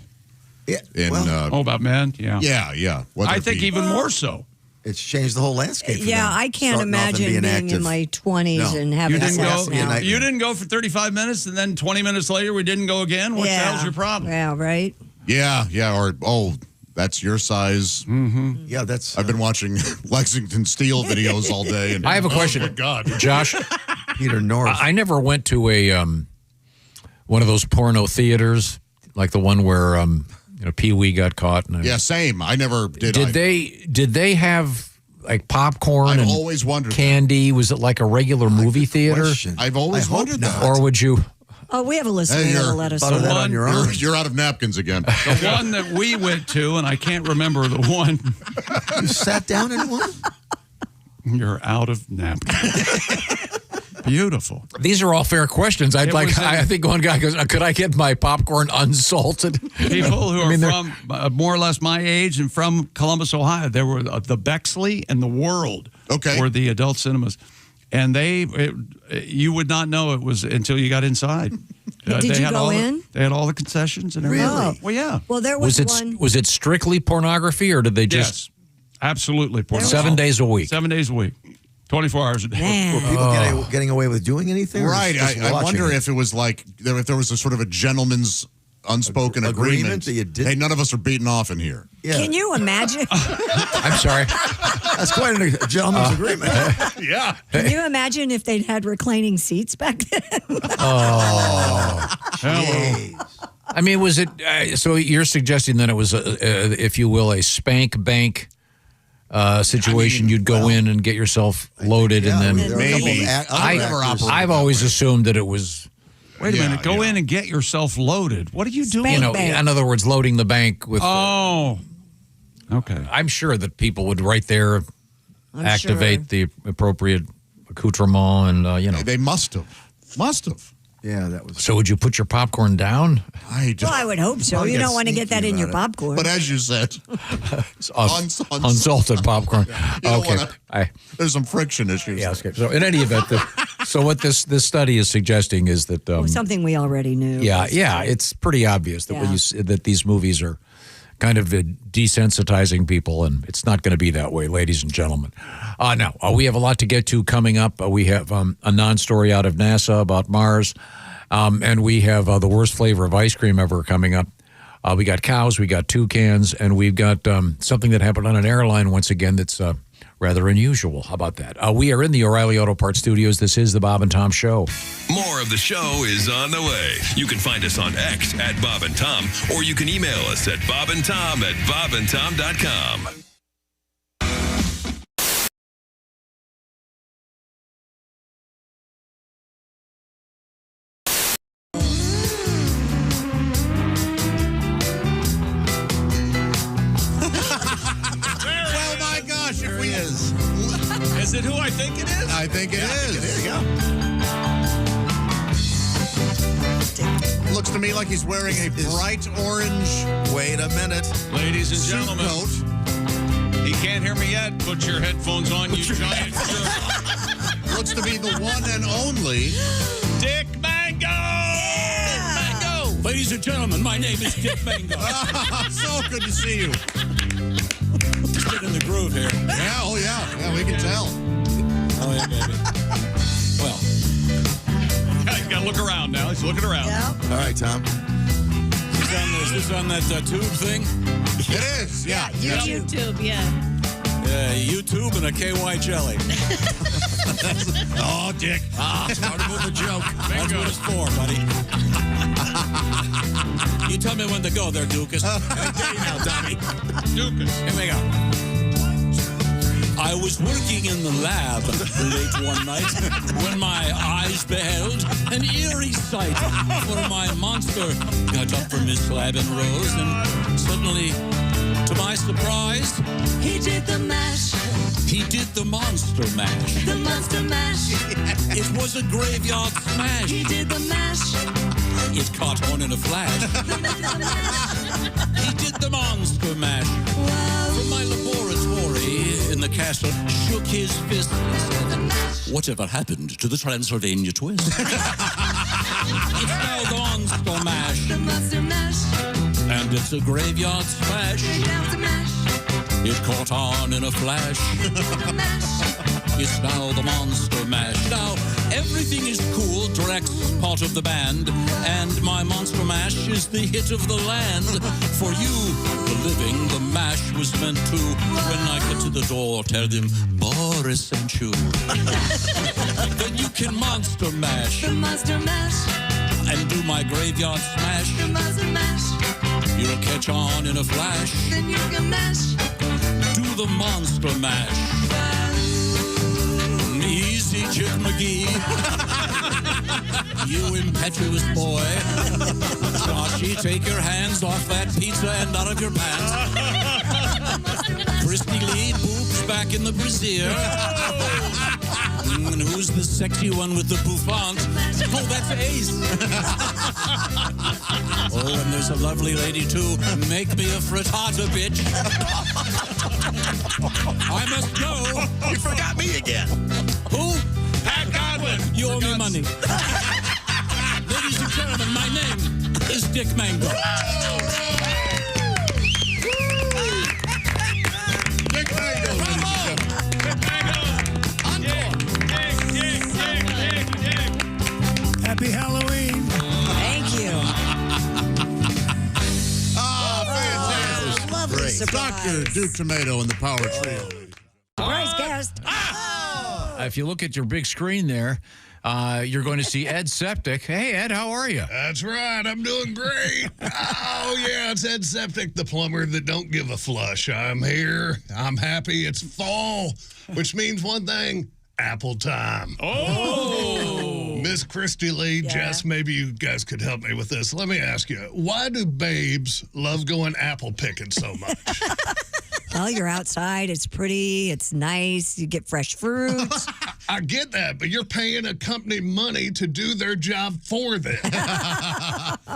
About men? Yeah. Yeah. I think even more so. It's changed the whole landscape. For them. I can't Starting off and imagine being in my 20s and having sex now. You didn't go for 35 minutes, and then 20 minutes later we didn't go again? What the hell's your problem? Yeah, right? Yeah. Or, that's your size. Mm-hmm. Yeah, that's... I've been watching Lexington Steel videos all day. And, I have a question. Oh, my God. Josh. Peter North. I never went to a one of those porno theaters, like the one where Pee Wee got caught. Yeah, same. I never did. Did they have like popcorn I've and always wondered candy? Was it like a regular movie theater? I've always wondered that. Or would you? Oh, we have a listener that'll let us know. On your own. You're out of napkins again. The one that we went to, and I can't remember the one. You sat down in one? You're out of napkins. Beautiful. These are all fair questions. I think one guy goes, "Could I get my popcorn unsalted?" People who are from more or less my age and from Columbus, Ohio, there were the Bexley and the World. Were the adult cinemas, and you would not know it was until you got inside. Did you go in? They had all the concessions and everything. Really? Well, yeah. Well, there was one. Was it strictly pornography, or did they just? Yes, absolutely pornography. 7 days a week. 7 days a week. 24 hours a day. Were people getting away with doing anything? Right. I wonder if it was like, if there was a sort of a gentleman's unspoken agreement that you did. Hey, none of us are beating off in here. Yeah. Can you imagine? I'm sorry. That's quite a gentleman's agreement. Yeah. Can you imagine if they'd had reclining seats back then? I mean, was it? So you're suggesting that it was, if you will, a spank bank situation? You'd go in and get yourself loaded, and then maybe. I've always assumed that it was. Wait a minute. Go in and get yourself loaded. What are you doing? In other words, loading the bank with. Okay. I'm sure that people would right there activate the appropriate accoutrement, and They must have. Yeah, that was. So would you put your popcorn down? Well, I would hope so. You don't want to get that in your popcorn. But as you said, unsalted popcorn. There's some friction issues. Yeah, okay. So in any event, so what this study is suggesting is that something we already knew. Yeah, it's pretty obvious that that these movies are kind of desensitizing people, and it's not going to be that way, ladies and gentlemen. Now, we have a lot to get to coming up. We have a non-story out of NASA about Mars, and we have the worst flavor of ice cream ever coming up. We got cows, we got toucans, and we've got something that happened on an airline once again that's rather unusual. How about that? We are in the O'Reilly Auto Parts Studios. This is the Bob and Tom Show. More of the show is on the way. You can find us on X at Bob and Tom, or you can email us at bobandtom@bobandtom.com. Well, my gosh, if we is. Is it who I think it is? I think it is. There you go. Looks to me like he's wearing a bright orange. Wait a minute. Ladies and gentlemen. Coat. He can't hear me yet. Put your headphones on, you giant jerk. Looks to be the one and only Dick Mango! Ladies and gentlemen, my name is Dick Mango. So good to see you. Just get in the groove here. Yeah, oh yeah. Yeah, we can tell. Oh, yeah, baby. Well. He's got to look around now. He's looking around. Yeah. All right, Tom. Is this on that tube thing? It is, yeah. YouTube, yeah. YouTube and a KY jelly. Oh, Dick. It's hard to move a joke. That's what it's for, buddy. You tell me when to go there, Dukas. I tell you now, Tommy. Dukas. Here we go. I was working in the lab late one night when my eyes beheld an eerie sight. For my monster got up from his slab and rose, and suddenly, to my surprise, He did the mash. he did the monster mash. The monster mash. It was a graveyard smash. He did the mash. It caught on in a flash. He did the monster mash. From my laboratory in the castle, shook his fist and said, whatever happened to the Transylvania twist? It's now the monster mash. The monster mash. And it's a graveyard smash. Graveyard smash. It caught on in a flash. It's now the monster mash. Now, everything is cool. Drek's part of the band. And my monster mash is the hit of the land. For you, the living, the mash was meant to. When I get to the door, tell them, Boris sent you. Then you can monster mash. The monster mash. And do my graveyard smash. The monster mash. You'll catch on in a flash. Then you can mash. Do the monster mash. Easy, Chick McGee. You impetuous boy. Joshy, take your hands off that pizza and out of your pants. Crispy Lee, boobs back in the brassiere. And who's the sexy one with the bouffant? Oh, that's Ace. Oh, and there's a lovely lady, too. Make me a frittata, bitch. I must go. You forgot me again. Who? Pat Godwin. You owe me money. Ladies and gentlemen, my name is Dick Mango. Dick Mango, ladies and gentlemen. Happy Halloween. Thank you. Fantastic. Lovely Great. surprise. Dr. Duke Tomato and the Power Trio. Surprise guest. If you look at your big screen there, you're going to see Ed Septic. Hey, Ed, how are you? That's right. I'm doing great. Oh, yeah, it's Ed Septic, the plumber that don't give a flush. I'm here. I'm happy. It's fall, which means one thing, apple time. Oh! Miss Christy Lee, Yeah. Jess, maybe you guys could help me with this. Let me ask you, why do babes love going apple picking so much? Well, you're outside. It's pretty. It's nice. You get fresh fruit. I get that, but you're paying a company money to do their job for them.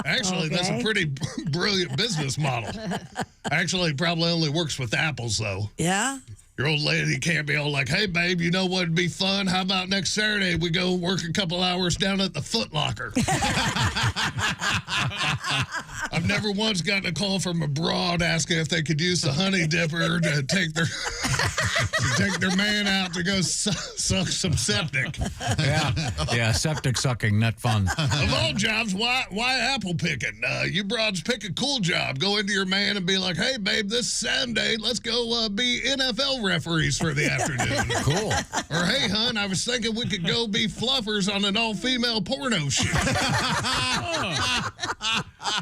Actually, that's a Okay. pretty brilliant business model. Actually, it probably only works with apples, though. Yeah. Your old lady can't be all like, hey, babe, you know what'd be fun? How about next Saturday we go work a couple hours down at the Foot Locker? I've never once gotten a call from abroad asking if they could use the honey dipper to take their man out to go suck some septic. Yeah, septic sucking, not fun. Of all jobs, why apple picking? You broads pick a cool job. Go into your man and be like, hey, babe, this Sunday, let's go be NFL referees for the afternoon. Cool. Or, hey, hon, I was thinking we could go be fluffers on an all-female porno shoot.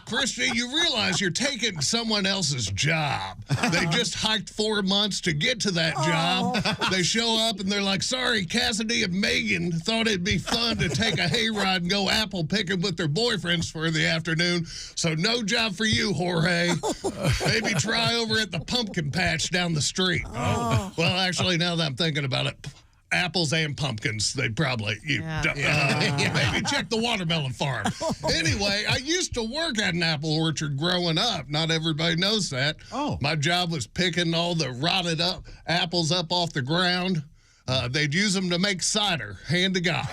Christy, you realize you're taking someone else's job. They just hiked 4 months to get to that job. They show up and they're like, sorry, Cassidy and Megan thought it'd be fun to take a hayride and go apple picking with their boyfriends for the afternoon. So no job for you, Jorge. Maybe try over at the pumpkin patch down the street. Well, actually, now that I'm thinking about it, apples and pumpkins, they'd probably, maybe check the watermelon farm. Anyway, I used to work at an apple orchard growing up. Not everybody knows that. My job was picking all the rotted up apples up off the ground. They'd use them to make cider, hand to God.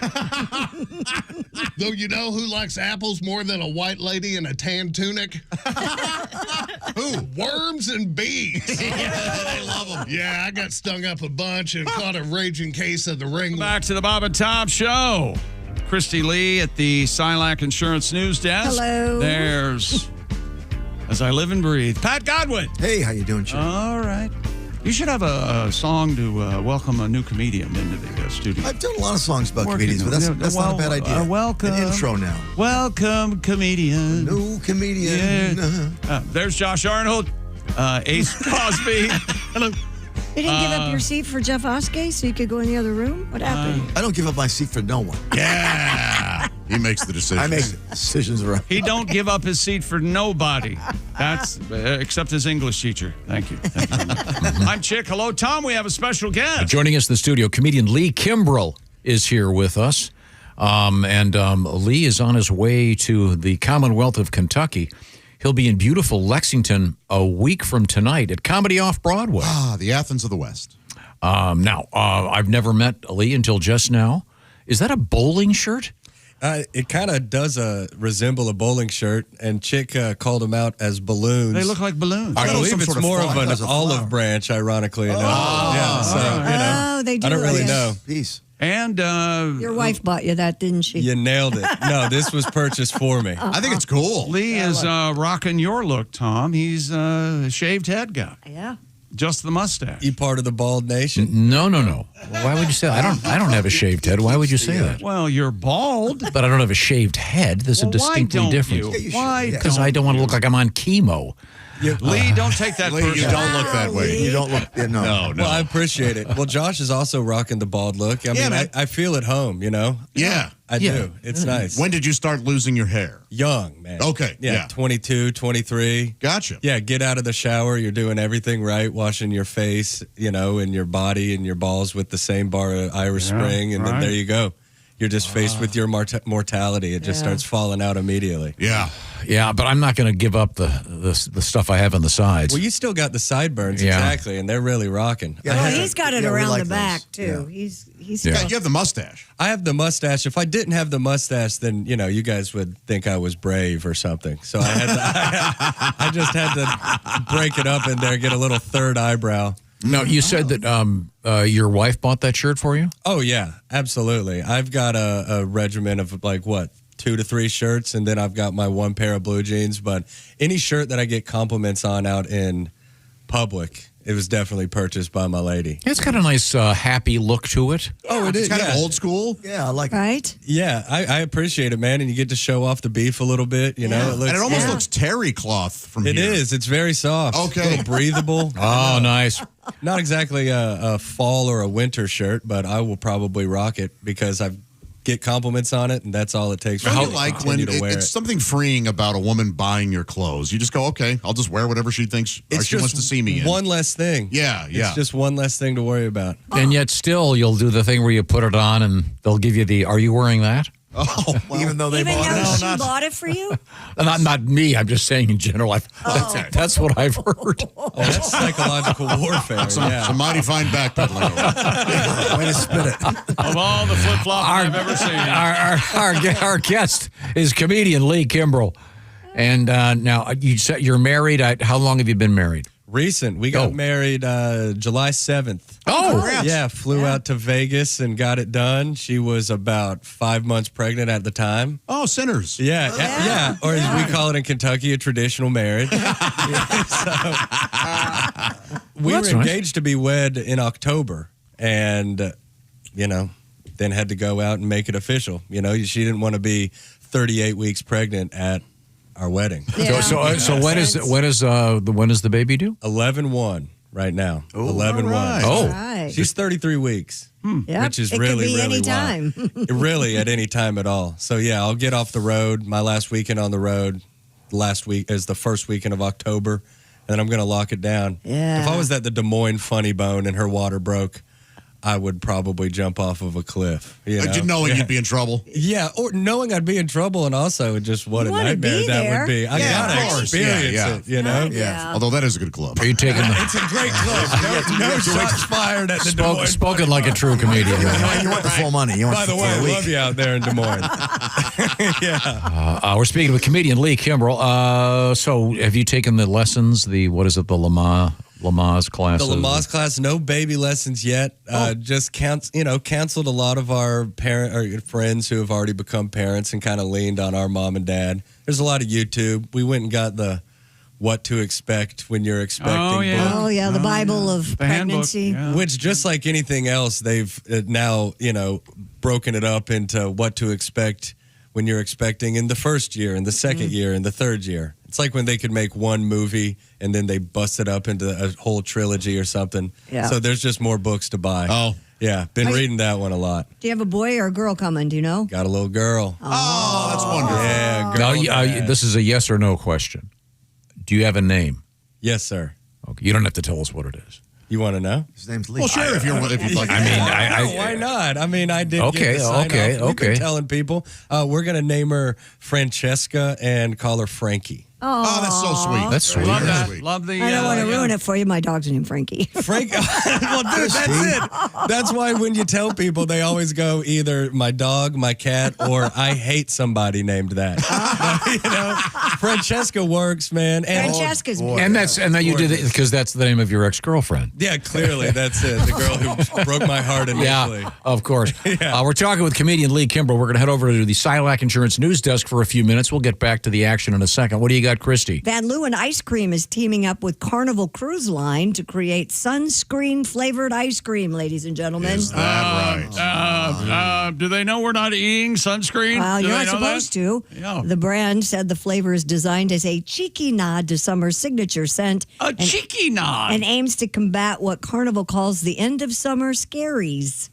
Though you know who likes apples more than a white lady in a tan tunic? Who? Worms and bees. Yeah, they love them. Yeah, I got stung up a bunch and caught a raging case of the ringworm. Back to the Bob and Tom Show. Christy Lee at the Silac Insurance News Desk. Hello. There's, as I live and breathe, Pat Godwin. Hey, how you doing, Chip? All right. You should have a song to welcome a new comedian into the studio. I've done a lot of songs about comedians, but that's not a bad idea. Welcome. An intro now. Welcome, comedian. New comedian. Yeah. There's Josh Arnold, Ace Cosby. Hello. You didn't give up your seat for Jeff Oskey so you could go in the other room? What happened? I don't give up my seat for no one. Yeah. He makes the decisions. I make decisions right. He don't give up his seat for nobody. That's except his English teacher. Thank you. Thank you very much. I'm Chick. Hello, Tom. We have a special guest. Joining us in the studio, comedian Lee Kimbrell is here with us. Lee is on his way to the Commonwealth of Kentucky. He'll be in beautiful Lexington a week from tonight at Comedy Off-Broadway. Ah, the Athens of the West. I've never met Lee until just now. Is that a bowling shirt? It kind of does resemble a bowling shirt, and Chick called them out as balloons. They look like balloons. I believe it's more of an olive branch, ironically enough. Yeah, so, they do. I don't really know. Peace. And your wife bought you that, didn't she? You nailed it. No, this was purchased for me. I think it's cool. Lee is rocking your look, Tom. He's a shaved head guy. Yeah. Just the mustache. You part of the bald nation? No. Why would you say that? I don't have a shaved head. Why would you say that? Well, you're bald. But I don't have a shaved head. There's a distinctly difference. Why? Because I don't want to look like I'm on chemo. Lee, don't take that Lee, personally. you don't look that way. You don't look. No. Well, I appreciate it. Well, Josh is also rocking the bald look. I mean, I feel at home, you know? Yeah. I do. It's nice. When did you start losing your hair? Young, man. Okay. Yeah, 22, 23. Gotcha. Yeah, get out of the shower. You're doing everything right, washing your face, you know, and your body and your balls with the same bar of Irish Spring, and then there you go. You're just faced with your mortality. It just starts falling out immediately. Yeah. Yeah, but I'm not going to give up the stuff I have on the sides. Well, you still got the sideburns, exactly, and they're really rocking. Well, he's got it around the back, too. Yeah. He's You have the mustache. I have the mustache. If I didn't have the mustache, then, you know, you guys would think I was brave or something. So I just had to break it up in there, get a little third eyebrow. No, you said that your wife bought that shirt for you? Oh, yeah, absolutely. I've got a regimen of, 2 to 3 shirts, and then I've got my one pair of blue jeans. But any shirt that I get compliments on out in public, it was definitely purchased by my lady. It's got a nice happy look to it. Oh, it is. It's kind of old school. Yeah, I like it. Yeah, I appreciate it, man. And you get to show off the beef a little bit, you know. And it almost looks terry cloth from here. It is. It's very soft. Okay. A little breathable. Oh, nice. Not exactly a fall or a winter shirt, but I will probably rock it because I get compliments on it, and that's all it takes for me to continue to wear it. It's something freeing about a woman buying your clothes. You just go, okay, I'll just wear whatever she thinks or she wants to see me in. One less thing. Yeah. It's just one less thing to worry about. And yet still you'll do the thing where you put it on and they'll give you the, are you wearing that? Oh, well, even though they Even bought though it. she bought it for you? Not me. I'm just saying in general. That's what I've heard. Oh, that's psychological warfare. Some mighty fine backpedaling. Way to spit it. Of all the flip-flops I've ever seen. Our guest is comedian Lee Kimbrell. And now you said you're married. How long have you been married? Recent. We got married July 7th. Oh, congrats. Yeah, flew out to Vegas and got it done. She was about 5 months pregnant at the time. Oh, sinners. Yeah. Or as we call it in Kentucky, a traditional marriage. We were engaged to be wed in October and, then had to go out and make it official. She didn't want to be 38 weeks pregnant at our wedding. Yeah. So when is the baby due? 11-1 right now. 11-1. Right. Oh, Right. She's 33 weeks, Yep. which is it really, could be really any wild. time. Really at any time at all. So yeah, I'll get off the road. My last weekend on the road last week is the first weekend of October, and then I'm going to lock it down. Yeah. If I was at the Des Moines Funny Bone and her water broke, I would probably jump off of a cliff. Knowing you'd be in trouble. Yeah, or knowing I'd be in trouble, and also just what a nightmare that would be. I gotta experience it, Yeah. Although that is a good club. Are you taking the... It's a great club. No shots fired at the Des Moines. Spoken like a true comedian. You want the full money. By the way, I love you out there in Des Moines. We're speaking with comedian Lee Kimbrell. So have you taken the lessons, the Lamar's class? The Lamar's class, no baby lessons yet. Just counseled a lot of our friends who have already become parents and kind of leaned on our mom and dad. There's a lot of YouTube. We went and got the what to expect when you're expecting. The Bible of pregnancy. Which, just like anything else, they've now, broken it up into what to expect when you're expecting in the first year, in the second year, in the third year. It's like when they could make one movie and then they bust it up into a whole trilogy or something. Yeah. So there's just more books to buy. Oh. Yeah, been reading that one a lot. Do you have a boy or a girl coming? Do you know? Got a little girl. Oh, that's wonderful. Yeah, girl. Now, this is a yes or no question. Do you have a name? Yes, sir. Okay, you don't have to tell us what it is. You want to know? His name's Lee. Well, sure, if you'd like. Why not? I mean, I did. Okay, get the sign off. We've been okay. telling people we're gonna name her Francesca and call her Frankie. Oh, that's so sweet. That's sweet. Love that. Sweet. Love the. I don't want to ruin it for you. My dog's named Frankie. Frank, well, dude, that's it. That's why when you tell people, they always go either my dog, my cat, or I hate somebody named that. Francesca works, man. And Francesca's and then you did it because that's the name of your ex-girlfriend. Yeah, clearly that's it. The girl who broke my heart initially. Yeah, of course. We're talking with comedian Lee Kimbrell. We're going to head over to the Silac Insurance News Desk for a few minutes. We'll get back to the action in a second. What do you got, Christy? Van Leeuwen Ice Cream is teaming up with Carnival Cruise Line to create sunscreen-flavored ice cream, ladies and gentlemen. Is that right? Do they know we're not eating sunscreen? Well, Do you're they not know supposed that? to. Yeah. The brand said the flavor is designed as a cheeky nod to summer's signature scent. Cheeky nod. And aims to combat what Carnival calls the end of summer scaries.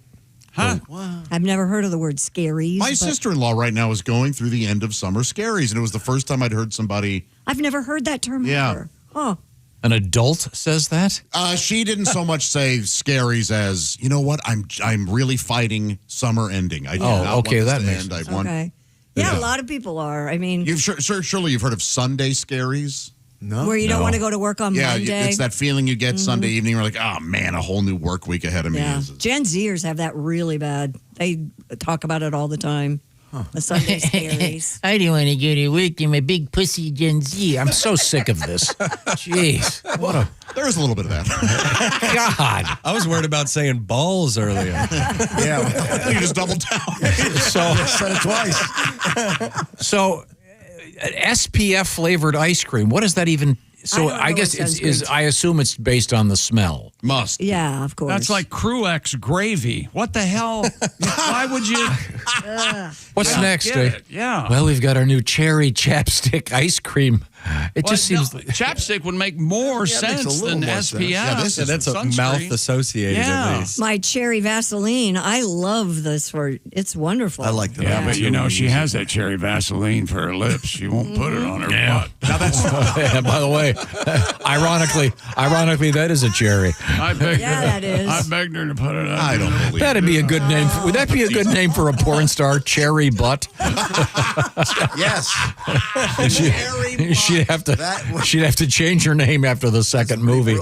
Huh? Wow. I've never heard of the word scaries. My sister-in-law right now is going through the end of summer scaries, and it was the first time I'd heard somebody. I've never heard that term ever. Oh. An adult says that? She didn't so much say scaries as, you know what, I'm really fighting summer ending. I do not want this that to makes end. sense. I want. Okay. Yeah, a lot of people are. I mean, Surely you've heard of Sunday scaries. No. Where you don't want to go to work on Monday. It's that feeling you get Sunday evening. You're like, oh man, a whole new work week ahead of me. Yeah. Gen Zers have that really bad. They talk about it all the time. The Sunday scaries. I don't want to go to work. I'm a big pussy Gen Z. I'm so sick of this. Jeez. There is a little bit of that. God. I was worried about saying balls earlier. Yeah. You just doubled down. So Said it twice. So SPF flavored ice cream. What does that even? So I guess it's I assume it's based on the smell. Must. Yeah, of course. That's like Cruex gravy. What the hell? Why would you? What's next? Yeah. Well, we've got our new cherry chapstick ice cream. It just seems like chapstick would make more sense than SPF. Yeah, that's a mouth associated at least. My cherry Vaseline. I love this it's wonderful. I like that. Yeah, but you know she has that cherry Vaseline for her lips. She won't put it on her butt. Now that's. By the way, ironically, that is a cherry. I begged her. that is. I begged her to put it on. I don't believe That'd be a good name. Would that be a good name for a porn star? Cherry butt. Yes. She'd have to change her name after the second movie.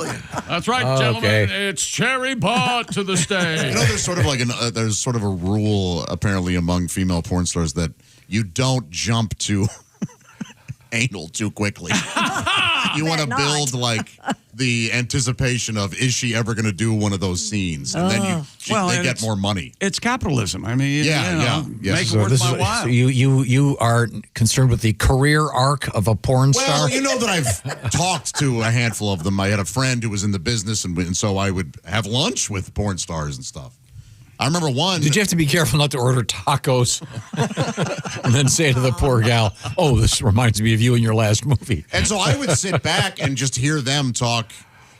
That's right, gentlemen. It's cherry butt to the stage. You know, there's sort of like there's sort of a rule apparently among female porn stars that you don't jump to anal too quickly. You want to build like the anticipation of, is she ever going to do one of those scenes? And then they get more money. It's capitalism. I mean, make it worth my while. So you are concerned with the career arc of a porn star? Well, you know that I've talked to a handful of them. I had a friend who was in the business, and so I would have lunch with porn stars and stuff. I remember one. Did you have to be careful not to order tacos and then say to the poor gal, oh, this reminds me of you in your last movie? And so I would sit back and just hear them talk.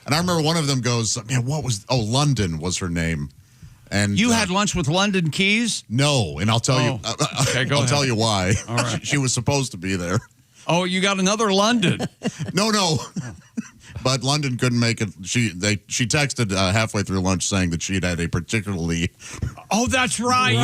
And I remember one of them goes, man, London was her name. And you had lunch with London Keys? No, and I'll tell you. Okay, I'll tell you why. All right. She was supposed to be there. Oh, you got another London? No. But London couldn't make it. She texted halfway through lunch saying that she had a particularly Oh, that's right.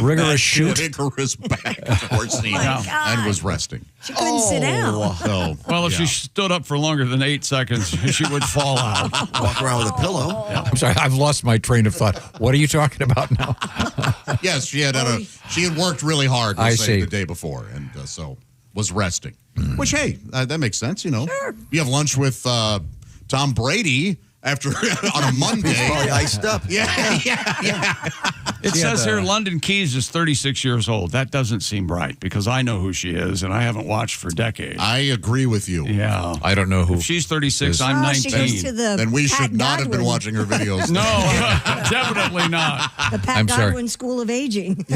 Rigorous shoot. Rigorous back horse scene and was resting. She couldn't sit down. So, Well, if she stood up for longer than 8 seconds, she would fall out. Walk around with a pillow. Yeah. I'm sorry, I've lost my train of thought. What are you talking about now? Yes, she had worked really hard. I see. The day before, and so was resting. Which, hey, that makes sense. You know, you have lunch with Tom Brady after on a Monday. He's probably iced up. Yeah. It says here London Keys is 36 years old. That doesn't seem right because I know who she is and I haven't watched for decades. I agree with you. Yeah. I don't know who. If she's 36, I'm 19. She goes to the Then we Pat should not have been Godwin. watching her videos. No, definitely not. The Pat Godwin School of Aging.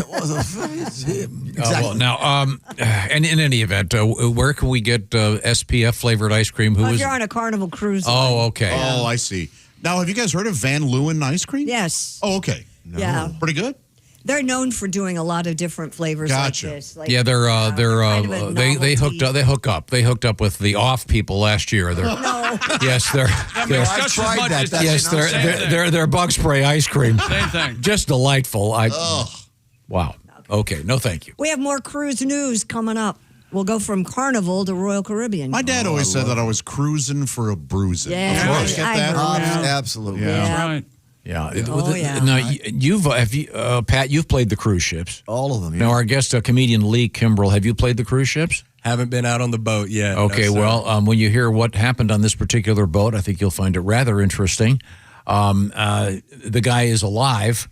Well, now, and in any event, where can we get SPF flavored ice cream? Who If is? you're on a Carnival cruise line. Oh, okay. Oh, I see. Now, have you guys heard of Van Leeuwen ice cream? Yes. Oh, okay. Yeah. Pretty good? They're known for doing a lot of different flavors Gotcha. like this. Like, Yeah, they novelty. they hooked up with the off people last year. They're, No. Yes, they're I've tried that. yes, they're bug spray ice cream. Same thing. Just delightful. Wow. Okay. No, thank you. We have more cruise news coming up. We'll go from Carnival to Royal Caribbean. My dad always said that I was cruising for a bruising. Yeah, Of course. I Get that? heard that. Absolutely. Yeah. That's right. Yeah. Oh, yeah. Now, Pat, you've played the cruise ships. All of them. Yeah. Now, our guest, comedian Lee Kimbrell, have you played the cruise ships? Haven't been out on the boat yet. Okay, no, sir. well, when you hear what happened on this particular boat, I think you'll find it rather interesting. The guy is alive,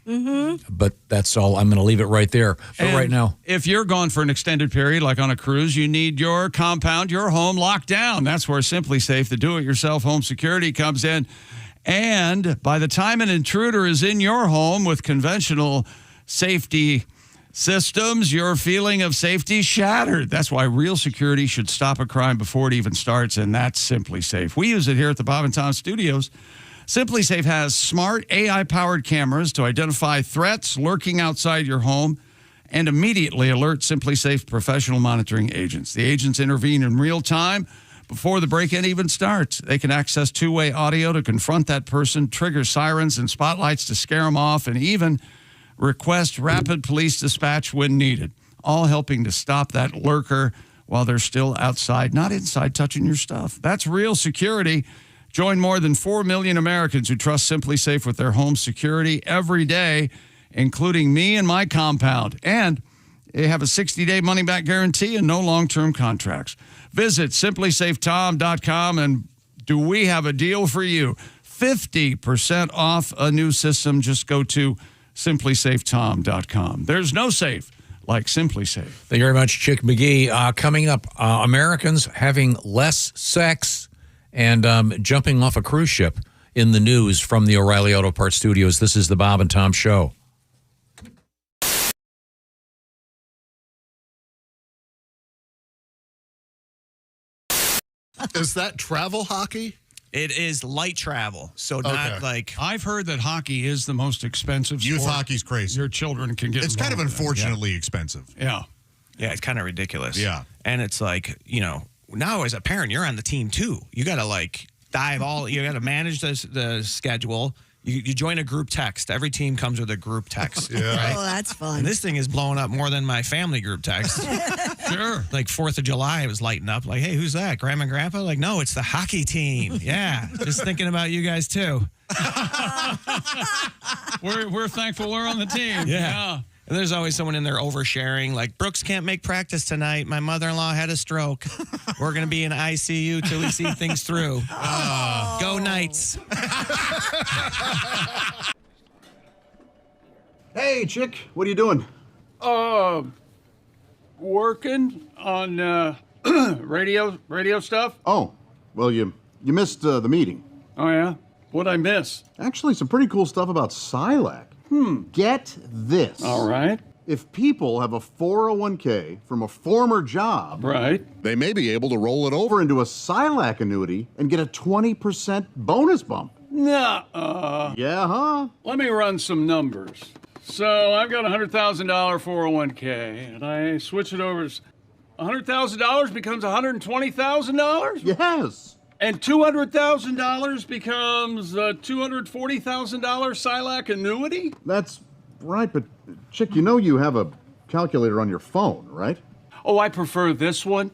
but that's all. I'm going to leave it right there. But right now, if you're gone for an extended period, like on a cruise, you need your compound, your home locked down. That's where Simply Safe, the do-it-yourself home security, comes in. And by the time an intruder is in your home with conventional safety systems, your feeling of safety shattered. That's why real security should stop a crime before it even starts, and that's Simply Safe. We use it here at the Bob and Tom Studios. Simply Safe has smart AI-powered cameras to identify threats lurking outside your home and immediately alert Simply Safe professional monitoring agents. The agents intervene in real time before the break-in even starts. They can access two-way audio to confront that person, trigger sirens and spotlights to scare them off, and even request rapid police dispatch when needed, all helping to stop that lurker while they're still outside, not inside touching your stuff. That's real security. Join more than 4 million Americans who trust Simply Safe with their home security every day, including me and my compound. And they have a 60-day money-back guarantee and no long-term contracts. Visit simplysafetom.com, and do we have a deal for you? 50% off a new system. Just go to simplysafetom.com. There's no safe like Simply Safe. thank you very much, Chick McGee. Coming up, Americans having less sex and jumping off a cruise ship in the news from the O'Reilly Auto Parts Studios. This is the Bob and Tom Show. Is that travel hockey? It is light travel, so not like. I've heard that hockey is the most expensive Youth sport hockey's crazy. your children can get. It's kind of involved in. unfortunately expensive. Yeah. Yeah, it's kind of ridiculous. Yeah. And it's like, now as a parent, you're on the team too. You got to you got to manage the schedule. You join a group text. Every team comes with a group text. Yeah. Right? Oh, that's fun. And this thing is blowing up more than my family group text. Sure. Like 4th of July, it was lighting up. Like, hey, who's that? Grandma and Grandpa? Like, no, it's the hockey team. Yeah. Just thinking about you guys too. We're thankful we're on the team. Yeah. And there's always someone in there oversharing, like, Brooks can't make practice tonight. My mother-in-law had a stroke. We're going to be in ICU till we see things through. Go Knights. Hey, chick, what are you doing? Working on radio stuff. Oh, well, you missed the meeting. Oh yeah, what'd I miss? Actually, some pretty cool stuff about Silac. Get this. All right. If people have a 401k from a former job, Right. they may be able to roll it over into a Silac annuity and get a 20% bonus bump. Nah. Yeah, huh? Let me run some numbers. So I've got a $100,000 401k, and I switch it over. $100,000 becomes $120,000? Yes. And $200,000 becomes a $240,000 SILAC annuity? That's right, but Chick, you know you have a calculator on your phone, right? Oh, I prefer this one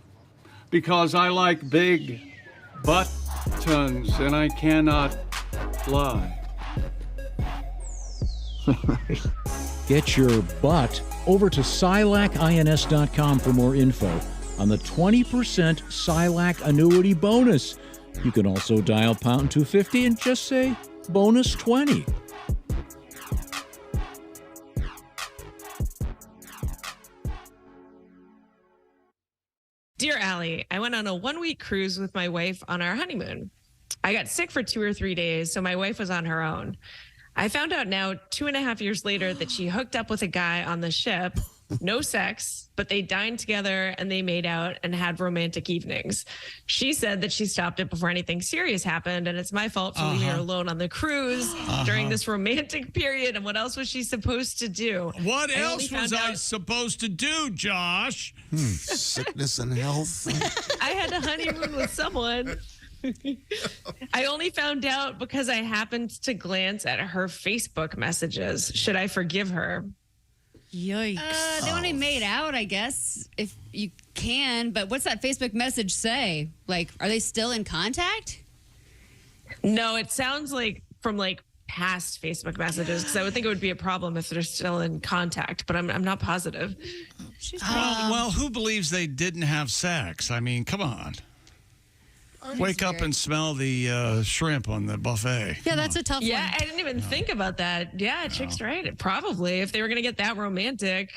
because I like big buttons and I cannot lie. Get your butt over to SILACINS.com for more info on the 20% SILAC annuity bonus. You can also dial pound 250 and just say bonus 20. Dear Allie, I went on a 1-week cruise with my wife on our honeymoon. I got sick for 2 or 3 days, so my wife was on her own. I found out now 2.5 years later that she hooked up with a guy on the ship. No sex, but they dined together and they made out and had romantic evenings. She said that she stopped it before anything serious happened, and it's my fault for leaving her alone on the cruise during this romantic period. And what else was she supposed to do? What else was I supposed to do, Josh? Sickness and health. I had a honeymoon with someone. I only found out because I happened to glance at her Facebook messages. Should I forgive her? Yikes. They only made out, I guess, if you can. But what's that Facebook message say? Like, are they still in contact? No, it sounds like from past Facebook messages, because I would think it would be a problem if they're still in contact, but I'm not positive. Well, who believes they didn't have sex? I mean, come on. Wake up and smell the shrimp on the buffet. Yeah, that's a tough one. Yeah, I didn't even think about that. Yeah, Chick's right. Probably if they were going to get that romantic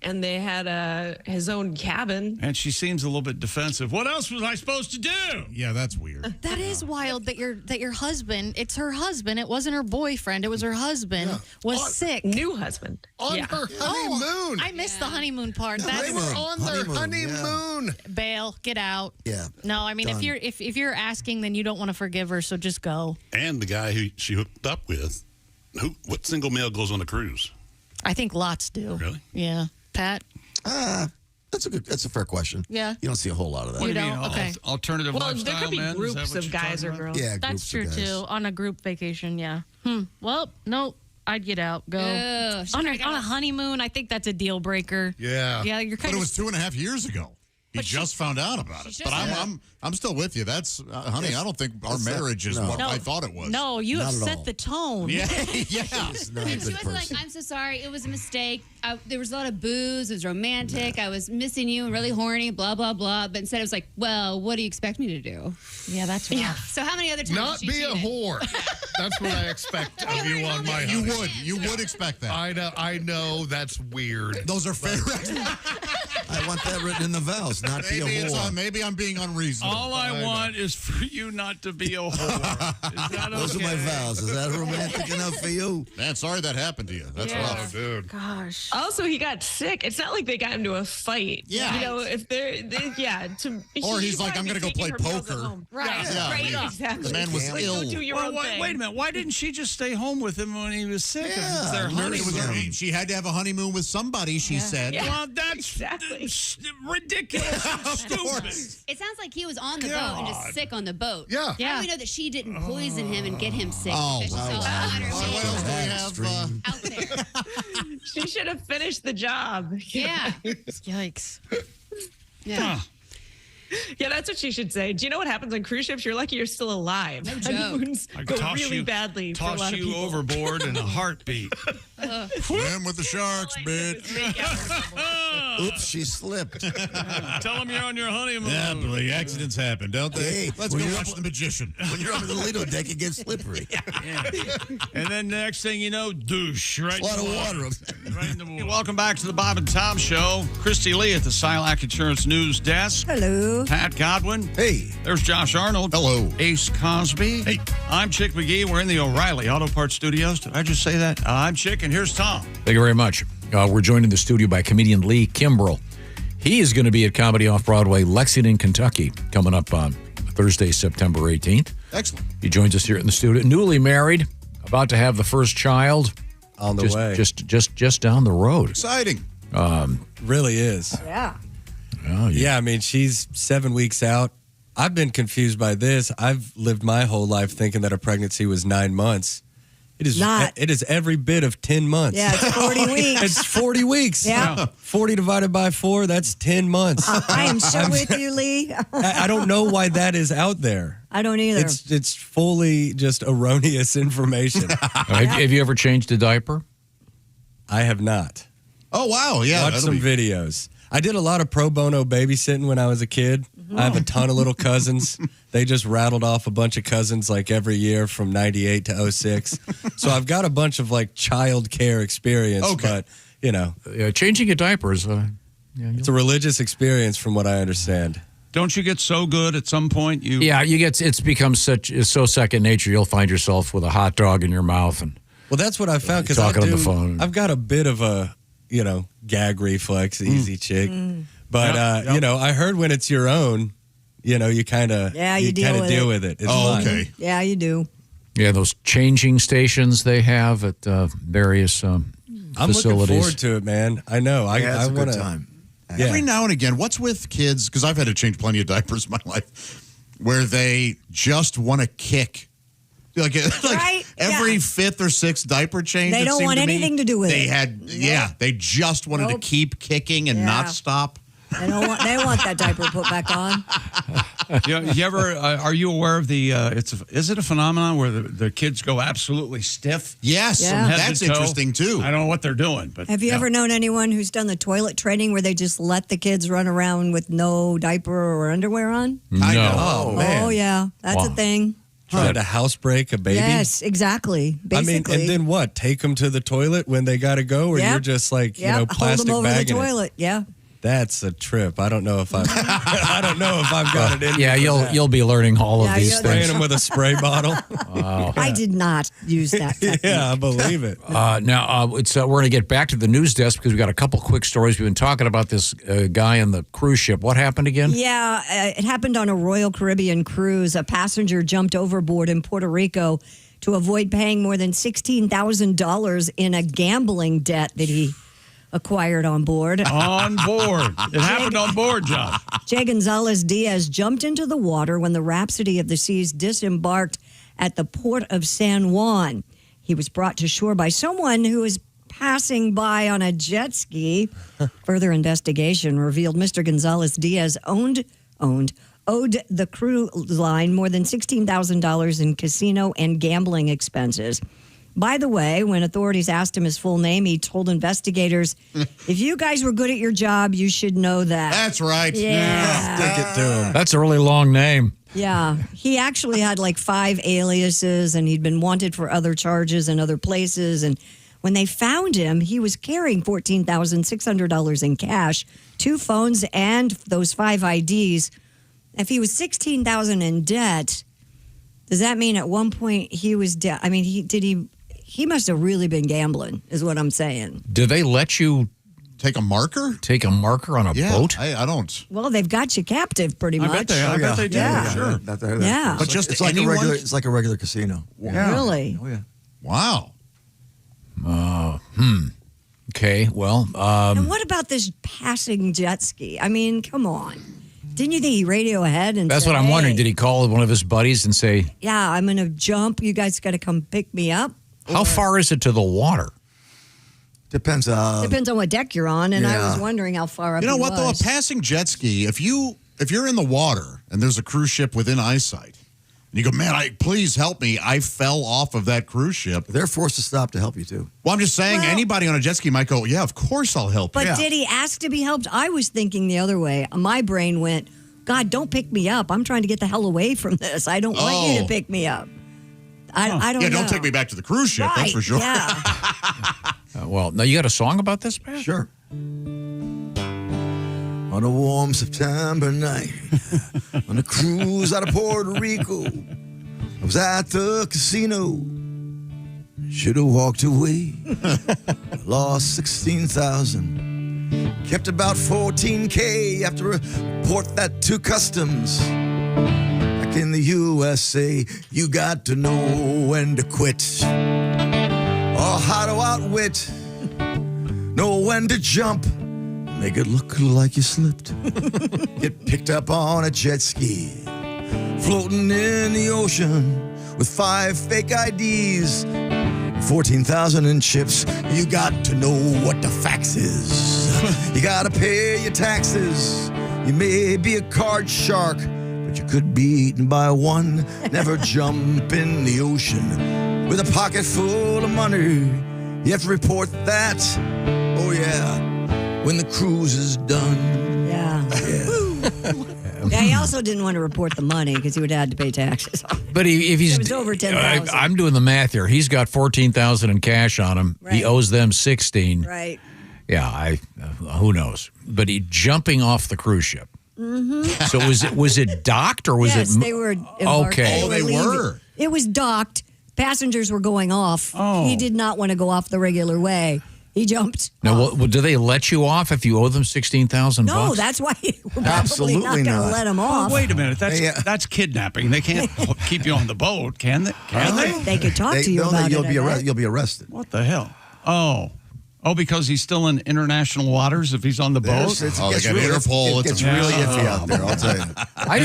and they had his own cabin. And she seems a little bit defensive. What else was I supposed to do? Yeah, that's weird. That is wild that your husband, it's her husband, it wasn't her boyfriend, it was her husband, was sick. New husband. On her honeymoon. I missed the honeymoon part. They were on their honeymoon. Bail, get out. Yeah. No, I mean, Done. if you're asking, then you don't want to forgive her, so just go. And the guy who she hooked up with, what single male goes on a cruise? I think lots do. Really? Yeah. Pat? That's a fair question. Yeah. You don't see a whole lot of that. What do you mean? Okay. Alternative Well, lifestyle there could be men? Is that groups what of you're guys or talking about? girls. Yeah, That's groups true, of guys. too. On a group vacation, yeah. Well, no, I'd get out. Go. Ugh, on a honeymoon, I think that's a deal breaker. Yeah. Yeah, you're kind But it of... was 2.5 years ago. He just found out about it. But I'm still with you. That's honey, I don't think our marriage is what I thought it was. No, you have Not at set all. the tone. Yeah. He's not a And she good was like, person. I'm so sorry. It was a mistake. There was a lot of booze. It was romantic. I was missing you and really horny, blah, blah, blah. But instead it was like, well, what do you expect me to do? Yeah, that's right. So how many other times Not did she be a cheat? whore. That's what I expect of you on my You would expect that. I know that's weird. Those are fair. I want that written in the vows, not be a whore. Maybe I'm being unreasonable. All I want is for you not to be a whore. Is that Those are my vows. Is that romantic enough for you? Man, sorry that happened to you. That's Yeah. rough, dude. Gosh. Also, he got sick. It's not like they got into a fight. Yeah. You know, if Or he's like, I'm going to go play poker. Right. Yeah, Right. yeah. Exactly. The man was Like, ill. Go do your own thing. Wait a minute. Why didn't she just stay home with him when he was sick? If it's their honeymoon. She had to have a honeymoon with somebody, she said. Yeah. Well, that's ridiculous and stupid. It sounds like he was on the boat and just sick on the boat. Yeah. How do we know that she didn't poison him and get him sick? Oh, Because she wow. saw her What else do we have? out there. She should have finished the job. Yeah. Yikes. Huh. Yeah, that's what she should say. Do you know what happens on cruise ships? You're lucky you're still alive. No joke. Honeymoons I'd go toss really you- badly for a lot Toss of you people. overboard in a heartbeat. Swim with the sharks, bitch. Oops, she slipped. Tell them you're on your honeymoon. Yeah, but the accidents happen, don't they? Hey, Let's when go you're watch up- The Magician. When you're on the Lido deck, it gets slippery. And then next thing you know, douche right A lot in of the water. Right in the water. Welcome back to the Bob and Tom Show. Christy Lee at the SILAC Insurance News Desk. Hello. Pat Godwin. Hey. There's Josh Arnold. Hello. Ace Cosby. Hey. I'm Chick McGee. We're in the O'Reilly Auto Parts Studios. Did I just say that? I'm Chick, and here's Tom. Thank you very much. We're joined in the studio by comedian Lee Kimbrell. He is going to be at Comedy Off-Broadway, Lexington, Kentucky, coming up on Thursday, September 18th. Excellent. He joins us here in the studio. Newly married, about to have the first child. On the way. Just down the road. Exciting. Really is. Yeah. Oh, yeah, I mean, she's 7 weeks out. I've been confused by this. I've lived my whole life thinking that a pregnancy was 9 months. It is not. It is every bit of 10 months. Yeah, it's 40 weeks. It's 40 weeks. Yeah. 40 divided by 4, that's 10 months. I am so with you, Lee. I don't know why that is out there. I don't either. It's fully just erroneous information. Have you ever changed a diaper? I have not. Oh, wow. Yeah. Watch some videos. I did a lot of pro bono babysitting when I was a kid. I have a ton of little cousins. They just rattled off a bunch of cousins like every year from 98 to 06. So I've got a bunch of like child care experience. Okay. But, changing a diaper is it's a religious experience from what I understand. Don't you get so good at some point? It's become so second nature. You'll find yourself with a hot dog in your mouth and well, that's what I found because talking on the phone. I've got a bit of a gag reflex, easy chick. But I heard when it's your own, you kind of deal with it. It's fun. Okay. Yeah, you do. Yeah, those changing stations they have at various I'm facilities. looking forward to it, man. I know. It's I a want good to. time. Every now and again, what's with kids, because I've had to change plenty of diapers in my life, where they just want to kick. Like Right? every fifth or sixth diaper change. They it don't seemed want to me, anything to do with they it. had, they just wanted to keep kicking and not stop. They want that diaper put back on. You ever? Are you aware of the? Is it a phenomenon where the kids go absolutely stiff? Yes, Yeah. from head that's to toe? interesting too. I don't know what they're doing, but Have you ever known anyone who's done the toilet training where they just let the kids run around with no diaper or underwear on? I know. Oh, man. Oh, yeah. That's a thing. Trying to housebreak a baby? Yes, exactly. Basically. I mean, and then what? Take them to the toilet when they got to go, or Yep. you're just like, Hold plastic them over the bagging it? toilet. Yeah. That's a trip. I don't know if I've got it in. Yeah, me for that. you'll be learning all of these Spraying things. them with a spray bottle. Wow. I did not use that technique. Yeah, I believe it. Now, we're going to get back to the news desk because we've got a couple quick stories. We've been talking about this guy on the cruise ship. What happened again? Yeah, it happened on a Royal Caribbean cruise. A passenger jumped overboard in Puerto Rico to avoid paying more than $16,000 in a gambling debt that he acquired on board. On board. It happened on board, John. Jay Gonzalez Diaz jumped into the water when the Rhapsody of the Seas disembarked at the port of San Juan. He was brought to shore by someone who was passing by on a jet ski. Further investigation revealed Mr. Gonzalez Diaz owed the cruise line more than $16,000 in casino and gambling expenses. By the way, when authorities asked him his full name, he told investigators, if you guys were good at your job, you should know that. That's right. Yeah. Stick it to him. That's a really long name. Yeah. He actually had like 5 aliases, and he'd been wanted for other charges in other places. And when they found him, he was carrying $14,600 in cash, 2 phones, and those 5 IDs. If he was $16,000 in debt, does that mean at one point he was debt? I mean, he must have really been gambling, is what I'm saying. Do they let you take a marker? Take a marker on a boat? I don't. Well, they've got you captive pretty much. I bet they do. Yeah. Sure. Yeah. But just it's like anyone? it's like a regular casino. Yeah. Really? Oh yeah. Wow. Okay, well. And what about this passing jet ski? I mean, come on. Didn't you think he radio ahead and That's say, what I'm wondering. "Hey, Did he call one of his buddies and say, yeah, I'm going to jump. You guys got to come pick me up? how far is it to the water? Depends. Depends on what deck you're on. And I was wondering how far up You know he what, though? A was. passing jet ski, if you're in the water and there's a cruise ship within eyesight, and you go, man, please help me. I fell off of that cruise ship. They're forced to stop to help you, too. Well, I'm just saying, Well- anybody on a jet ski might go, yeah, of course I'll help you. But did he ask to be helped? I was thinking the other way. My brain went, God, don't pick me up. I'm trying to get the hell away from this. I don't want you to pick me up. I don't know. Yeah, don't take me back to the cruise ship, that's for sure. Yeah. Well, now you got a song about this, Pat? Sure. On a warm September night, on a cruise out of Puerto Rico, I was at the casino. Should have walked away. Lost 16,000. Kept about 14K after report that to customs. Back in the USA, you got to know when to quit. Or how to outwit. Know when to jump. Make it look like you slipped. Get picked up on a jet ski. Floating in the ocean with 5 fake IDs. 14,000 in chips. You got to know what the facts is. You got to pay your taxes. You may be a card shark, but you could be eaten by one. Never jump in the ocean with a pocket full of money. You have to report that. Oh, yeah. When the cruise is done. Yeah. Yeah, he also didn't want to report the money because he would have had to pay taxes. But if he's it was over 10,000. I'm doing the math here. He's got 14,000 in cash on him. Right. He owes them 16. Right. Yeah, who knows? But he jumping off the cruise ship. Mm-hmm. So was it docked or was yes, it? they were. Okay. Oh, they were. It was docked. Passengers were going off. Oh. He did not want to go off the regular way. He jumped. Now, well, do they let you off if you owe them $16,000? No, that's why we're probably Absolutely not going to not. let him off. Oh, wait a minute. That's kidnapping. They can't keep you on the boat, can they? They could talk to you about you'll it. You'll be arrested. What the hell? Oh, because he's still in international waters if he's on the boat? They got Interpol. It gets really iffy out there, I'll tell you. I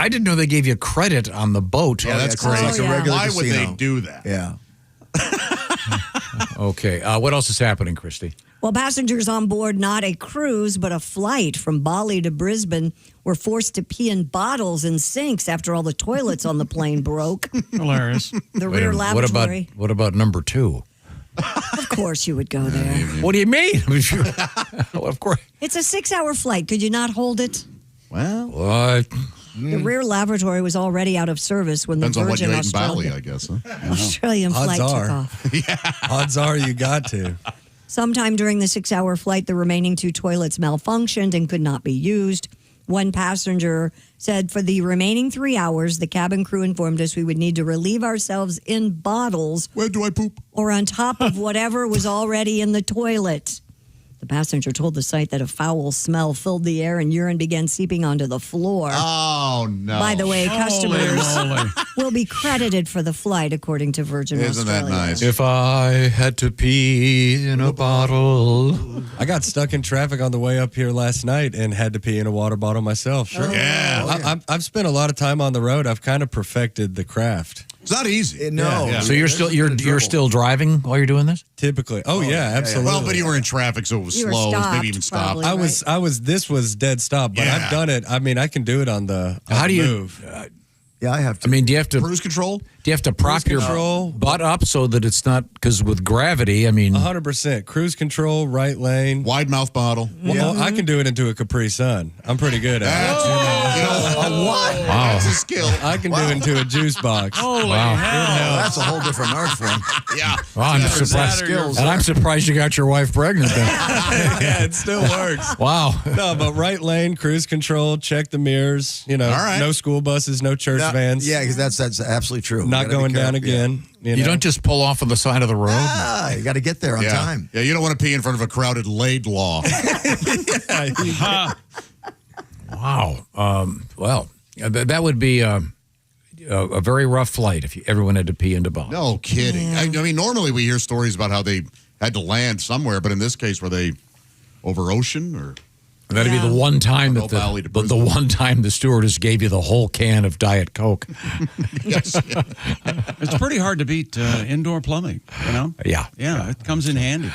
didn't know they gave you credit on the boat. Yeah, that's crazy. Like a regular Why would they casino. do that? Yeah. Okay. What else is happening, Christy? Well, passengers on board not a cruise, but a flight from Bali to Brisbane were forced to pee in bottles and sinks after all the toilets on the plane broke. Hilarious. The rear lavatory. What about number 2? Of course you would go there. What do you mean? Of course. It's a 6-hour flight. Could you not hold it? Well, what? The rear lavatory was already out of service when Depends the on what you Virgin ate in Bali, I guess. Huh? Australian flight Odds took are. off. Odds are you got to. Sometime during the 6-hour flight, the remaining 2 toilets malfunctioned and could not be used. One passenger said for the remaining 3 hours, the cabin crew informed us we would need to relieve ourselves in bottles. Where do I poop? Or on top of whatever was already in the toilet. The passenger told the site that a foul smell filled the air and urine began seeping onto the floor. Oh, no. By the way, Holy customers moly. will be credited for the flight, according to Virgin Isn't Australia. that nice? If I had to pee in a bottle. I got stuck in traffic on the way up here last night and had to pee in a water bottle myself. Sure. Yeah. I've spent a lot of time on the road. I've kind of perfected the craft. It's not easy. No. Yeah. So you're still driving while you're doing this? Typically. Oh, yeah, absolutely. Well, but you were in traffic, so it was You were slow. It was stopped, maybe even stopped. probably. This was dead stop, but Yeah. I've done it. I mean, I can do it on the How do you move. Yeah, I have to. I mean, do you have to Cruise control? Do you have to prop your control. butt up so that it's not, because with gravity, I mean, 100%. Cruise control, right lane. Wide mouth bottle. Well, I can do it into a Capri Sun. I'm pretty good at what? Wow. That's a skill. it. I can do it into a juice box. Holy Wow. hell. That's a whole different art form. Yeah. wow, I'm surprised. skills. And I'm surprised you got your wife pregnant then. Yeah, it still works. Wow. No, but right lane, cruise control, check the mirrors. You know, All right. no school buses, no church vans. Yeah, because that's absolutely true. Not You gotta be going down careful. again. You know? don't just pull off on the side of the road. Ah, you got to get there on Yeah. time. Yeah, you don't want to pee in front of a crowded Laidlaw. Wow. Well, that would be a very rough flight if everyone had to pee into bottles. No kidding. Yeah. I mean, normally we hear stories about how they had to land somewhere, but in this case, were they over ocean or? That'd be the one time that Valley to the one time the stewardess gave you the whole can of Diet Coke. Yes. It's pretty hard to beat indoor plumbing, you know? Yeah. Yeah, it comes in handy.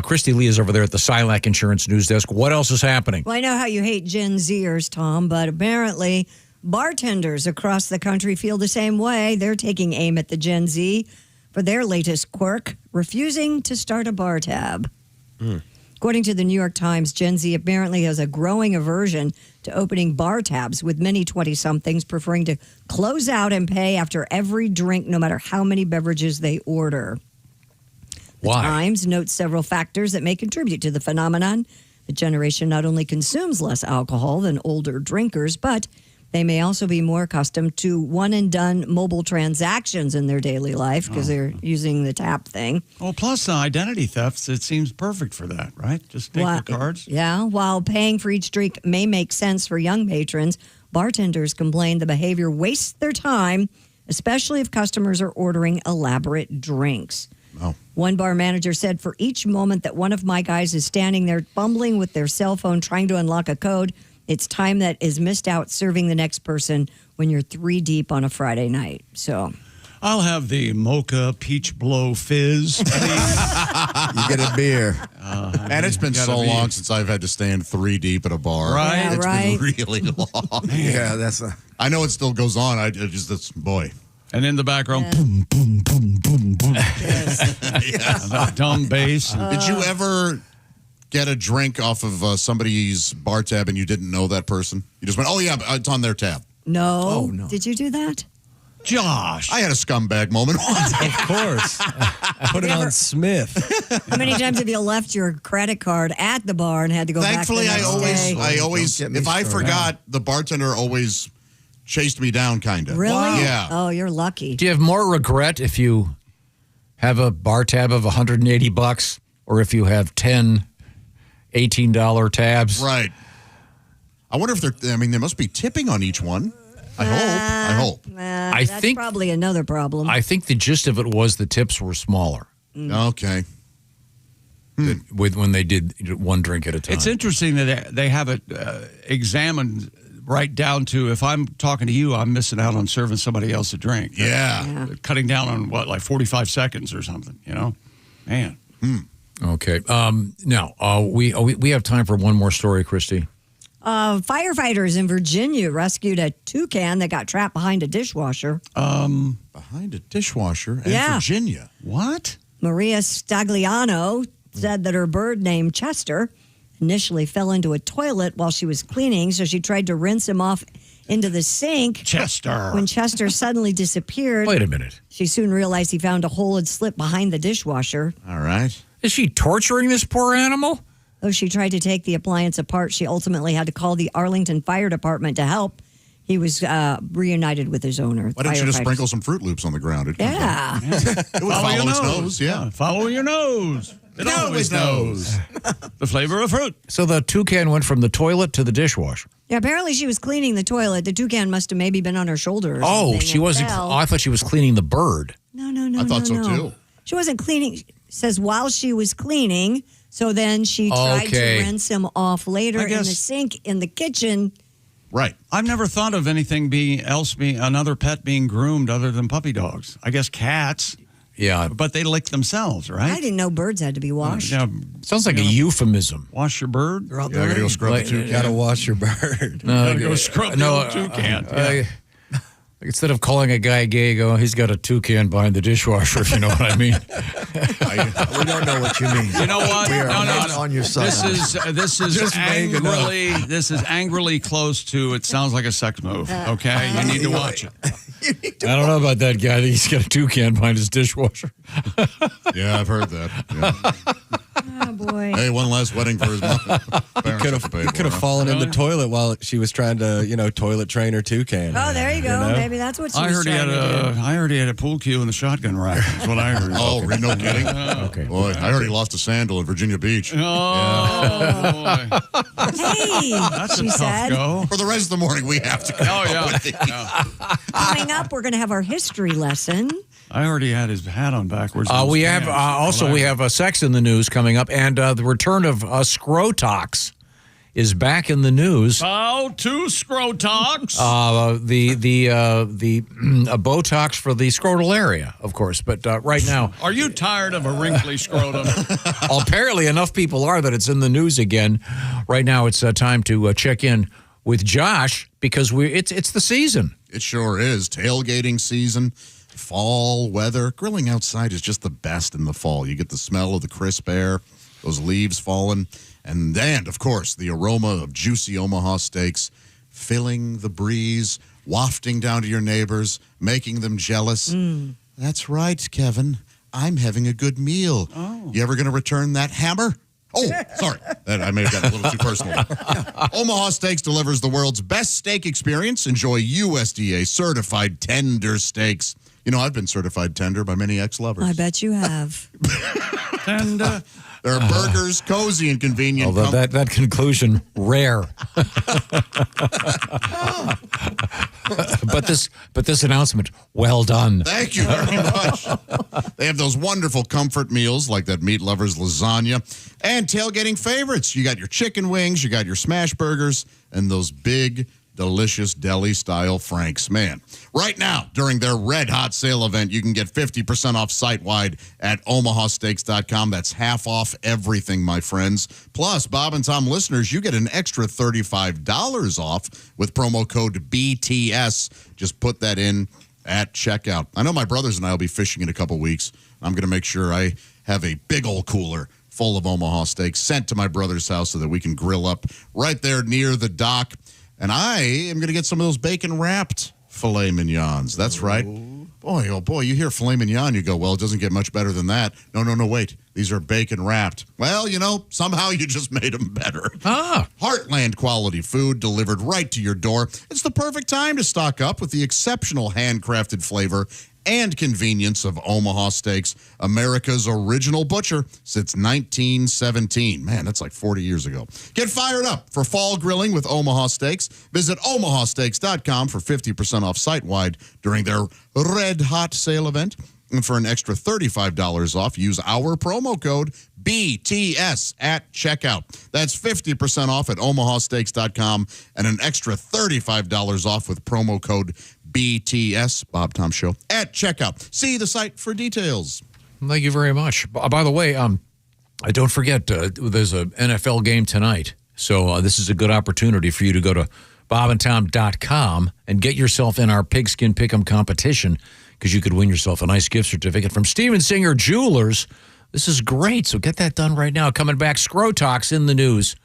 Christy Lee is over there at the Silac Insurance News Desk. What else is happening? Well, I know how you hate Gen Zers, Tom, but apparently bartenders across the country feel the same way. They're taking aim at the Gen Z for their latest quirk, refusing to start a bar tab. According to the New York Times, Gen Z apparently has a growing aversion to opening bar tabs, with many 20-somethings preferring to close out and pay after every drink, no matter how many beverages they order. The Why? Times notes several factors that may contribute to the phenomenon. The generation not only consumes less alcohol than older drinkers, but they may also be more accustomed to one-and-done mobile transactions in their daily life because they're using the tap thing. Well, plus identity thefts, it seems perfect for that, right? Just take your cards. Yeah, while paying for each drink may make sense for young patrons, bartenders complain the behavior wastes their time, especially if customers are ordering elaborate drinks. Oh. One bar manager said, for each moment that one of my guys is standing there bumbling with their cell phone trying to unlock a code, it's time that is missed out serving the next person when you're 3 deep on a Friday night. So I'll have the mocha peach blow fizz. You get a beer. And it's been so long since I've had to stand 3 deep at a bar. Right? Yeah, It's right. been really long. Yeah, that's I know it still goes on. Boy. And in the background, boom, boom, boom, boom, boom. That dumb bass. Did you ever get a drink off of somebody's bar tab and you didn't know that person? You just went, oh, yeah, it's on their tab. no. Oh, no. Did you do that? Josh. I had a scumbag moment once. Of course. Put it on Smith. How many times have you left your credit card at the bar and had to go Thankfully, back the I next day? always, Don't get me if I started. forgot, the bartender always chased me down, kind of. Really? Yeah. Oh, you're lucky. Do you have more regret if you have a bar tab of $180 or if you have 10 $18 tabs? Right. I wonder if there must be tipping on each one. I hope. That's think- probably another problem. I think the gist of it was the tips were smaller. Okay. When they did one drink at a time. It's interesting that they have it examined right down to if I'm talking to you, I'm missing out on serving somebody else a drink. Yeah. Cutting down on like 45 seconds or something, Man. Okay. Now, we have time for one more story, Christy. Firefighters in Virginia rescued a toucan that got trapped behind a dishwasher. Behind a dishwasher in Yeah. Virginia. What? Maria Stagliano said that her bird named Chester initially fell into a toilet while she was cleaning, so she tried to rinse him off into the sink. Chester. When Chester suddenly disappeared, Wait a minute. she soon realized he found a hole had slipped behind the dishwasher. All right. Is she torturing this poor animal? Though she tried to take the appliance apart, she ultimately had to call the Arlington Fire Department to help. He was reunited with his owner. Why didn't you just firefighters. sprinkle some Fruit Loops on the ground? Yeah. It would follow your its nose. Yeah. Follow your nose. It always knows. The flavor of fruit. So the toucan went from the toilet to the dishwasher. Yeah, apparently she was cleaning the toilet. The toucan must have maybe been on her shoulder or Oh, something she and wasn't. fell. Oh, I thought she was cleaning the bird. No. I thought so, too. She wasn't cleaning. Says while she was cleaning, so then she tried Okay. to rinse him off later I in the guess- sink in the kitchen. Right. I've never thought of anything being another pet being groomed other than puppy dogs. I guess cats. Yeah. But they lick themselves, right? I didn't know birds had to be washed. Yeah, Sounds like a euphemism. wash your bird. Yeah, I gotta go scrub the toucan. Gotta wash your bird. Gotta go scrub the old toucan. Instead of calling a guy gay, go, he's got a toucan behind the dishwasher, if you know what I mean. We don't know what you mean. You know what? We are No, not on your side. This is Just vague enough. angrily. This is angrily close to. It sounds like a sex move. Okay, you need to watch it. I don't know about that guy. I think he's got a toucan behind his dishwasher. Yeah, I've heard that. Yeah. Oh boy. Hey, one last wedding for his mom. He could have fallen in the toilet while she was trying to, toilet train her toucan. Oh, there you go. know? Maybe that's what she I was heard he trying had to do. I heard he had a pool cue in the shotgun rack. That's what I heard. Oh, no kidding? Okay. Boy, I heard he lost a sandal in Virginia Beach. Oh, boy. Hey, That's she a tough said. go. For the rest of the morning, we have to go. Oh, yeah. Coming up, we're going to have our history lesson. I heard he had his hat on backwards. We have we have sex in the news coming up, and the return of Scrotox is back in the news. Bow to Scrotox. The Botox for the scrotal area, of course. But right now, Are you tired of a wrinkly scrotum? apparently enough people are that it's in the news again. Right now, it's time to check in with Josh because it's the season. It sure is. Tailgating season, fall weather. Grilling outside is just the best in the fall. You get the smell of the crisp air, those leaves falling, and of course, the aroma of juicy Omaha steaks filling the breeze, wafting down to your neighbors, making them jealous. That's right, Kevin. I'm having a good meal. Oh. You ever going to return that hammer? Oh, sorry. I may have gotten a little too personal. Omaha Steaks delivers the world's best steak experience. Enjoy USDA certified tender steaks. You know, I've been certified tender by many ex-lovers. I bet you have. Tender, There are burgers, cozy and convenient. Although that conclusion, rare. but this announcement, well done. Thank you very much. They have those wonderful comfort meals like that Meat Lovers lasagna and tailgating favorites. You got your chicken wings, you got your smash burgers, and those big, delicious deli-style Franks. Man, right now, during their red hot sale event, you can get 50% off site-wide at omahasteaks.com. That's half off everything, my friends. Plus, Bob and Tom listeners, you get an extra $35 off with promo code BTS. Just put that in at checkout. I know my brothers and I will be fishing in a couple weeks. I'm going to make sure I have a big old cooler full of Omaha steaks sent to my brother's house so that we can grill up right there near the dock. And I am going to get some of those bacon-wrapped filet mignons. That's right. Boy, oh boy, you hear filet mignon, you go, well, it doesn't get much better than that. No, wait. These are bacon-wrapped. Well, somehow you just made them better. Heartland quality food delivered right to your door. It's the perfect time to stock up with the exceptional handcrafted flavor and convenience of Omaha Steaks, America's original butcher since 1917. Man, that's like 40 years ago. Get fired up for fall grilling with Omaha Steaks. Visit omahasteaks.com for 50% off site-wide during their red hot sale event. And for an extra $35 off, use our promo code BTS at checkout. That's 50% off at omahasteaks.com and an extra $35 off with promo code BTS, Bob Tom Show, at checkout. See the site for details. Thank you very much. By the way, don't forget, there's an NFL game tonight. So this is a good opportunity for you to go to bobandtom.com and get yourself in our Pigskin Pick'em competition, because you could win yourself a nice gift certificate from Steven Singer Jewelers. This is great, so get that done right now. Coming back, Scro Talks in the news.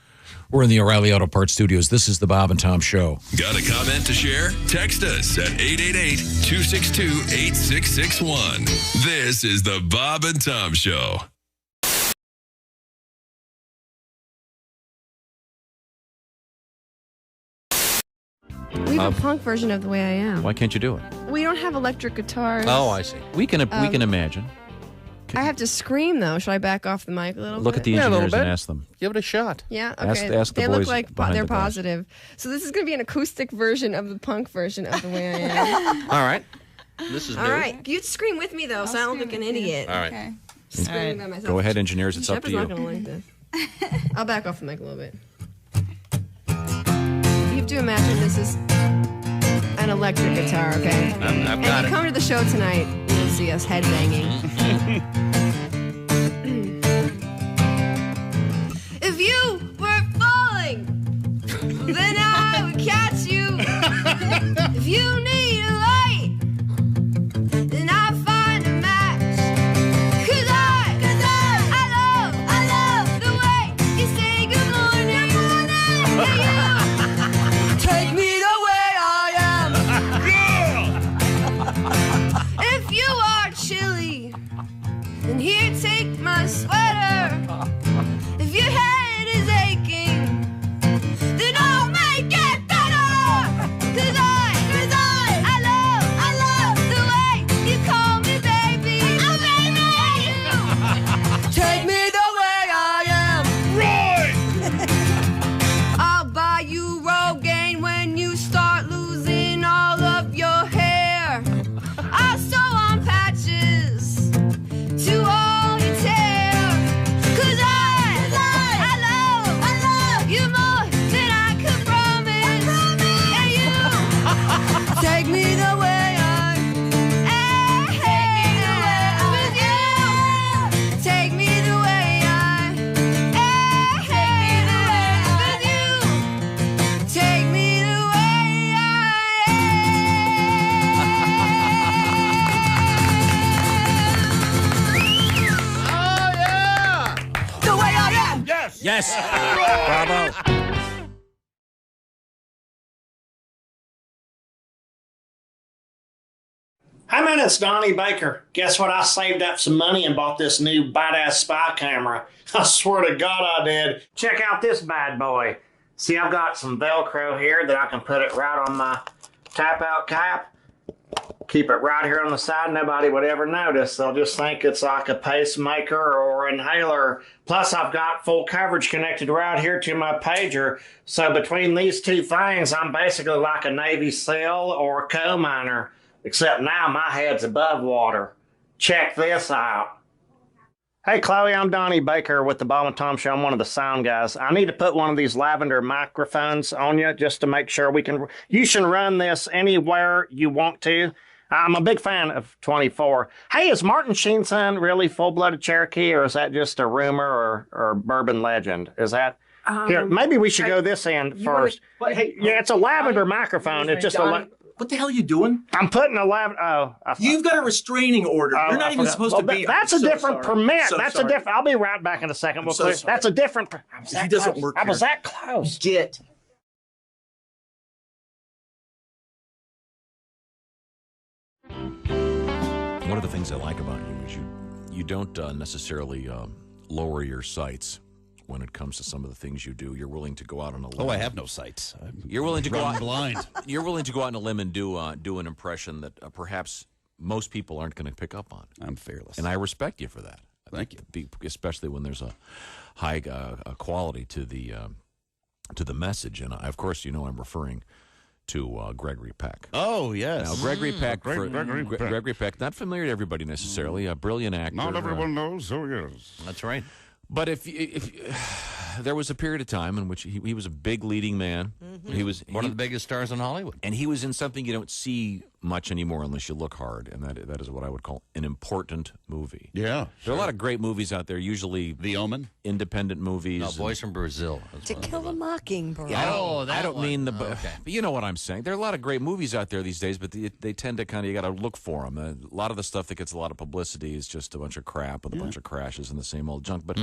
We're in the O'Reilly Auto Parts Studios. This is the Bob and Tom Show. Got a comment to share? Text us at 888-262-8661. This is the Bob and Tom Show. We have a punk version of The Way I Am. Why can't you do it? We don't have electric guitars. Oh, I see. We can imagine. I have to scream, though. Should I back off the mic a little bit? Look at the engineers and ask them. Give it a shot. Yeah, okay. Ask the they boys look like behind they're the glass. positive. So this is going to be an acoustic version of the punk version of The Way I Am. All right. This is All new. right. You scream with me, though, so I don't look like an idiot. All right. Okay. Screaming by myself. Go ahead, engineers. It's up to you. Shepard's not going to like this. I'll back off the mic a little bit. You have to imagine this is an electric guitar, okay? I've got and you come to the show tonight, you'll see us headbanging. If you were falling, then I would catch you. If you need a light, then I'll find a match. 'Cause I love the way you say good morning. Take me the way I am. If you are chilly, then here, take my sweater. If your head is aching, then I'll make it better. 'Cause I love the way you call me baby. Oh, baby. Take me the way I am. I'll buy you Rogaine when you start losing all of your hair. I'll sew on patches to all your tear. 'Cause I love you more than I could promise. Yeah, you take me the way I am. With you, take me the way I am. With you, take me the way I am. The way I am. Yes. Bravo. Hey man, it's Donnie Baker. Guess what? I saved up some money and bought this new badass spy camera. I swear to God I did. Check out this bad boy. See, I've got some Velcro here that I can put it right on my tap-out cap. Keep it right here on the side. Nobody would ever notice. They'll just think it's like a pacemaker or inhaler. Plus, I've got full coverage connected right here to my pager. So between these two things, I'm basically like a Navy SEAL or a coal miner. Except now my head's above water. Check this out. Hey, Chloe, I'm Donnie Baker with the Bob and Tom Show. I'm one of the sound guys. I need to put one of these lavender microphones on you just to make sure we can... You should run this anywhere you want to. I'm a big fan of 24. Hey, is Martin Sheen's son really full-blooded Cherokee, or is that just a rumor or bourbon legend? Is that... Here, maybe we should go this end first. Hey, yeah, it's a lavender microphone. It's just a... What the hell are you doing? I'm putting a lavender... Oh, You've got a restraining order. You're not even supposed to be... That's a different permit. That's a different... I'll be right back in a second. That's a different... He doesn't work here. I was that close. Get... One of the things I like about you is you don't necessarily lower your sights when it comes to some of the things you do. You're willing to go out on a limb. Oh, I have no sights. You're willing to go out blind. You're willing to go out on a limb and do an impression that perhaps most people aren't going to pick up on. I'm fearless, and I respect you for that. Thank you. Especially when there's a high quality to the message, and of course, I'm referring to Gregory Peck. Oh, yes. Now, Gregory Peck, Gregory Peck, not familiar to everybody necessarily, a brilliant actor. Not everyone knows who he is. That's right. But if there was a period of time in which he was a big leading man. Mm-hmm. He was one of the biggest stars in Hollywood. And he was in something you don't see much anymore unless you look hard, and that is what I would call an important movie. Yeah. There are a lot of great movies out there, usually The Omen, independent movies. No, Boys from Brazil. To Kill a Mockingbird. Yeah, I don't mean the... But you know what I'm saying. There are a lot of great movies out there these days, but they tend to kind of... You got to look for them. A lot of the stuff that gets a lot of publicity is just a bunch of crap with a bunch of crashes and the same old junk. But...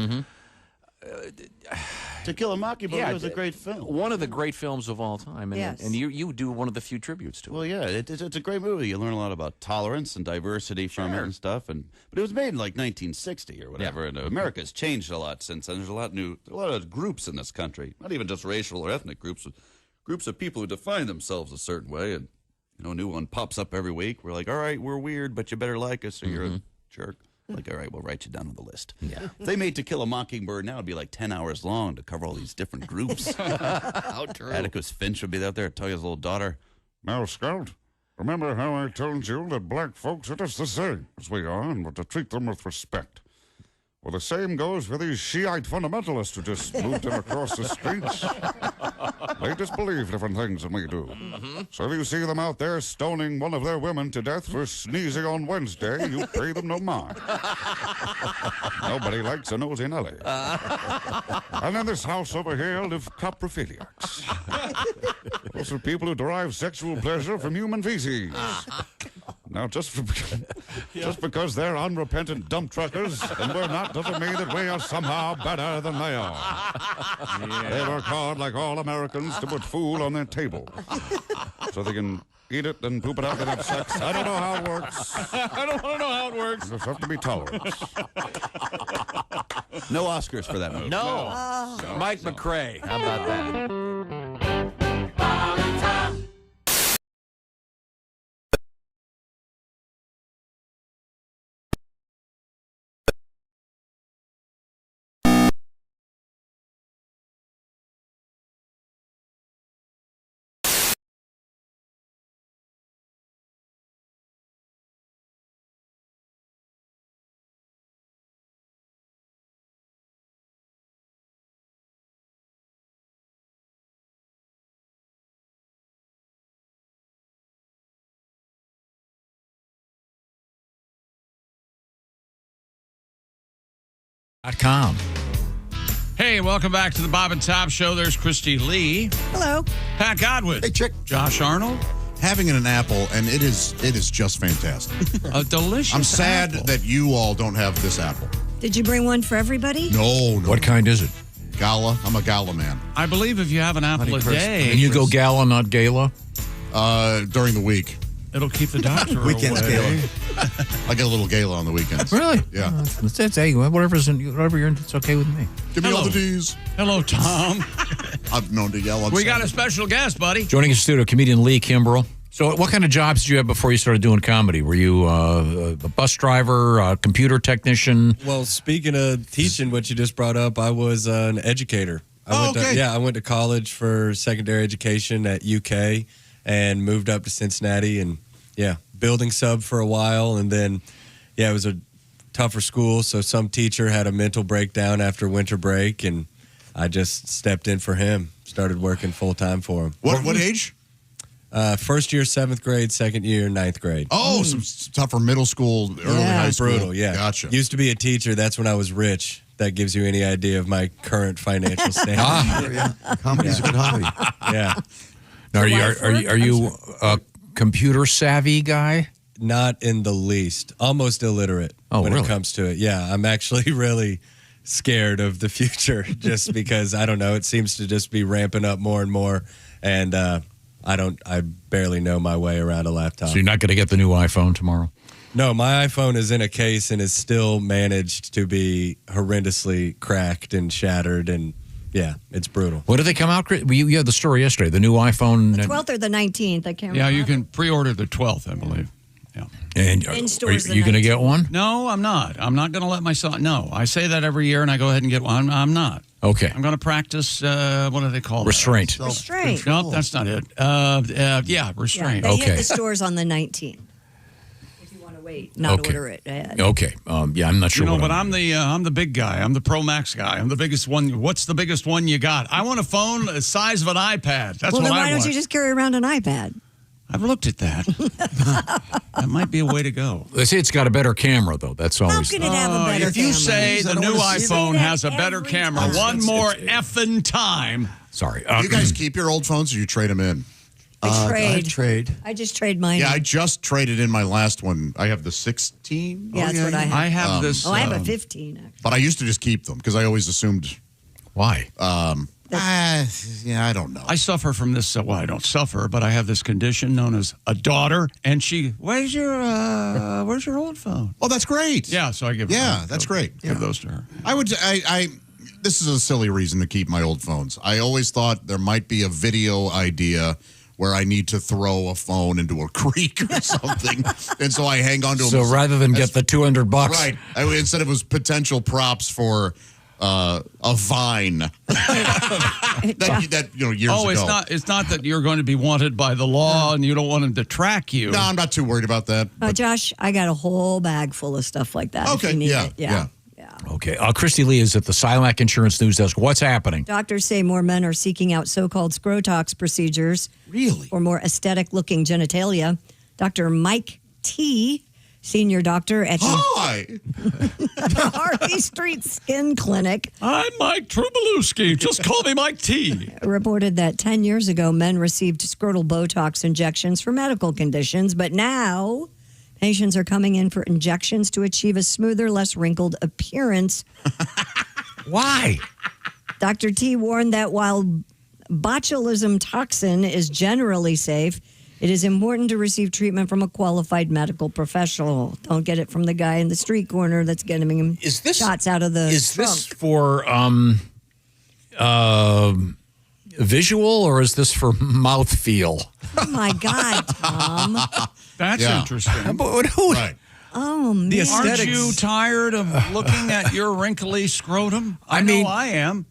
To Kill a Mockingbird was a great film. One of the great films of all time. And, Yes. and you do one of the few tributes to it. Well, yeah, it's a great movie. You learn a lot about tolerance and diversity from it and stuff. But it was made in like 1960 or whatever. And America's changed a lot since then. There's a lot of groups in this country, not even just racial or ethnic groups, but groups of people who define themselves a certain way. And a new one pops up every week. We're like, all right, we're weird, but you better like us or you're a jerk. Like, all right, we'll write you down on the list. Yeah. If they made To Kill a Mockingbird now, it'd be like 10 hours long to cover all these different groups. How true. Atticus Finch would be out there to tell his little daughter. Now, Scout, remember how I told you that black folks are just the same as we are, and we're to treat them with respect. Well, the same goes for these Shiite fundamentalists who just moved in across the streets. They just believe different things than we do. So if you see them out there stoning one of their women to death for sneezing on Wednesday, you pay them no mind. Nobody likes a nosy Nelly. And in this house over here live coprophiliacs. Those are people who derive sexual pleasure from human feces. Now, just because they're unrepentant dump truckers and we're not doesn't mean that we are somehow better than they are. They work hard like all Americans to put food on their table so they can eat it and poop it out and have sex. I don't know how it works. I don't want to know how it works. You just have to be tolerant. No Oscars for that movie. No. Mike McRae. How about that? .com. Hey, welcome back to the Bob and Tom Show. There's Christy Lee. Hello. Pat Godwin. Hey, Chick. Josh Arnold. Having an apple, and it is just fantastic. A delicious I'm sad apple. that you all don't have this apple. Did you bring one for everybody? No. What kind is it? Gala. I'm a gala man. I believe if you have an apple a day. And you go gala, not gala? During the week. It'll keep the doctor Weekends away. gala. I get a little gala on the weekends. Really? Yeah. Hey, whatever you're into, it's okay with me. Give me all the D's. Hello, Tom. I've known to yell. We got a special guest, buddy. Joining us in studio, comedian Lee Kimbrell. So what kind of jobs did you have before you started doing comedy? Were you a bus driver, a computer technician? Well, speaking of teaching, what you just brought up, I was an educator. I went to college for secondary education at UK and moved up to Cincinnati and, building sub for a while. And then, it was a tougher school. So some teacher had a mental breakdown after winter break, and I just stepped in for him, started working full-time for him. What age? First year, 7th grade, second year, 9th grade. Oh, some tougher middle school, early high school. Brutal, yeah. Gotcha. Used to be a teacher. That's when I was rich. That gives you any idea of my current financial standing. Comedy's a good hobby. Yeah. Now, are you a computer savvy guy? Not in the least. Almost illiterate when really? it comes to it. Yeah, I'm actually really scared of the future just because, I don't know, it seems to just be ramping up more and more. And I barely know my way around a laptop. So you're not going to get the new iPhone tomorrow? No, my iPhone is in a case and is still managed to be horrendously cracked and shattered, and it's brutal. When did they come out? You had the story yesterday. The new iPhone. The 12th or the 19th, I can't remember. Yeah, you can pre-order the 12th, I believe. Yeah. And In are stores you going to get one? No, I'm not. I'm not going to let myself. No, I say that every year, and I go ahead and get one. I'm not. Okay. I'm going to practice. What do they call Restraint. that? Restraint. Nope, that's not it. Restraint. They hit the stores on the 19th. If you want to wait, not order it ahead. Okay. I'm not sure. But I'm the big guy. I'm the Pro Max guy. I'm the biggest one. What's the biggest one you got? I want a phone the size of an iPad. That's well, what then I why want. don't you just carry around an iPad? I've looked at that. That might be a way to go. They say it's got a better camera, though. That's always. How can it have a better If you camera? say the new iPhone has a better camera one more effing time. Sorry. Do you guys keep your old phones or you trade them in? I trade. I just trade mine. Yeah, I just traded in my last one. I have the 16. Yeah, that's what I have. I have this. I have a 15, actually. But I used to just keep them because I always assumed. Why? I don't know. I suffer from this. Well, I don't suffer, but I have this condition known as a daughter, and where's your old phone? Oh, that's great. Yeah, so I give. Yeah, that's great. Give those to her. This is a silly reason to keep my old phones. I always thought there might be a video idea where I need to throw a phone into a creek or something, and so I hang on to them. So rather than get the $200, right? Instead, it was potential props for. A vine that years ago. It's not that you're going to be wanted by the law and you don't want them to track you. No, I'm not too worried about that. Josh, I got a whole bag full of stuff like that. Okay, if you need yeah, it. Yeah. Okay. Christy Lee is at the Silac Insurance News Desk. What's happening? Doctors say more men are seeking out so-called scrotox procedures. Really? Or more aesthetic-looking genitalia. Dr. Mike T., senior doctor at the Harvey Street Skin Clinic. I'm Mike Trubalewski. Just call me Mike T. Reported that 10 years ago, men received scrotal Botox injections for medical conditions, but now patients are coming in for injections to achieve a smoother, less wrinkled appearance. Why? Dr. T warned that while botulism toxin is generally safe, it is important to receive treatment from a qualified medical professional. Don't get it from the guy in the street corner that's getting him shots out of the Is trunk. this for visual or is this for mouthfeel? Oh, my God, Tom. That's interesting. Right. Oh, man. Aren't you tired of looking at your wrinkly scrotum? I know I am.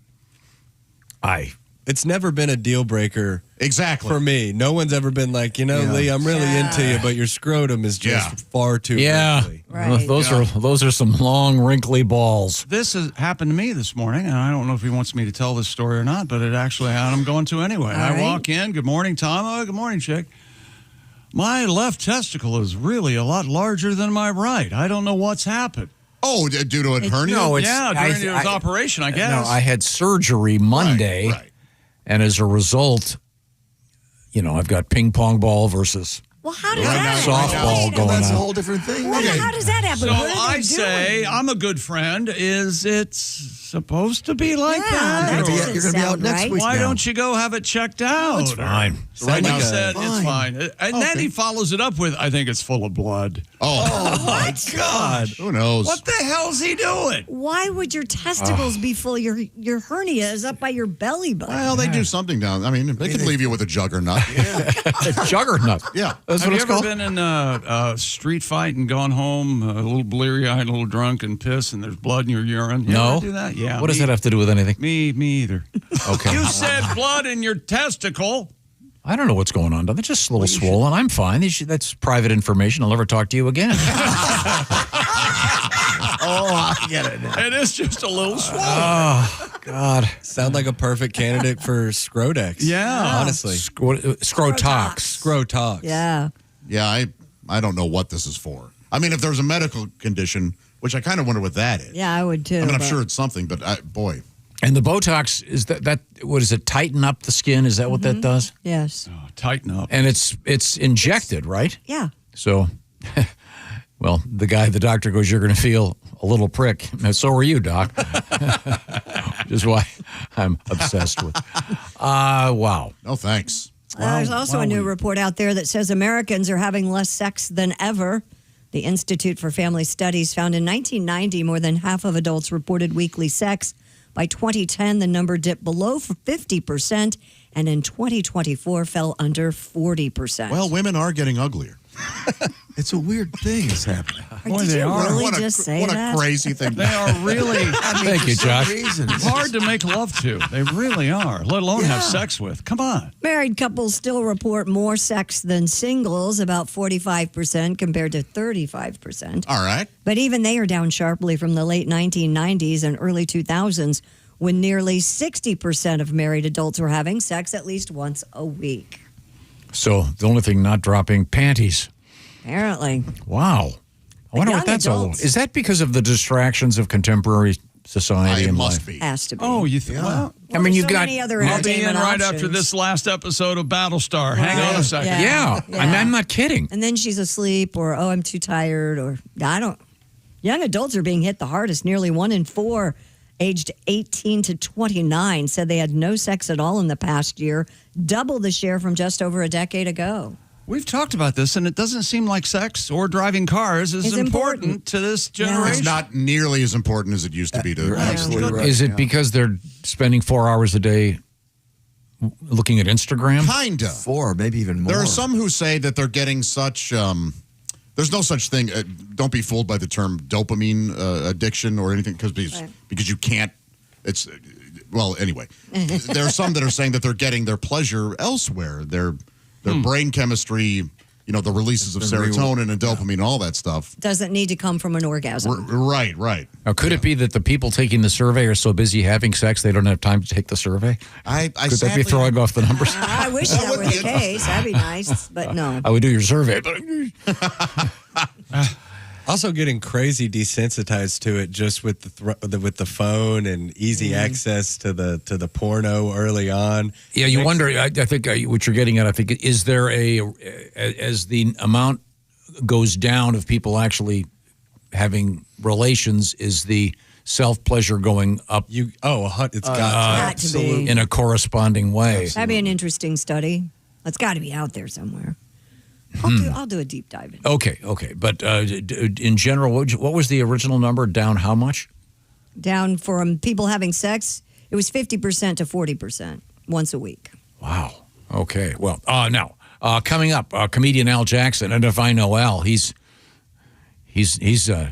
It's never been a deal breaker. Exactly. For me. No one's ever been like, Lee, I'm really into you, but your scrotum is just far too wrinkly. Right. Those are some long, wrinkly balls. This has happened to me this morning, and I don't know if he wants me to tell this story or not, but I'm going to anyway. I walk in. Good morning, Tom. Oh, good morning, chick. My left testicle is really a lot larger than my right. I don't know what's happened. Oh, due to a hernia? No, during his operation, I guess. No, I had surgery Monday. Right. And as a result, I've got ping pong ball versus Well, how does Right that now- happen? Softball going That's a on. whole different thing. Well, how does that happen? So What are they I doing? say, I'm a good friend. Is it supposed to be like Yeah, that? that Or- doesn't You're gonna be out sound next right. week. Why now. don't you go have it checked out? It's fine. So right Like now, I said, it's fine. And then he follows it up with, I think it's full of blood. oh, my God. who knows? What the hell's he doing? Why would your testicles be full? Your hernia is up by your belly button. Well, they do something down. I mean, they could leave you with a juggernaut. Juggernaut. Yeah. That's Have what you it's ever called. been in a street fight and gone home a little bleary-eyed, a little drunk and piss, and there's blood in your urine? You No. ever do that? Yeah. What does that have to do with anything? Me either. Okay. You said blood in your testicle. I don't know what's going on. They're just a little swollen. I'm fine. That's private information. I'll never talk to you again. Oh, I get it now. It is just a little swollen. Oh, God. Sound like a perfect candidate for Scrodex. Yeah. Honestly. Scrotox. Scrotox. Yeah. Yeah, I don't know what this is for. I mean, if there's a medical condition, which I kind of wonder what that is. Yeah, I would too. I mean, I'm but- sure it's something, but boy. And the Botox, is that what is it, tighten up the skin? Is that what that does? Yes. Tighten up. And it's injected, right? Yeah. So, well, the doctor goes, you're going to feel a little prick. And so are you, Doc. Which is why I'm obsessed with. Wow. No, thanks. There's also a new report out there that says Americans are having less sex than ever. The Institute for Family Studies found in 1990 more than half of adults reported weekly sex. By 2010, the number dipped below 50%, and in 2024 fell under 40%. Well, women are getting uglier. It's a weird thing that's happening. Boy, they are. really What a, just say what that? a crazy thing. They are really Thank you, Josh. hard to make love to. They really are, let alone have sex with. Come on. Married couples still report more sex than singles, about 45% compared to 35%. All right. But even they are down sharply from the late 1990s and early 2000s, when nearly 60% of married adults were having sex at least once a week. So the only thing not dropping, panties. Apparently. Wow. I wonder what young that's all about. adults. Is that because of the distractions of contemporary society and life? Has to be. Oh, you think? Well, I mean, you've so got. many other I'll be in entertainment right options. after this last episode of Battlestar. Hang on a second. Yeah. Yeah, I'm not kidding. And then she's asleep, or, oh, I'm too tired, or, I don't. Young adults are being hit the hardest. Nearly 1 in 4 aged 18 to 29 said they had no sex at all in the past year, double the share from just over a decade ago. We've talked about this, and it doesn't seem like sex or driving cars is It's important to this generation. It's not nearly as important as it used to be to absolutely right. Is it because they're spending 4 hours a day looking at Instagram? Kinda. 4, maybe even more. There are some who say that they're getting such. There's no such thing. Don't be fooled by the term dopamine addiction or anything because you can't. It's well anyway. There are some that are saying that they're getting their pleasure elsewhere. Their brain chemistry, the releases of serotonin and dopamine and all that stuff. Doesn't need to come from an orgasm. Right. Now, could it be that the people taking the survey are so busy having sex they don't have time to take the survey? I could that be throwing off the numbers? I wish that were the case. That'd be nice, but no. I would do your survey, but Also getting crazy desensitized to it just with with the phone and easy access to the porno early on. yeah, you wonder. I think what you're getting at. I think is there as the amount goes down of people actually having relations, is the self pleasure going up? It's got to be. in a corresponding way. That'd be an interesting study. It's got to be out there somewhere. I'll do a deep dive in. Okay. But in general, what was the original number? Down how much? Down from people having sex, it was 50% to 40% once a week. Wow. Okay. Well, now coming up, comedian Al Jackson, and if I know Al, he's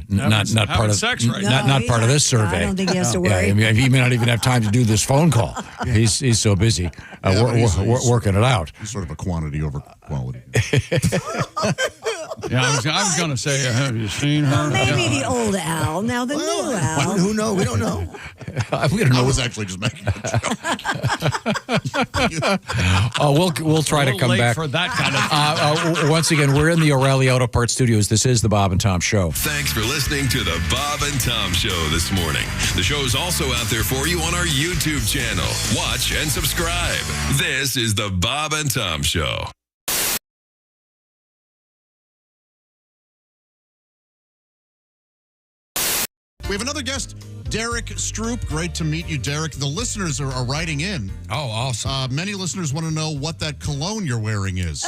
not part of sex right not part of this survey. I don't think he has to worry. Yeah, I mean, he may not even have time to do this phone call. He's so busy working it out. He's sort of a quantity over quality. Yeah, I was going to say, have you seen her? Maybe the old Al, now the new Al. Who knows? We don't know. We don't know. I was actually just making a joke. We'll try to come late back for that kind of once again, we're in the O'Reilly Auto Parts Studios. This is the Bob and Tom Show. Thanks for listening to the Bob and Tom Show this morning. The show is also out there for you on our YouTube channel. Watch and subscribe. This is the Bob and Tom Show. We have another guest, Derek Stroop. Great to meet you, Derek. The listeners are writing in. Oh, awesome. Many listeners want to know what that cologne you're wearing is.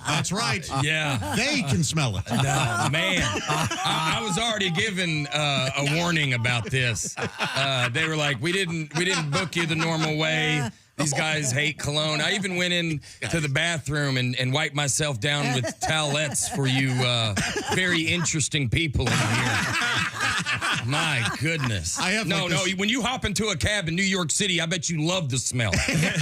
That's right. Yeah. They can smell it. No, man. I was already given a warning about this. They were like, we didn't book you the normal way. These guys hate cologne. I even went in to the bathroom and wiped myself down with towelettes for you very interesting people in here. My goodness. No, when you hop into a cab in New York City, I bet you love the smell.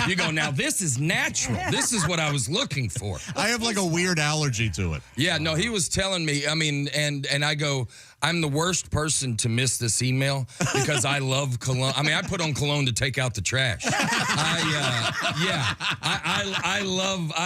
You go, now this is natural. This is what I was looking for. I have like a weird allergy to it. Yeah, no, he was telling me, I mean, and I go, I'm the worst person to miss this email because I love cologne. I mean, I put on cologne to take out the trash. I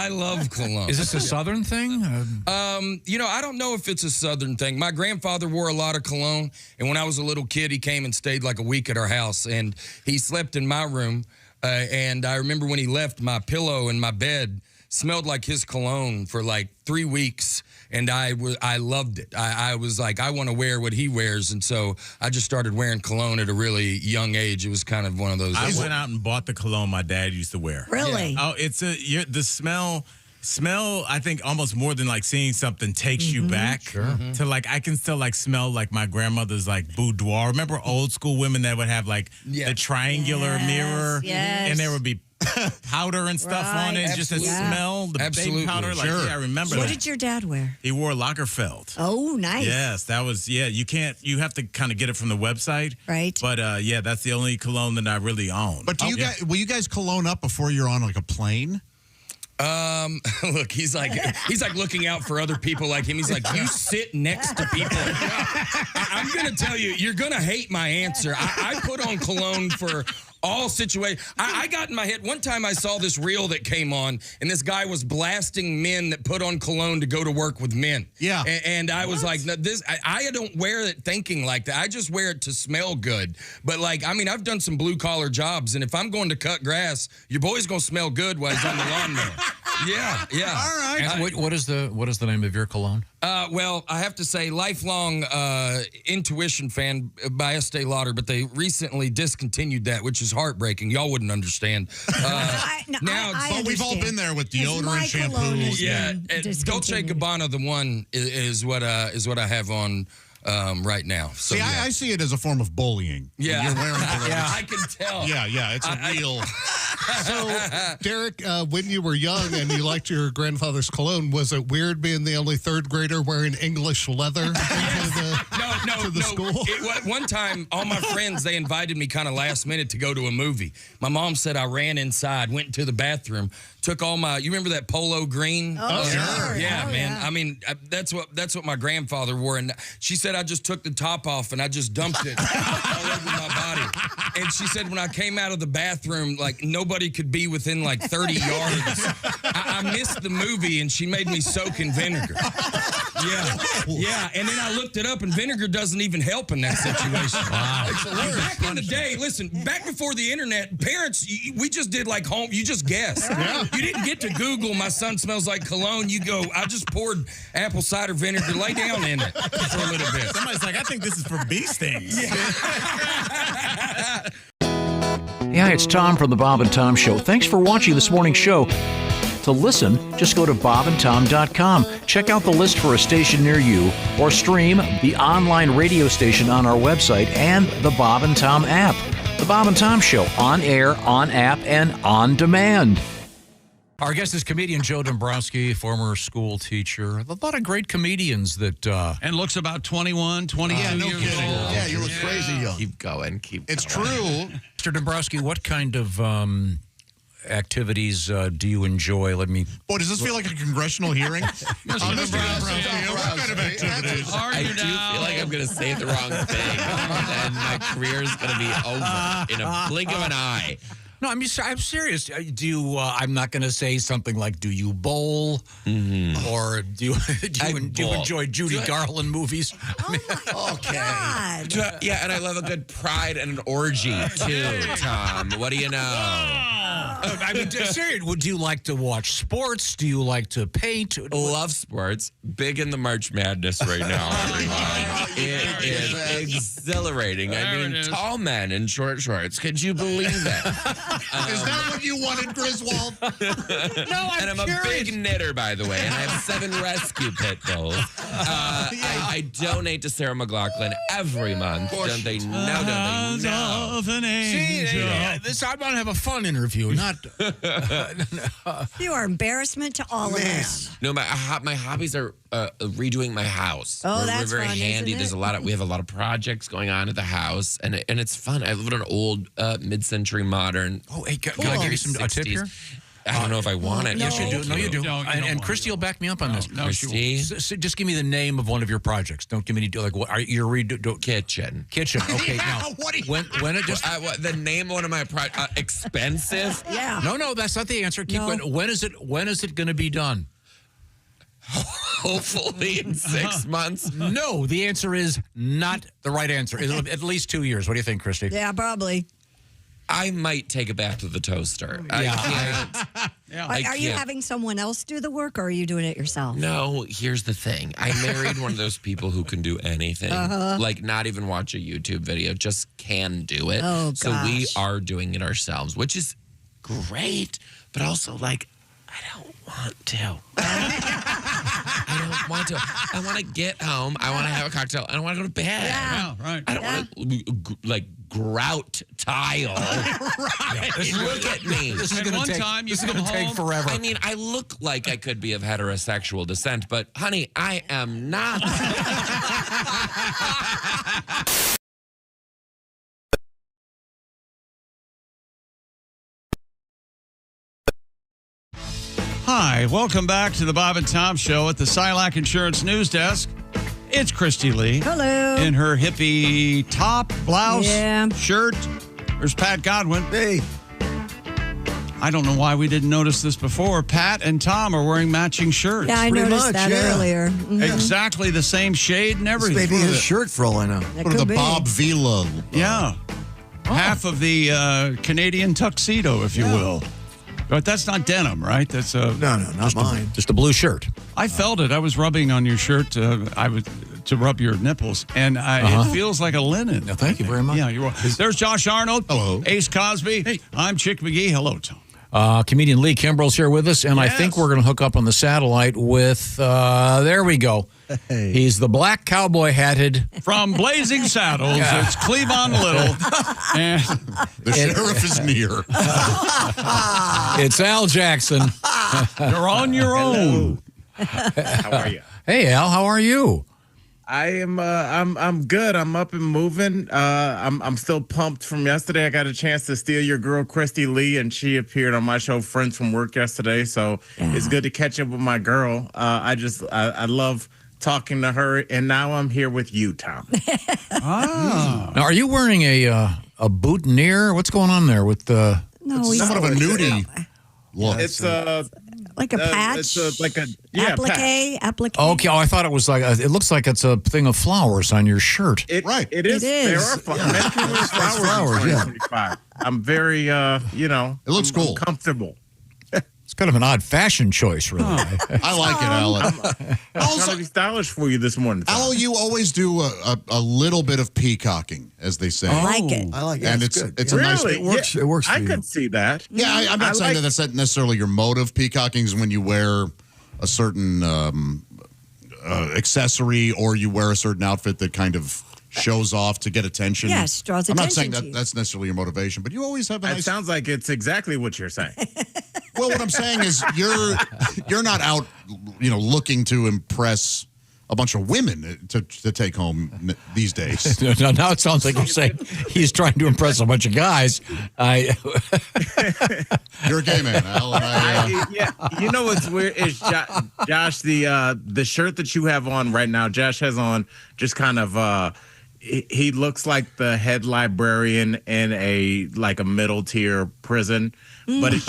love cologne. Is this a Southern thing? I don't know if it's a Southern thing. My grandfather wore a lot of cologne, and when I was a little kid, he came and stayed like a week at our house, and he slept in my room. And I remember when he left, my pillow and my bed smelled like his cologne for like 3 weeks. And I loved it. I was like, I want to wear what he wears. And so I just started wearing cologne at a really young age. It was kind of one of those. I went out and bought the cologne my dad used to wear. Really? Yeah. Oh, the smell, I think almost more than like seeing something takes you back to like, I can still like smell like my grandmother's like boudoir. Remember old school women that would have like the triangular mirror? Yes. And there would be powder and stuff on it, just a smell, the baby powder. Like, yeah, I remember What that. did your dad wear? He wore Lagerfeld. Oh, nice. Yes, that was, you have to kind of get it from the website. Right. But that's the only cologne that I really own. But will you guys cologne up before you're on like a plane? Look, he's like looking out for other people like him. He's like, you sit next to people. I'm going to tell you, you're going to hate my answer. I put on cologne for all situations. I got in my head. One time I saw this reel that came on, and this guy was blasting men that put on cologne to go to work with men. Yeah. And I was like, no, I don't wear it thinking like that. I just wear it to smell good. But like, I mean, I've done some blue collar jobs, and if I'm going to cut grass, your boy's going to smell good while he's on the lawnmower. Yeah. All right. And what is the name of your cologne? Well, I have to say, lifelong Intuition fan by Estee Lauder, but they recently discontinued that, which is heartbreaking. Y'all wouldn't understand. But we've all been there with deodorant, shampoo. Yeah, Dolce & Gabbana, the one is what I have on right now. So, see, I see it as a form of bullying. Yeah, you're wearing cologne. I can tell. Yeah, it's a real. So, Derek, when you were young and you liked your grandfather's cologne, was it weird being the only third grader wearing English leather to the school? One time, all my friends, they invited me kind of last minute to go to a movie. My mom said I ran inside, went to the bathroom, took all my, you remember that polo green? Oh, sure. Yeah, oh, man. yeah. I mean, that's what my grandfather wore. And she said I just took the top off and I just dumped it all over my body. And she said when I came out of the bathroom, like nobody could be within like 30 yards. I missed the movie and she made me soak in vinegar. Yeah. And then I looked it up and vinegar doesn't even help in that situation. Wow. Back in the day, listen, back before the internet, parents, we just did like home, you just guessed. Yeah. You didn't get to Google, my son smells like cologne. You go, I just poured apple cider vinegar, lay down in it for a little bit. Somebody's like, I think this is for bee stings. Yeah, it's Tom from the Bob and Tom Show. Thanks for watching this morning's show. To listen, just go to bobandtom.com. Check out the list for a station near you, or stream the online radio station on our website and the Bob and Tom app. The Bob and Tom Show, on air, on app, and on demand. Our guest is comedian Joe Dombrowski, former school teacher. A lot of great comedians that... and looks about 21, 22 no years kidding. old. Yeah, you look crazy young. Keep going. It's true. Mr. Dombrowski, what kind of activities do you enjoy? Boy, does this feel like a congressional hearing? Mr. Dombrowski, what kind of activities? I do feel like I'm going to say the wrong thing, and my career is going to be over in a blink of an eye. No, I'm serious. Do you? I'm not going to say something like, "Do you bowl?" Or do you enjoy Judy Garland movies? Okay. Yeah, and I love a good pride and an orgy too, Tom. What do you know? I mean, seriously, would you like to watch sports? Do you like to paint? Love sports. Big in the March Madness right now. It is exhilarating. I mean, tall men in short shorts. Could you believe that? Is that what you wanted, Griswold? No, And I'm a big knitter, by the way, and I have 7 rescue pit bulls. I donate to Sarah McLachlan every month. Don't they know? Don't they know? Of an angel. I want to have a fun interview, not. You are embarrassment to all of us. No, my hobbies are redoing my house. Oh, we're that's very fun, handy. isn't it? We have a lot of projects going on at the house, and it's fun. I live in an old mid-century modern. Oh, hey, can I give you a tip here? I don't know if I want it. Yes, you do. No, you do. And Christy will back me up on this. Christy? So just give me the name of one of your projects. Don't give me any, like, what are you redo? Kitchen. Okay, now. What do you when it just. The name of one of my expensive? Yeah. No, that's not the answer. Keep going. When is it going to be done? Hopefully in 6 months. No, the answer is not the right answer. It'll at least 2 years. What do you think, Christy? Yeah, probably. I might take it back to the toaster. Yeah. I can't. Are you having someone else do the work, or are you doing it yourself? No, here's the thing. I married one of those people who can do anything. Like not even watch a YouTube video, just can do it. Oh, so we gosh. are doing it ourselves, which is great, but also like I don't want to. I don't want to. I want to get home. I want to have a cocktail. I don't want to go to bed. Yeah, right. I don't want to like grout tile. Right. Look at me. This is And going one to take. time you This is going come to take home- forever. I mean, I look like I could be of heterosexual descent, but honey, I am not. Hi, welcome back to the Bob and Tom Show at the Silac Insurance News Desk. It's Christy Lee. Hello. In her hippie top, blouse, Yeah. shirt. There's Pat Godwin. Hey. I don't know why we didn't notice this before. Pat and Tom are wearing matching shirts. Yeah, I Pretty noticed much, that yeah. earlier. Mhm. Exactly the same shade and This everything. may be his shirt for all I know. That Go to could the be. Bob Vila. Yeah. Half of the Canadian tuxedo, if you will. But that's not denim, right? That's No, not mine. Just a blue shirt. I felt it. I was rubbing on your shirt. To rub your nipples, and it feels like a linen. No, thank you very much. Yeah, you're welcome. There's Josh Arnold. Hello. Ace Cosby. Hey. I'm Chick McGee. Hello, Tom. Comedian Lee Kimbrell's here with us, and I think we're going to hook up on the satellite with, there we go. Hey. He's the black cowboy hatted. From Blazing Saddles, it's Cleavon Little. And The sheriff is near. It's Al Jackson. you're on your own. How are you? Hey, Al, how are you? I am. I'm good. I'm up and moving. I'm still pumped from yesterday. I got a chance to steal your girl Christy Lee, and she appeared on my show Friends from Work yesterday. So it's good to catch up with my girl. I love talking to her, and now I'm here with you, Tom. Ah. Now, are you wearing a boutonniere? What's going on there with the? No, It's he's somewhat of a nudie look. It's like a patch. It's like a patch. applique. Okay, I thought it was like it looks like it's a thing of flowers on your shirt. Right. It is. It is. There are flowers. Men can wear flowers. In 2025. I'm very, It looks cool. comfortable. It's kind of an odd fashion choice, really. I like it, Alan. I'm trying to be stylish for you this morning. Tom. Al, you always do a little bit of peacocking, as they say. I like it. I like it. And It's it's good. it's Yeah. a nice. Really? It works. It works for I you. could see that. Yeah, I'm not saying that that's not necessarily your motive. Peacocking is when you wear a certain accessory or you wear a certain outfit that kind of shows off to get attention. Yes, draws I'm not attention saying to that you. that's necessarily your motivation, but you always have a It nice. sounds like it's exactly what you're saying. Well, what I'm saying is you're not out, looking to impress a bunch of women to take home these days. Now it sounds like you're saying he's trying to impress a bunch of guys. You're a gay man, Al. And Yeah, you know what's weird is Josh, the shirt that you have on right now. Josh has on just kind of. He looks like the head librarian in a middle tier prison, but it's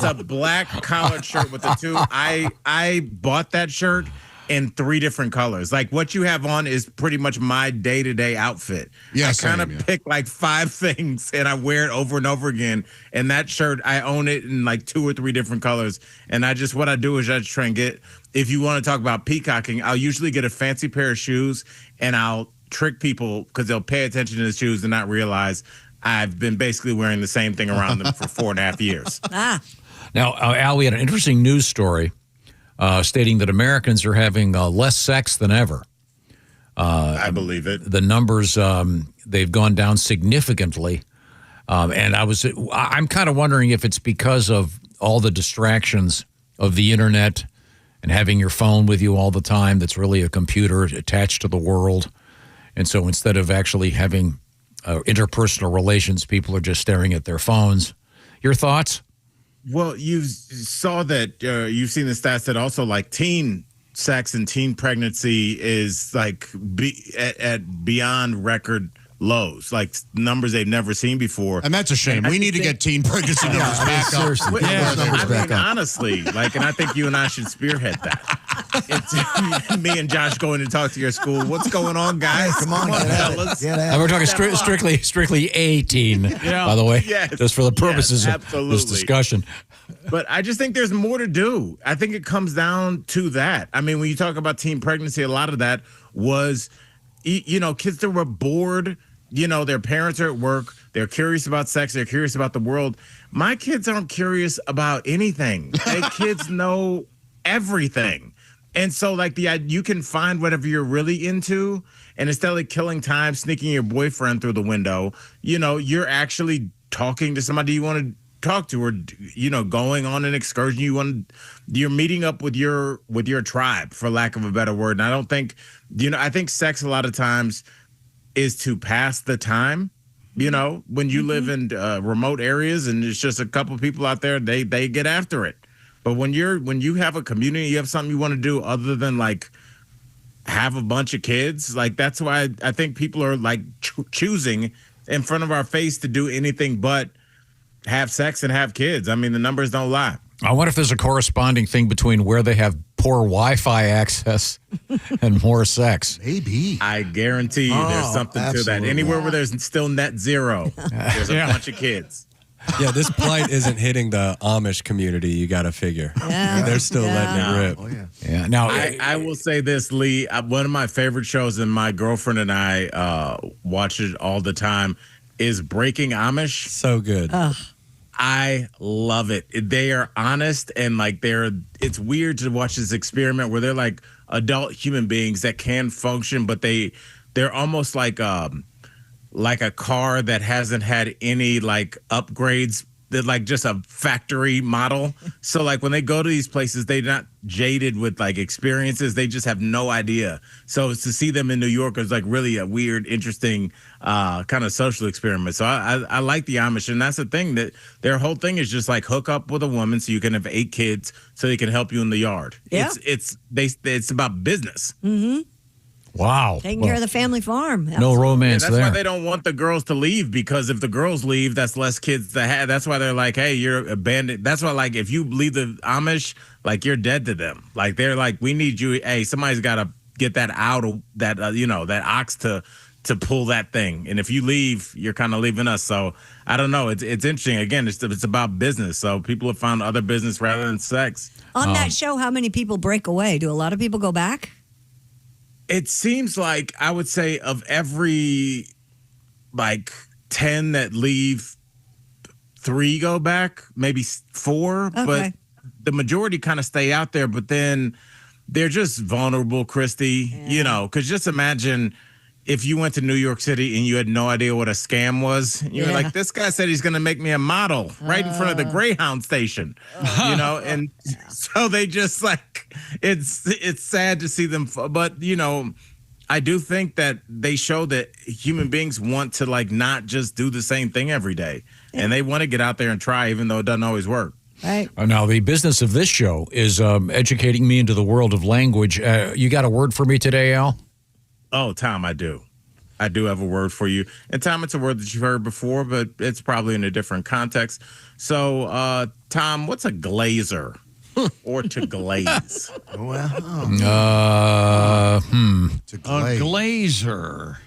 a black collared shirt with the two. I bought that shirt in 3 different colors. Like what you have on is pretty much my day-to-day outfit. Yeah, I kind of pick like 5 things and I wear it over and over again. And that shirt, I own it in like 2 or 3 different colors. And what I do is I just try and get, if you want to talk about peacocking, I'll usually get a fancy pair of shoes and I'll trick people because they'll pay attention to the shoes and not realize I've been basically wearing the same thing around them for 4.5 years. Now, Al, we had an interesting news story stating that Americans are having less sex than ever. I believe it. The numbers, they've gone down significantly. And I'm kind of wondering if it's because of all the distractions of the internet and having your phone with you all the time that's really a computer attached to the world. And so instead of actually having interpersonal relations, people are just staring at their phones. Your thoughts? Well, you saw that, you've seen the stats that also like teen sex and teen pregnancy is like at beyond record lows, like numbers they've never seen before. And that's a shame. We need to get teen pregnancy numbers back up. Honestly, like, and I think you and I should spearhead that. It's me and Josh going to talk to your school. What's going on, guys? Come on, fellas. And we're talking strictly 18, by the way, just for the purposes of this discussion. But I just think there's more to do. I think it comes down to that. I mean, when you talk about teen pregnancy, a lot of that was, kids that were bored. Their parents are at work. They're curious about sex. They're curious about the world. My kids aren't curious about anything. Kids know everything. And so, like, you can find whatever you're really into, and instead of killing time, sneaking your boyfriend through the window, you're actually talking to somebody you want to talk to, or going on an excursion. You're meeting up with your tribe, for lack of a better word. And I don't think, I think sex a lot of times is to pass the time. When you live in remote areas and it's just a couple people out there, they get after it. But when you have a community, you have something you want to do other than like have a bunch of kids. Like, that's why I think people are like choosing in front of our face to do anything but have sex and have kids. I mean, the numbers don't lie. I wonder if there's a corresponding thing between where they have poor Wi-Fi access and more sex. Maybe. I guarantee you there's something to that. Anywhere where there's still net zero, there's a bunch of kids. Yeah, this plight isn't hitting the Amish community, you got to figure. Yeah. They're still letting it rip. Oh, yeah. Yeah. Now, I will say this, Lee. One of my favorite shows, and my girlfriend and I watch it all the time, is Breaking Amish. So good. I love it. They are honest, and like it's weird to watch this experiment where they're like adult human beings that can function, but they're almost like a car that hasn't had any like upgrades. They're like just a factory model. So like when they go to these places, they're not jaded with like experiences. They just have no idea. So to see them in New York is like really a weird, interesting kind of social experiment. So I like the Amish, and that's the thing, that their whole thing is just like hook up with a woman so you can have 8 kids so they can help you in the yard. Yeah. It's about business. Mm-hmm. Wow. Taking care of the family farm. No romance that's there. why they don't want the girls to leave, because if the girls leave, that's less kids to have. That's why they're like, hey, you're abandoned. That's why, like, if you leave the Amish, like, you're dead to them. Like, they're like, we need you. Hey, somebody's got to get that out of that, that ox to pull that thing. And if you leave, you're kind of leaving us. So I don't know. It's interesting. Again, it's about business. So people have found other business rather than sex. On that show, how many people break away? Do a lot of people go back? It seems like, I would say, of every like 10 that leave, 3 go back, maybe 4. Okay. But the majority kind of stay out there. But then they're just vulnerable, Christy, because just imagine if you went to New York City and you had no idea what a scam was. You were like, this guy said he's going to make me a model right in front of the Greyhound station, and so they just like, it's sad to see them. But, I do think that they show that human beings want to like not just do the same thing every day, and they want to get out there and try, even though it doesn't always work. Right. Now, the business of this show is educating me into the world of language. You got a word for me today, Al? Oh, Tom, I do. I do have a word for you. And Tom, it's a word that you've heard before, but it's probably in a different context. So, Tom, what's a glazer? or to glaze? To A glazer.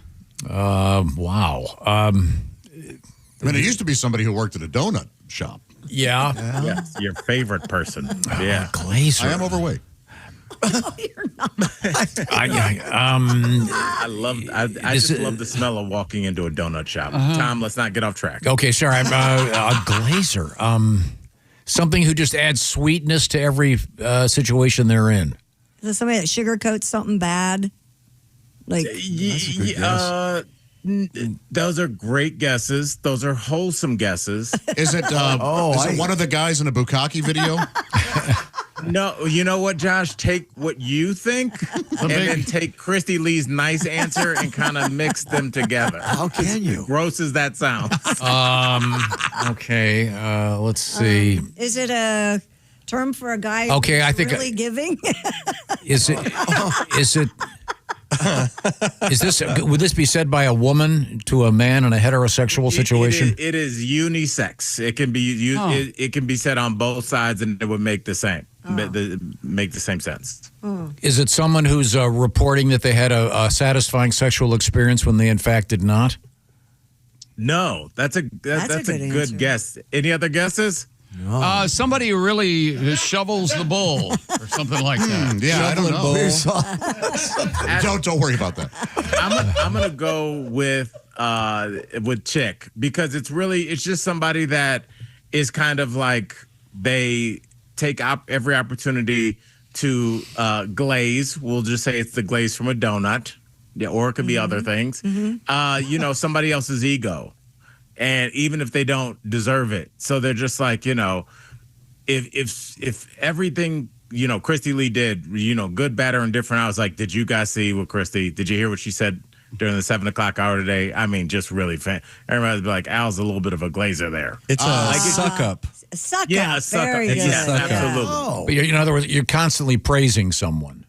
Wow. I mean, it used to be somebody who worked at a donut shop. Yeah. Yes, your favorite person. Yeah. Glazer. I am overweight. I just love the smell of walking into a donut shop. Tom, let's not get off track. Okay, sorry. I'm a glazer. Something who just adds sweetness to every situation they're in. Is it somebody that sugarcoats something bad? Like, those are great guesses. Those are wholesome guesses. Is it? Is it one of the guys in a Bukkake video? No, you know what, Josh? Take what you think and then take Christy Lee's nice answer and kind of mix them together. How can you? Gross as that sounds. Okay, let's see. Is it a term for a guy Okay, who's I think really giving? Is it? Is this? Would this be said by a woman to a man in a heterosexual situation? It is unisex. It can be used. It can be said on both sides, and it would make the same. Make the same sense. Is it someone who's reporting that they had a satisfying sexual experience when they in fact did not? No, that's a good guess. Any other guesses? Somebody who really shovels the bowl or something like that. Yeah, I don't know. Don't worry about that. I'm gonna go with chick because it's just somebody that is kind of like they take every opportunity to glaze. We'll just say it's the glaze from a donut, or it could be other things. Somebody else's ego. And even if they don't deserve it. So they're just like, if everything, Christy Lee did, good, bad, or indifferent, I was like, did you guys see what Christy, did you hear what she said during the 7 o'clock hour today? I mean, just really everybody's be like, Al's a little bit of a glazer there. It's a suck up. Suck Yeah, up. a suck Very up. good. Yeah, absolutely. Oh. But in other words, you're constantly praising someone.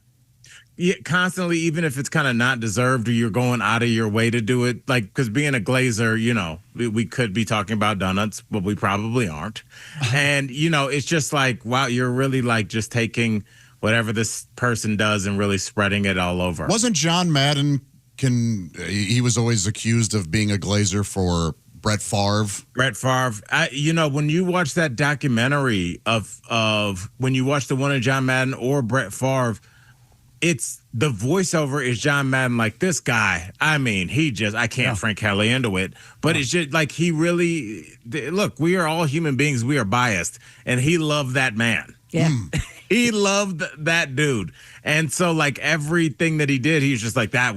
Yeah, constantly, even if it's kind of not deserved or you're going out of your way to do it. Like, because being a glazer, we could be talking about donuts, but we probably aren't. And, it's just like, wow, you're really like just taking whatever this person does and really spreading it all over. Wasn't John Madden, he was always accused of being a glazer for Brett Favre? Brett Favre. When you watch that documentary of when you watch the one of John Madden or Brett Favre, it's the voiceover is John Madden, like this guy. I mean, I can't Frank Kelly into it, but it's just like he really, look, we are all human beings. We are biased. And he loved that man. Yeah. He loved that dude. And so like everything that he did, he was just like, that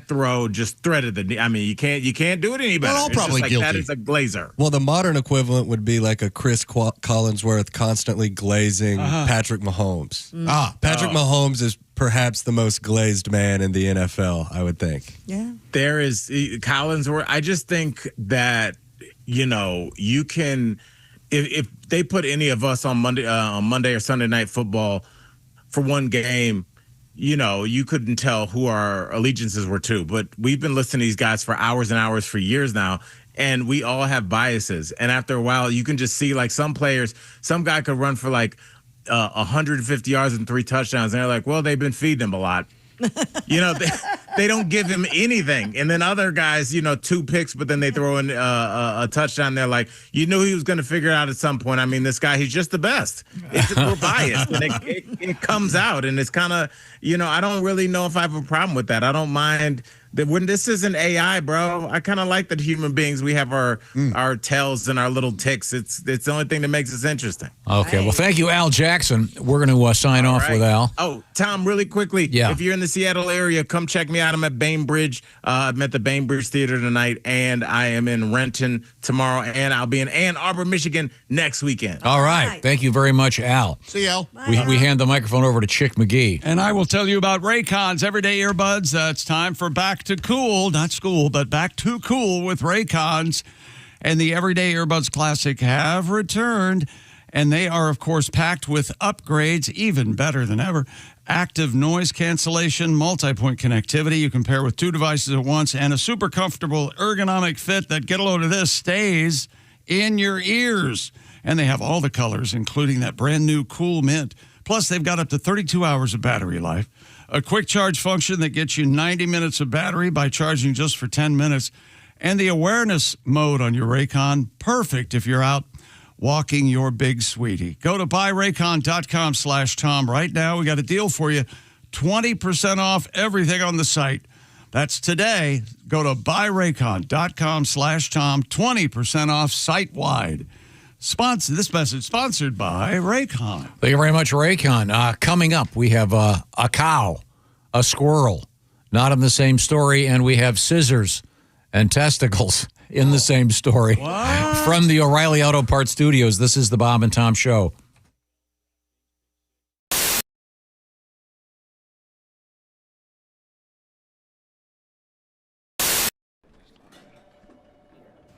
throw just threaded the knee. I mean, you can't do it any better. We're all probably guilty. That is a glazer. Well, the modern equivalent would be like a Chris Collinsworth constantly glazing Patrick Mahomes. Patrick Mahomes is perhaps the most glazed man in the NFL, I would think. Yeah. There is Collinsworth. I just think that, you can, if they put any of us on Monday or Sunday Night Football for one game, you couldn't tell who our allegiances were to, but we've been listening to these guys for hours and hours for years now, and we all have biases. And after a while, you can just see like some players, some guy could run for like 150 yards and 3 touchdowns, and they're like, well, they've been feeding him a lot. They don't give him anything. And then other guys, 2 picks, but then they throw in a touchdown. They're like, you knew he was going to figure it out at some point. I mean, this guy, he's just the best. We're biased. And it comes out. And it's kind of, I don't really know if I have a problem with that. I don't mind. When this isn't AI, bro, I kind of like that human beings, we have our tells and our little ticks. It's the only thing that makes us interesting. Okay. Well, thank you, Al Jackson. We're going to sign off with Al. Oh, Tom, really quickly. Yeah. If you're in the Seattle area, come check me out. I'm at Bainbridge. I'm at the Bainbridge Theater tonight, and I am in Renton tomorrow, and I'll be in Ann Arbor, Michigan next weekend. All right. Thank you very much, Al. See you, Al. We hand the microphone over to Chick McGee. And I will tell you about Raycon's everyday earbuds. It's time for back to cool, not school, but back to cool with Raycons. And the Everyday Earbuds Classic have returned. And they are, of course, packed with upgrades, even better than ever. Active noise cancellation, multi-point connectivity. You can pair with 2 devices at once, and a super comfortable ergonomic fit that, get a load of this, stays in your ears. And they have all the colors, including that brand new cool mint. Plus, they've got up to 32 hours of battery life, a quick charge function that gets you 90 minutes of battery by charging just for 10 minutes, and the awareness mode on your Raycon, perfect if you're out walking your big sweetie. Go to buyraycon.com/Tom right now. We got a deal for you, 20% off everything on the site. That's today. Go to buyraycon.com/Tom, 20% off site-wide. This message sponsored by Raycon. Thank you very much, Raycon. Coming up, we have a cow, a squirrel, not in the same story, and we have scissors and testicles in the same story. What? From the O'Reilly Auto Parts Studios, this is the Bob and Tom Show.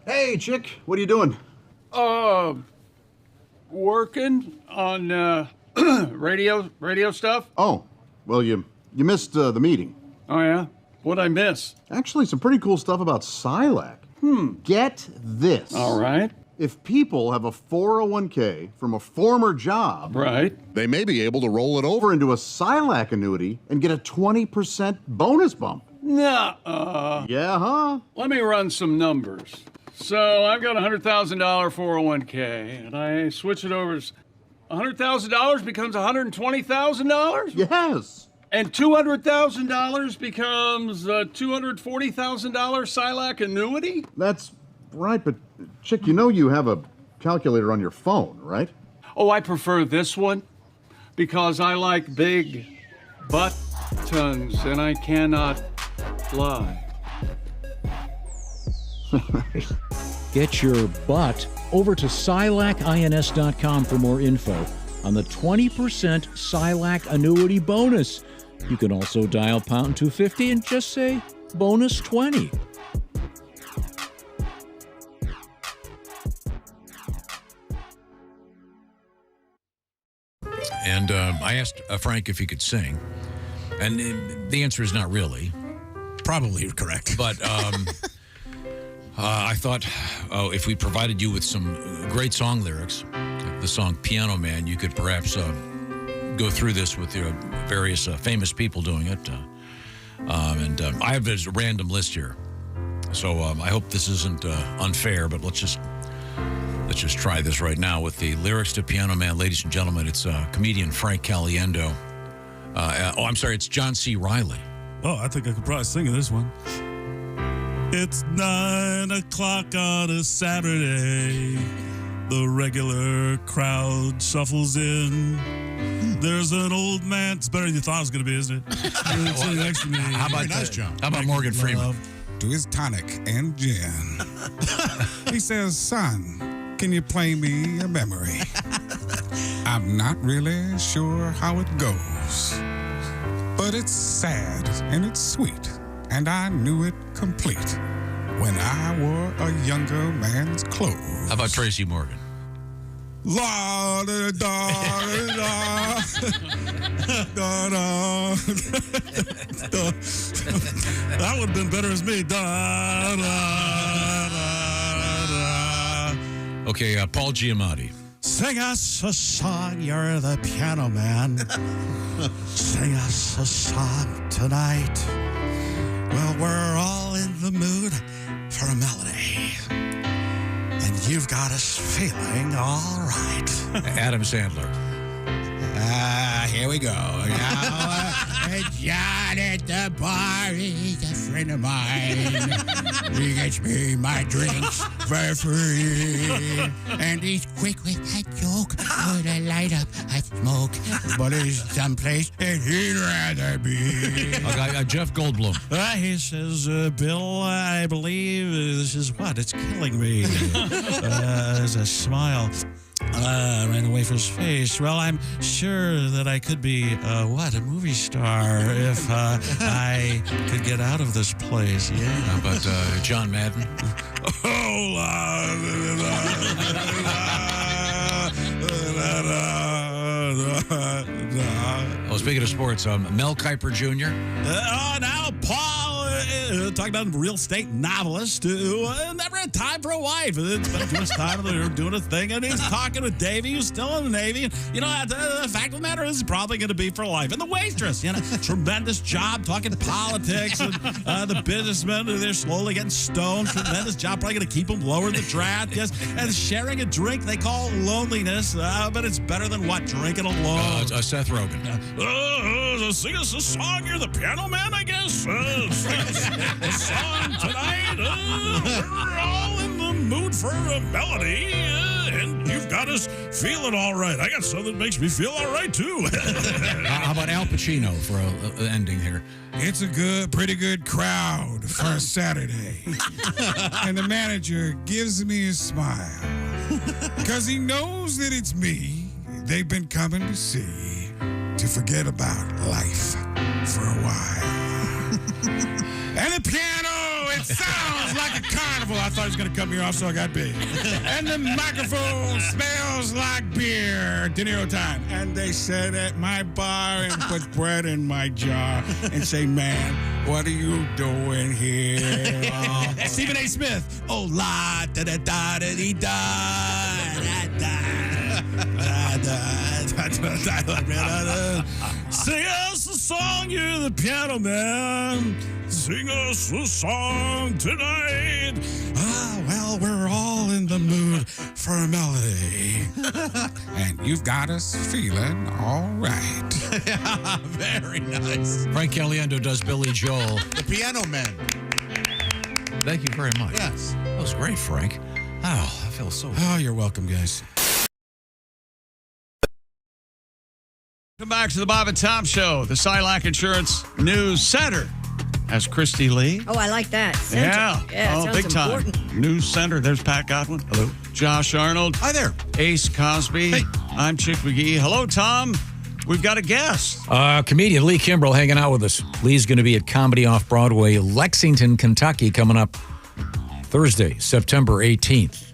Hey, chick, what are you doing? Working on radio stuff. Oh, well, you missed the meeting. Oh, yeah? What'd I miss? Actually, some pretty cool stuff about Silac. Get this. All right. If people have a 401k from a former job, right, they may be able to roll it over into a Silac annuity and get a 20% bonus bump. Nuh-uh. Yeah, huh? Let me run some numbers. So I've got a $100,000 401k, and I switch it over. $100,000 becomes $120,000? Yes. And $200,000 becomes a $240,000 Silac annuity? That's right, but chick, you know you have a calculator on your phone, right? Oh, I prefer this one because I like big buttons, and I cannot lie. Get your butt over to SilacINS.com for more info on the 20% Silac annuity bonus. You can also dial pound 250 and just say bonus 20. And I asked Frank if he could sing, and the answer is not really. Probably correct. But I thought if we provided you with some great song lyrics, like the song Piano Man, you could perhaps go through this with your various famous people doing it. And I have this random list here. So I hope this isn't unfair, but let's just try this right now with the lyrics to Piano Man. Ladies and gentlemen, it's comedian Frank Caliendo. I'm sorry, it's John C. Reilly. Oh, I think I could probably sing this one. It's 9 o'clock on a Saturday. The regular crowd shuffles in. There's an old man. It's better than you thought it was going to be, isn't it? Sitting next to me. How about nice, John? How about Morgan Freeman? To his tonic and gin. He says, son, can you play me a memory? I'm not really sure how it goes, but it's sad and it's sweet, and I knew it complete when I wore a younger man's clothes. How about Tracy Morgan? La da da da da da. That would have been better as me. Da da da da. Okay, Paul Giamatti. Sing us a song, you're the piano man. Sing us a song tonight. Well, we're all in the mood for a melody. And you've got us feeling all right. Adam Sandler. Here we go. Now, John at the bar is a friend of mine. He gets me my drinks for free. And he's quick with that joke. Gonna light up a smoke. But there's someplace that he'd rather be. Jeff Goldblum. He says, Bill, I believe this is what? It's killing me. There's a smile right away from his face. Well, I'm sure that I could be, a movie star if I could get out of this place. Yeah. How about John Madden? Speaking of sports, Mel Kiper Jr. Now Paul talking about a real estate novelist who never had time for a wife. Spent too much time doing a thing, and he's talking with Davey, who's still in the Navy. You know, the fact of the matter is, probably going to be for life. And the waitress, you know, tremendous job talking politics, and the businessmen, they're slowly getting stoned. Tremendous job, probably going to keep them lower in the draft. Yes, and sharing a drink they call loneliness, but it's better than what? Drinking alone. Seth Rogen. Sing us a song. You're the piano man, I guess. Sing us a song tonight. We're all in the mood for a melody, and you've got us feeling all right. I got something that makes me feel all right, too. How about Al Pacino for an ending here? It's a pretty good crowd for a Saturday. And the manager gives me a smile because he knows that it's me they've been coming to see to forget about life for a while. And the piano, it sounds like a carnival. I thought he was going to cut me off, so I got big. And the microphone smells like beer. Dinero time. And they sit at my bar and put bread in my jar and say, man, what are you doing here? Stephen A. Smith. Oh, la, da, da, da, da, dee, da, da, da. Sing us a song, you're the piano man. Sing us a song tonight. Well, we're all in the mood for a melody. And you've got us feeling all right. Very nice. Frank Caliendo does Billy Joel. The Piano Man. Thank you very much. Yes. That was great, Frank. Oh, I feel so. Oh, you're welcome, guys. Welcome back to the Bob and Tom Show. The Silac Insurance News Center has Christy Lee. Oh, I like that. Center. Yeah. Oh, big time. Important. News Center. There's Pat Godwin. Hello. Josh Arnold. Hi there. Ace Cosby. Hey. I'm Chick McGee. Hello, Tom. We've got a guest. Comedian Lee Kimbrell hanging out with us. Lee's going to be at Comedy Off-Broadway, Lexington, Kentucky, coming up Thursday, September 18th.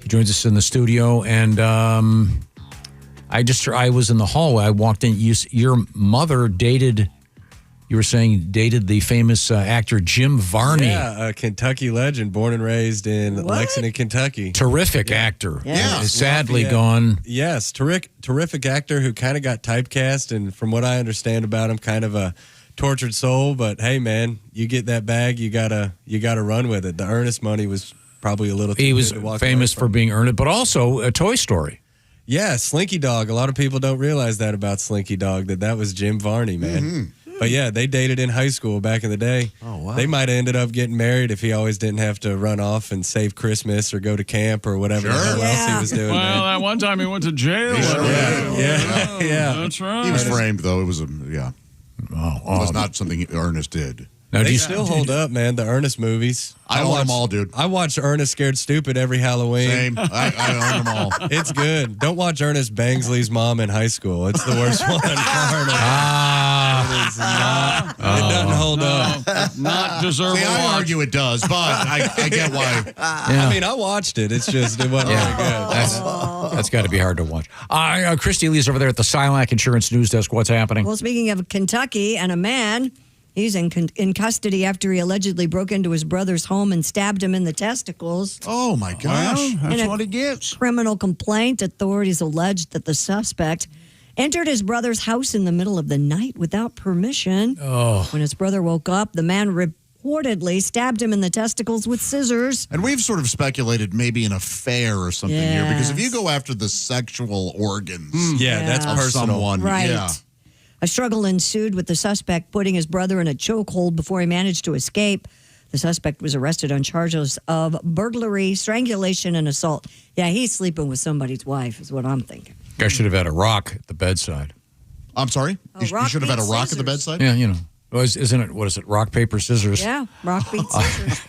He joins us in the studio, and I was in the hallway. I walked in. Your mother dated, you were saying, dated the famous actor Jim Varney. Yeah, a Kentucky legend, born and raised in Lexington, Kentucky. Terrific actor. Yeah. Sadly gone. Yes, terrific actor who kind of got typecast, and from what I understand about him, kind of a tortured soul. But hey, man, you get that bag, you gotta run with it. The earnest money was probably a little too He was good to walk famous away for from. being earned, but also a Toy Story. Yeah, Slinky Dog. A lot of people don't realize that about Slinky Dog, that was Jim Varney, man. Mm-hmm. But yeah, they dated in high school back in the day. Oh, wow. They might have ended up getting married if he always didn't have to run off and save Christmas or go to camp or whatever the hell else he was doing. Well, that one time he went to jail. Yeah. That's right. He was framed, though. It was it was not something Ernest did. Now, they still hold up, man. The Ernest movies. I own them all, dude. I watch Ernest Scared Stupid every Halloween. Same. I own them all. It's good. Don't watch Ernest Bangsley's mom in high school. It's the worst one. It doesn't hold up. Not deserving. See, I argue it does, but I get why. I mean, I watched it. It's just, it wasn't very good. That's got to be hard to watch. Christy Lee's over there at the Silac Insurance News Desk. What's happening? Well, speaking of Kentucky and a man, he's in custody after he allegedly broke into his brother's home and stabbed him in the testicles. Oh, my gosh. Well, that's In a what he gets. Criminal complaint, authorities alleged that the suspect entered his brother's house in the middle of the night without permission. Oh. When his brother woke up, the man reportedly stabbed him in the testicles with scissors. And we've sort of speculated maybe an affair or something here, because if you go after the sexual organs that's of personal. someone, Right. yeah. A struggle ensued with the suspect putting his brother in a chokehold before he managed to escape. The suspect was arrested on charges of burglary, strangulation, and assault. Yeah, he's sleeping with somebody's wife is what I'm thinking. Guy should have had a rock at the bedside. I'm sorry? You should have had a rock at the bedside? Yeah, you know. Isn't it, what is it, rock, paper, scissors? Yeah, rock, beat, scissors.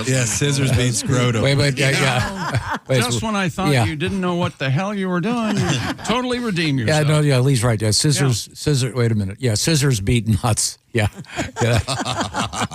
Yeah, scissors beat scrotum. Wait, Just when I thought you didn't know what the hell you were doing, you totally redeem yourself. Lee's right. Yeah, scissors, wait a minute. Yeah, scissors beat nuts. Yeah.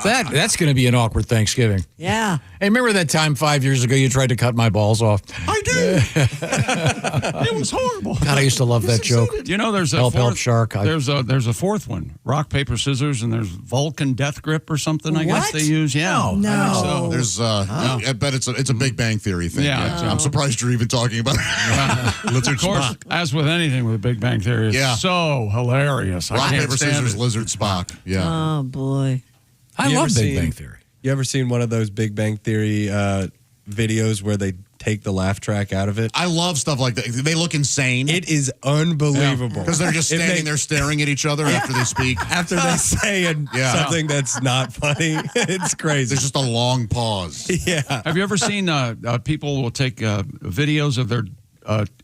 That's going to be an awkward Thanksgiving. Yeah. Hey, remember that time 5 years ago you tried to cut my balls off? I did. It was horrible. God, I used to love that joke. You know, there's a Help, fourth, help, shark. There's a fourth one. Rock, paper, scissors, and there's Vulcan death grip or something. I guess they use. Yeah. No. I think so. There's, I bet it's a Big Bang Theory thing. Yeah. I'm surprised you're even talking about it. Lizard Of course, Spock. as with anything with Big Bang Theory, it's so hilarious. Rock, I can't paper, stand scissors, it. lizard, Spock. Yeah. Oh, boy. I You love ever Big seen- Bang Theory. You ever seen one of those Big Bang Theory videos where they take the laugh track out of it? I love stuff like that. They look insane. It is unbelievable. Because they're just standing there staring at each other after they speak. After they say something that's not funny. It's crazy. There's just a long pause. Yeah. Have you ever seen people will take videos of their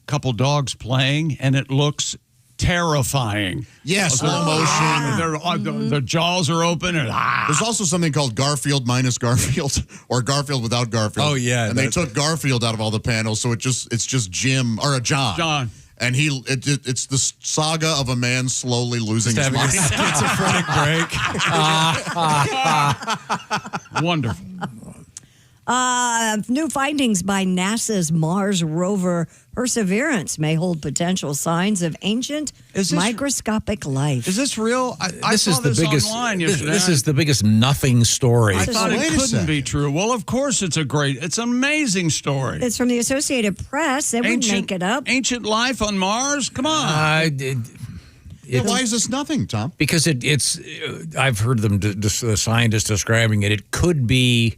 couple dogs playing, and it looks terrifying. Yeah, slow motion. Their jaws are open. And, There's also something called Garfield minus Garfield or Garfield without Garfield. Oh, yeah. And they took Garfield out of all the panels, so it's just Jim or John. John. And it's the saga of a man slowly losing Just his having mind. a schizophrenic break. Wonderful. New findings by NASA's Mars rover Perseverance may hold potential signs of ancient microscopic life. Is this real? I This saw is the this biggest. online yesterday. This is the biggest nothing story. I thought it couldn't be true. Well, of course it's an amazing story. It's from the Associated Press. They wouldn't make it up. Ancient life on Mars? Come on. Why is this nothing, Tom? Because it's. I've heard them, the scientists describing it. It could be.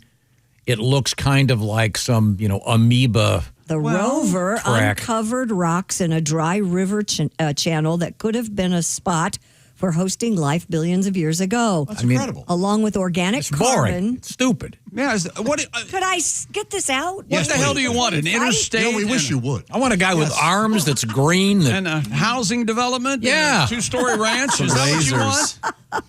It looks kind of like some, amoeba. The rover track. uncovered rocks in a dry river channel that could have been a spot for hosting life billions of years ago. That's incredible. Along with organic It's boring. carbon. It's stupid. Yeah. Could I get this out? What the hell do you want? An interstate? We wish you would. I want a guy with arms that's green. And a housing development? Yeah. And a two-story ranch? Is that what you want?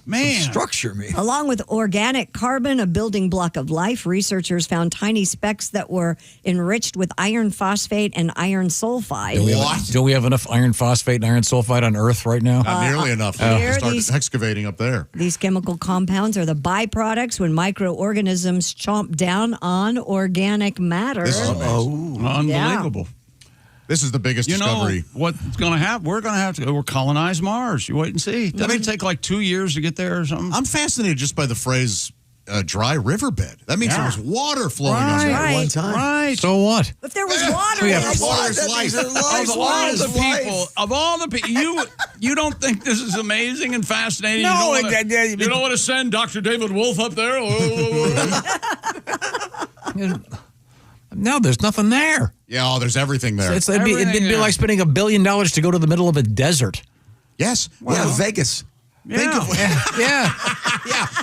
Man. Structure me. Along with organic carbon, a building block of life, researchers found tiny specks that were enriched with iron phosphate and iron sulfide. Do we have enough iron phosphate and iron sulfide on Earth right now? Not nearly enough. here, Start these- excavating up there. These chemical compounds are the byproducts when microorganisms chomp down on organic matter. This is amazing. Unbelievable. This is the biggest discovery. Know what's going to happen? We're going to have to go colonize Mars. You wait and see. Doesn't it take like 2 years to get there or something? I'm fascinated just by the phrase dry riverbed. That means there was water flowing on there at one time. Right. So what? If there was water, Water's life. Of all the people, you don't think this is amazing and fascinating? No, you don't want to send Dr. David Wolf up there? No, there's nothing there. Yeah, there's everything there. It'd be like spending $1 billion to go to the middle of a desert. Yes. Yeah, Vegas. Think of Yeah.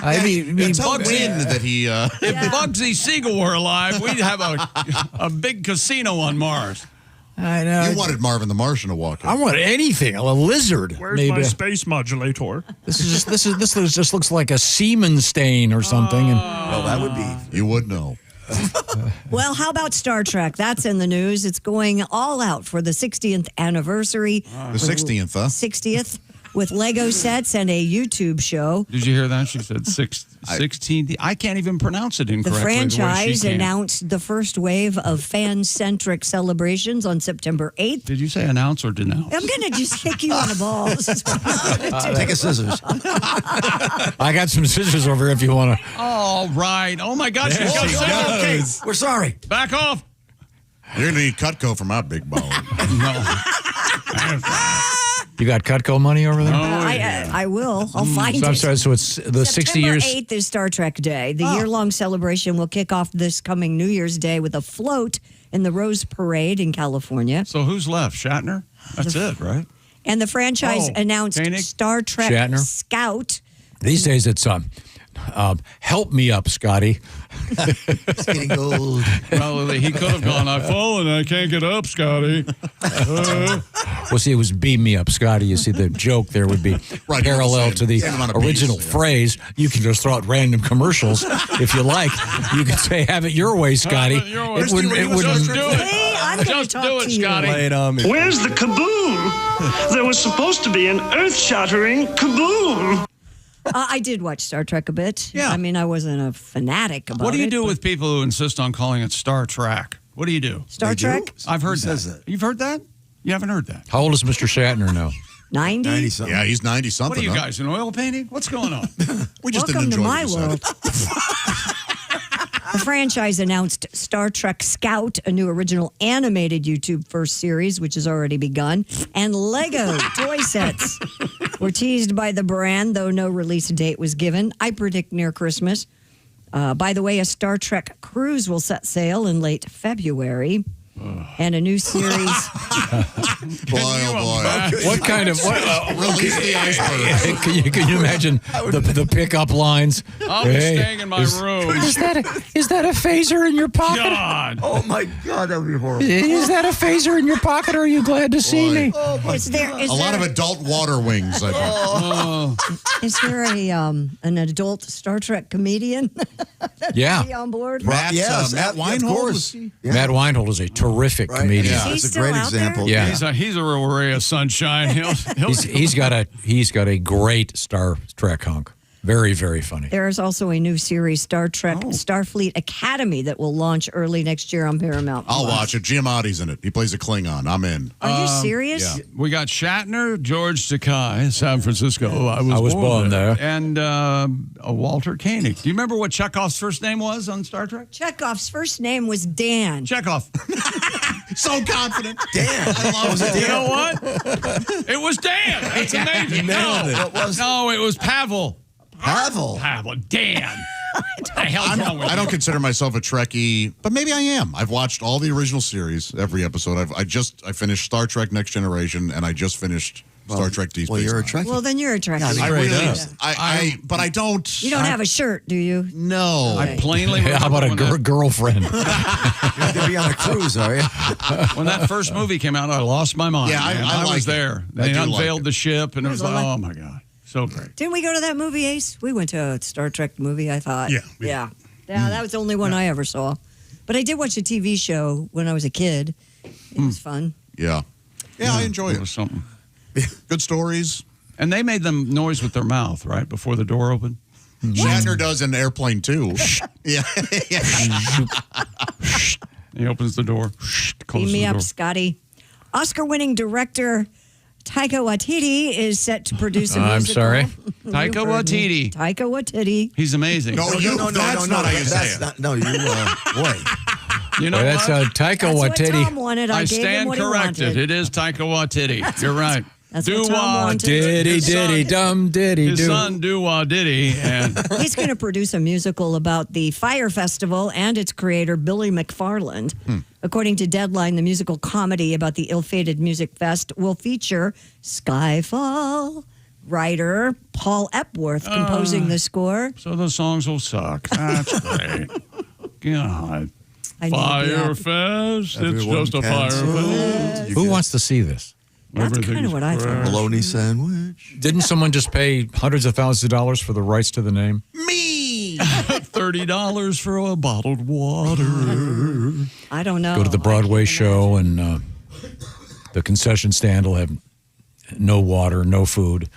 I mean, tell Win that he. If Bugsy Siegel were alive, we'd have a big casino on Mars. I know. You wanted Marvin the Martian to walk in. I want anything. A lizard. Where's maybe. my space modulator? This just looks like a semen stain or something. Well, that would be. You would know. Well, how about Star Trek? That's in the news. It's going all out for the 60th anniversary. The 60th, huh? 60th with Lego sets and a YouTube show. Did you hear that? She said 16. I can't even pronounce it The incorrectly. franchise the way she can. announced the first wave of fan-centric celebrations on September 8th. Did you say announce or denounce? I'm going to just kick you in the balls. Take a scissors. I got some scissors over here if you want to. All right. Oh, my gosh. There She's she got scissors. Okay. goes. We're sorry. Back off. You're going to need Cutco for my big bone. You got Cutco money over there? I will. I'll find So I'm it. sorry. So it's the 60 years. September 8th is Star Trek Day. The year-long celebration will kick off this coming New Year's Day with a float in the Rose Parade in California. So who's left? Shatner? That's it, right? And the franchise announced Koenig? Star Trek Shatner? Scout. These days it's help me up, Scotty. It's getting old. Well, he could have gone, I've fallen, I can't get up, Scotty. Well, see, it was beam me up, Scotty. You see, the joke there would be Right, parallel to the same amount of original beats, yeah. phrase. You can just throw out random commercials if you like. You could say, have it your way, Scotty. Have it your way. It wouldn't. Just do it. Hey, I'm going to Just talk do to it, you. Scotty. Lay it on me. Where's the kaboom? There was supposed to be an earth-shattering kaboom. I did watch Star Trek a bit. Yeah. I mean, I wasn't a fanatic about it. What do you do but- with people who insist on calling it Star Trek? What do you do? Star Trek? I've heard Who that. says that? You've heard that? You haven't heard that? How old is Mr. Shatner now? 90? 90 something. Yeah, he's 90 something. What are you huh? guys, an oil painting? What's going on? We just Welcome didn't to enjoy my what you world. The franchise announced Star Trek Scout, a new original animated YouTube first series, which has already begun, and Lego toy sets were teased by the brand, though no release date was given. I predict near Christmas. By the way, a Star Trek cruise will set sail in late February. And a new series. Boy, oh boy. What kind of Release the iceberg. Can you imagine the pickup lines? I'll be staying in my room. Is that a phaser in your pocket? God. Oh my God, that would be horrible. Is that a phaser in your pocket? Or are you glad to see me? Is there A lot of adult water wings, I think. Is there an adult Star Trek comedian? Yeah. Be on board? Matt, Yes, Matt of Weinhold? course. Was he? Yeah. Matt Weinhold is a terrific comedian. Yeah, Is he that's a still great out there? example. Yeah. He's a real ray of sunshine. He's got a great Star Trek hunk. Very, very funny. There is also a new series, Star Trek Starfleet Academy, that will launch early next year on Paramount+. I'll watch it. Giamatti's in it. He plays a Klingon. I'm in. Are you serious? yeah. We got Shatner, George Takei, San Francisco. I was born there. And Walter Koenig. Do you remember what Chekhov's first name was on Star Trek? Chekhov's first name was Dan. Chekhov. So confident. Dan. You know what? It was Dan. It's amazing. No, it was Pavel. Pavel. Dan. What the hell's wrong with I don't consider myself a Trekkie, but maybe I am. I've watched all the original series, every episode. I finished Star Trek Next Generation, and I just finished Star Trek Deep Space Well, you're a Nine. Trekkie. Well, then you're a Trekkie. I really, but I don't. You don't have a shirt, do you? No. I plainly How about a girlfriend? You're going to be on a cruise, are you? When that first movie came out, I lost my mind. Yeah, man. I was like it. there. I They do like unveiled it. the ship, and it was There's a like, lot- oh my God, so great. Didn't we go to that movie, Ace? We went to a Star Trek movie, I thought. Yeah, Yeah. Yeah, that was the only one I ever saw. But I did watch a TV show when I was a kid. It was fun. Yeah. Yeah, I enjoy It it. was something. Good stories. And they made them noise with their mouth, right, before the door opened. Shatner does in Airplane too. Yeah. He opens the door, Beam closes me the up, door. Scotty. Oscar-winning director Taika Waititi is set to produce a musical. I'm sorry? Taika You heard me. Waititi. Taika Waititi. He's amazing. No, that's not how you say it. Not, no, you, boy. You know That's what? Taika That's what Waititi. Tom wanted. I gave him stand what he corrected. wanted. It is Taika Waititi. You're right. That's what Tom wanted. Diddy, His son- diddy, dum, diddy, His do. son, Diddy, and He's going to produce a musical about the Fire Festival and its creator, Billy McFarland. According to Deadline, the musical comedy about the ill-fated music fest will feature Skyfall writer Paul Epworth composing the score. so the songs will suck. That's great. God. I need to be Fire happy. Fest. It's Everyone just a can fire sing. fest. Who wants to see this? That's kind of what I thought. Bologna sandwich. Didn't someone just pay hundreds of thousands of dollars for the rights to the name? Me. $30 for a bottled water. I don't know. Go to the Broadway show, and the concession stand will have no water, no food.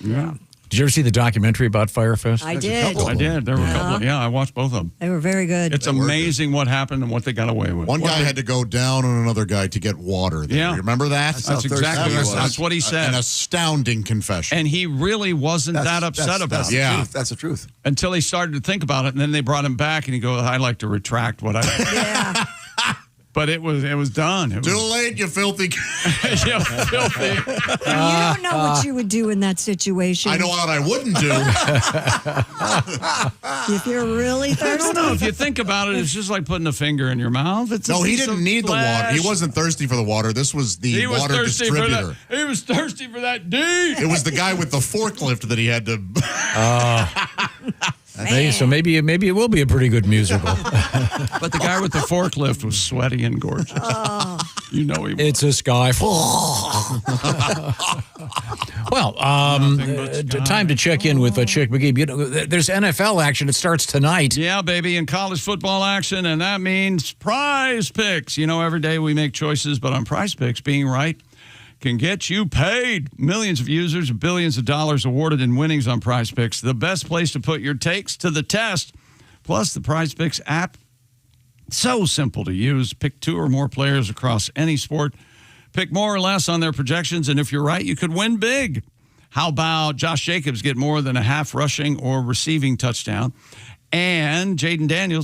Yeah. Did you ever see the documentary about Firefest? I did. I did. There were a couple. I watched both of them. They were very good. It's amazing what happened and what they got away with. One guy had to go down on another guy to get water. There. Yeah. You remember that? That's exactly that's what he said. An astounding confession. And he really wasn't that upset about it. Yeah. That's the truth. Until he started to think about it, and then they brought him back, and he goes, "I'd like to retract what I." Yeah. But it was done. It was, Too late, you filthy. yeah, filthy. You don't know what you would do in that situation. I know what I wouldn't do. If you're really I thirsty. don't know. If you think about it, it's just like putting a finger in your mouth. It's a No, he piece didn't of need the water. flesh. He wasn't thirsty for the water. This was the He was water thirsty distributor. for that. He was thirsty for that D. It was the guy with the forklift that he had to. So maybe it will be a pretty good musical. But the guy with the forklift was sweaty and gorgeous. You know he was. It's a sky. Well, time to check in with Chick McGee. You know, there's NFL action. It starts tonight. Yeah, baby, in college football action, and that means Prize Picks. You know, every day we make choices, but on Prize Picks, being right can get you paid. Millions of users, billions of dollars awarded in winnings on Prize Picks. The best place to put your takes to the test. Plus, the Prize Picks app, so simple to use. Pick 2 or more players across any sport. Pick more or less on their projections, and if you're right, you could win big. How about Josh Jacobs get more than a half rushing or receiving touchdown? And sweet baby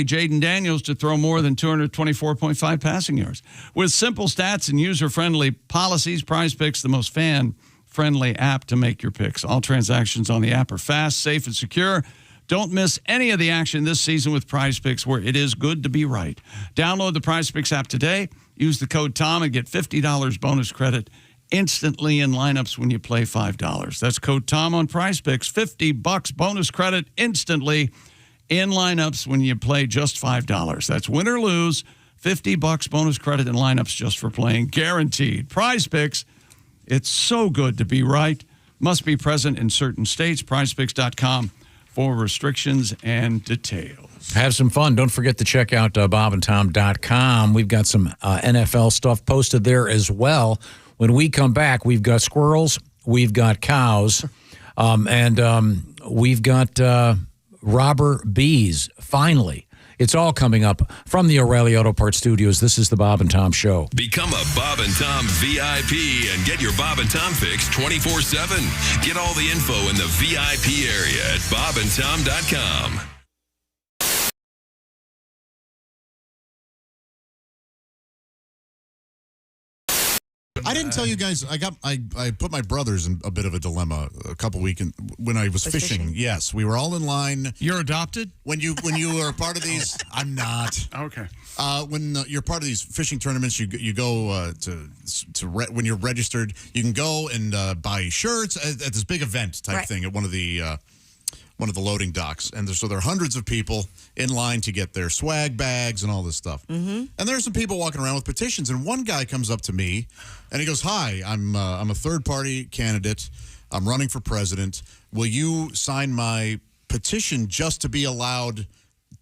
Jaden Daniels to throw more than 224.5 passing yards. With simple stats and user-friendly policies, Prize Picks, the most fan-friendly app to make your picks. All transactions on the app are fast, safe, and secure. Don't miss any of the action this season with Prize Picks, where it is good to be right. Download the Prize Picks app today. Use the code TOM and get $50 bonus credit instantly in lineups when you play $5. That's code TOM on Prize Picks. $50 bonus credit instantly in lineups when you play just $5. That's win or lose. $50 bonus credit in lineups just for playing. Guaranteed. Prize Picks. It's so good to be right. Must be present in certain states. PrizePicks.com for restrictions and details. Have some fun. Don't forget to check out bobandtom.com. We've got some NFL stuff posted there as well. When we come back, we've got squirrels, we've got cows, and we've got robber bees, finally. It's all coming up from the O'Reilly Auto Parts Studios. This is the Bob and Tom Show. Become a Bob and Tom VIP and get your Bob and Tom fix 24/7. Get all the info in the VIP area at bobandtom.com. I didn't tell you guys. I put my brothers in a bit of a dilemma a couple weekends when I was fishing. Yes, we were all in line. You're adopted? When you are part of these, I'm not. Okay. When you're part of these fishing tournaments, you go when you're registered, you can go and buy shirts at this big event type thing at one of the loading docks, and so there are hundreds of people in line to get their swag bags and all this stuff. Mm-hmm. And there are some people walking around with petitions, and one guy comes up to me, and he goes, "Hi, I'm a third-party candidate. I'm running for president. Will you sign my petition just to be allowed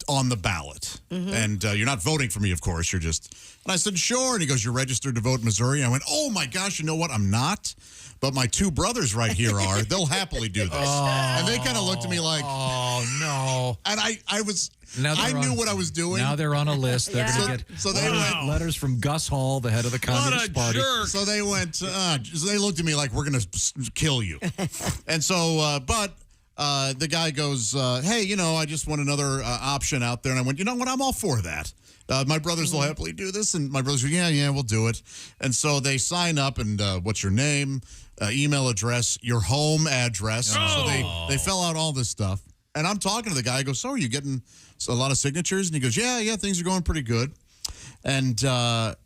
on the ballot? Mm-hmm. And you're not voting for me, of course. You're just..." And I said, "Sure." And he goes, "You're registered to vote in Missouri?" And I went, "Oh, my gosh, you know what? I'm not. But my two brothers right here are. They'll happily do this." And they kind of looked at me like, "Oh, no." And I knew what I was doing. Now they're on a list. They're going to get they went, letters from Gus Hall, the head of the Communist Party. Jerk. So they went, so they looked at me like, "We're going to kill you." And so, the guy goes, "Hey, I just want another option out there." And I went, "You know what? I'm all for that. My brothers will happily do this." And my brothers go, yeah, we'll do it. And so they sign up, and what's your name, email address, your home address. So they fill out all this stuff. And I'm talking to the guy. I go, "So are you getting a lot of signatures?" And he goes, yeah, things are going pretty good. And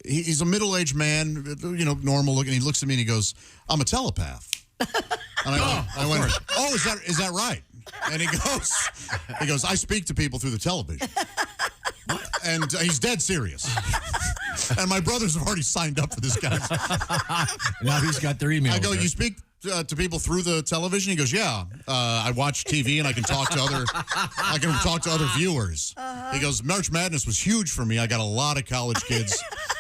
he's a middle-aged man, normal looking. He looks at me and he goes, "I'm a telepath." And I went, "Oh, is that right?" And he goes, "I speak to people through the television." And he's dead serious. And my brothers have already signed up for this guy. Now he's got their email. I go, address. "You speak to people through the television?" He goes, "Yeah. I watch TV and I can talk to other viewers." He goes, "March Madness was huge for me. I got a lot of college kids.